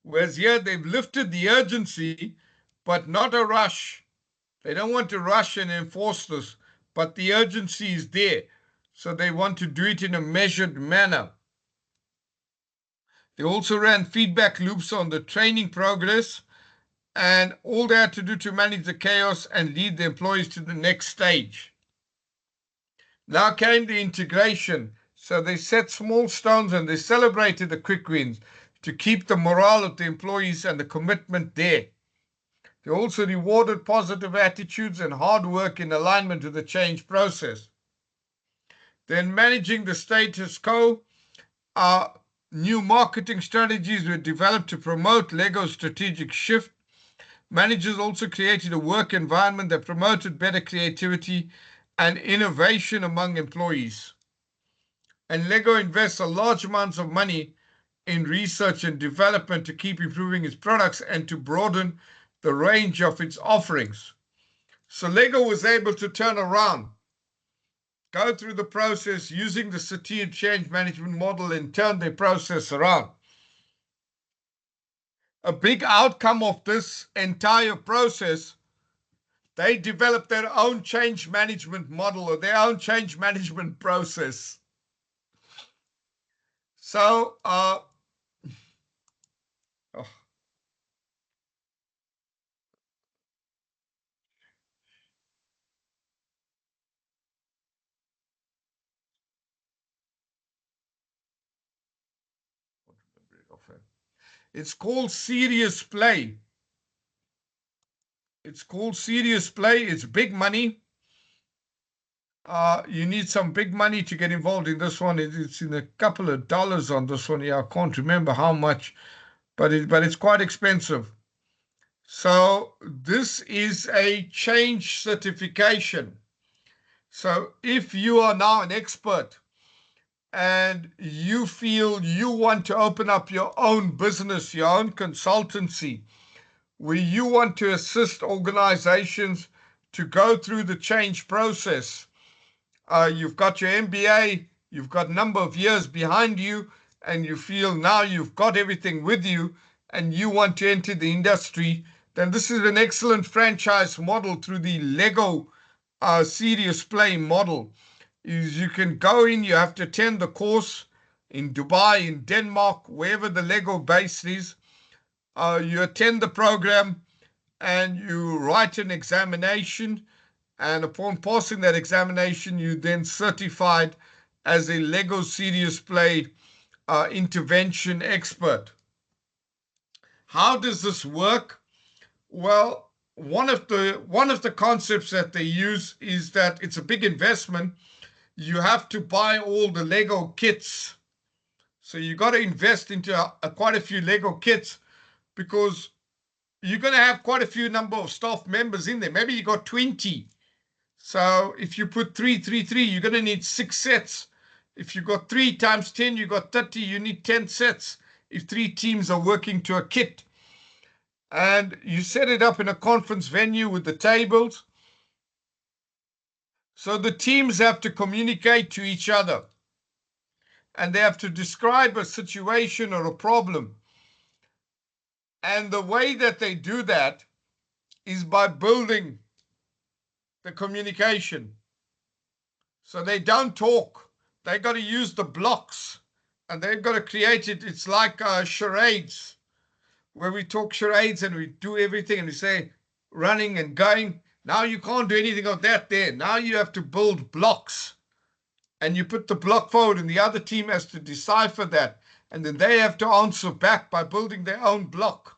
S2: Whereas here, they've lifted the urgency, but not a rush. They don't want to rush and enforce this, but the urgency is there. So they want to do it in a measured manner. They also ran feedback loops on the training progress, and all they had to do to manage the chaos and lead the employees to the next stage. Now came the integration. So they set small stones and they celebrated the quick wins to keep the morale of the employees and the commitment there. They also rewarded positive attitudes and hard work in alignment with the change process. Then managing the status quo, new marketing strategies were developed to promote Lego's strategic shift. Managers also created a work environment that promoted better creativity and innovation among employees. And Lego invests a large amounts of money in research and development to keep improving its products and to broaden the range of its offerings. So Lego was able to turn around, go through the process using the Satir change management model and turn their process around. A big outcome of this entire process, they developed their own change management model or their own change management process. So, it's called Serious Play. It's called Serious Play. It's big money. You need some big money to get involved in this one. It's in a couple of dollars on this one. Yeah, I can't remember how much, but it's quite expensive. So this is a change certification. So if you are now an expert and you feel you want to open up your own business, your own consultancy, where you want to assist organizations to go through the change process, you've got your MBA, you've got a number of years behind you, and you feel now you've got everything with you, and you want to enter the industry, then this is an excellent franchise model through the Lego Serious Play model. You can go in, you have to attend the course in Dubai, in Denmark, wherever the Lego base is. You attend the program and you write an examination, and upon passing that examination, you then certified as a Lego Serious Play intervention expert. How does this work? Well, one of the concepts that they use is that it's a big investment. You have to buy all the Lego kits. So you got to invest into quite a few Lego kits, because you're going to have quite a few number of staff members in there. Maybe you got 20. So if you put 3, you're going to need 6 sets. If you got 3 times 10, you got 30, you need 10 sets if 3 teams are working to a kit. And you set it up in a conference venue with the tables. So the teams have to communicate to each other, and they have to describe a situation or a problem. And the way that they do that is by building the communication. So they don't talk. They got to use the blocks, and they've got to create it. It's like charades, where we talk charades and we do everything and we say running and going. Now you can't do anything of that there. Now you have to build blocks, and you put the block forward and the other team has to decipher that. And then they have to answer back by building their own block.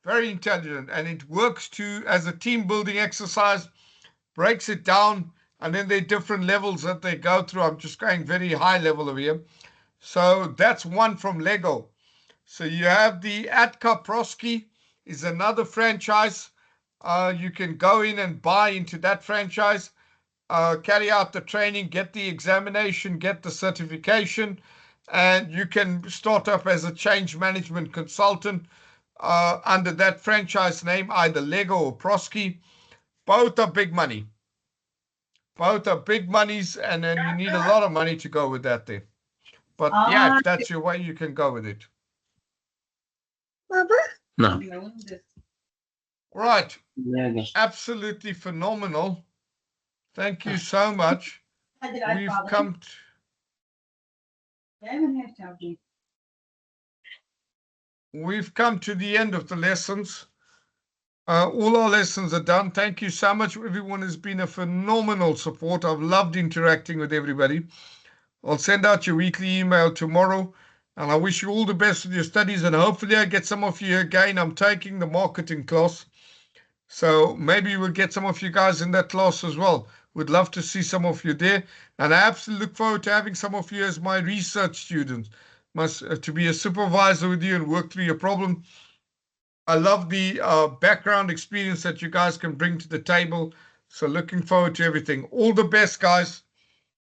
S2: Very intelligent. And it works as a team building exercise, breaks it down. And then there are different levels that they go through. I'm just going very high level over here. So that's one from Lego. So you have the Atka Prosky is another franchise. You can go in and buy into that franchise, carry out the training, get the examination, get the certification, and you can start up as a change management consultant under that franchise name, either Lego or Prosky. Both are big money. Both are big monies, and then you need a lot of money to go with that there. But yeah, if that's your way, you can go with it.
S16: No.
S2: Right. Absolutely phenomenal. Thank you so much. We've come to the end of the lessons. All our lessons are done. Thank you so much. Everyone has been a phenomenal support. I've loved interacting with everybody. I'll send out your weekly email tomorrow, and I wish you all the best with your studies, and hopefully I get some of you again. I'm taking the marketing class, so maybe we'll get some of you guys in that class as well. We'd love to see some of you there, and I absolutely look forward to having some of you as my research students, to be a supervisor with you and work through your problem. I love the background experience that you guys can bring to the table. So looking forward to everything. All the best, guys.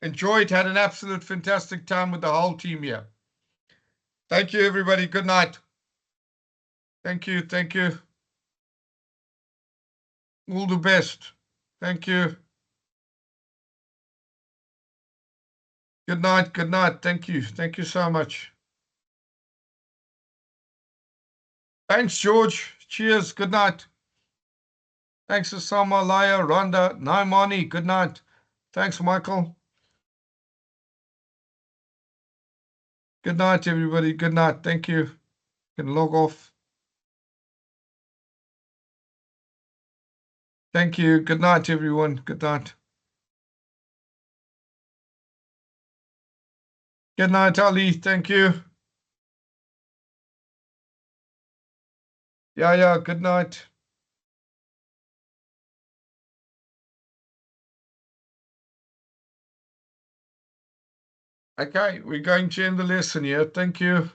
S2: Enjoyed, had an absolute fantastic time with the whole team here. Thank you, everybody. Good night. Thank you. Thank you. All the best. Thank you. Good night. Good night. Thank you. Thank you so much. Thanks, George. Cheers. Good night. Thanks, Osama, Laya, Rhonda, Naimani. Good night. Thanks, Michael. Good night, everybody. Good night. Thank you. You can log off. Thank you. Good night, everyone. Good night. Good night, Ali. Thank you. Yeah. Good night. Okay, we're going to end the lesson here. Thank you.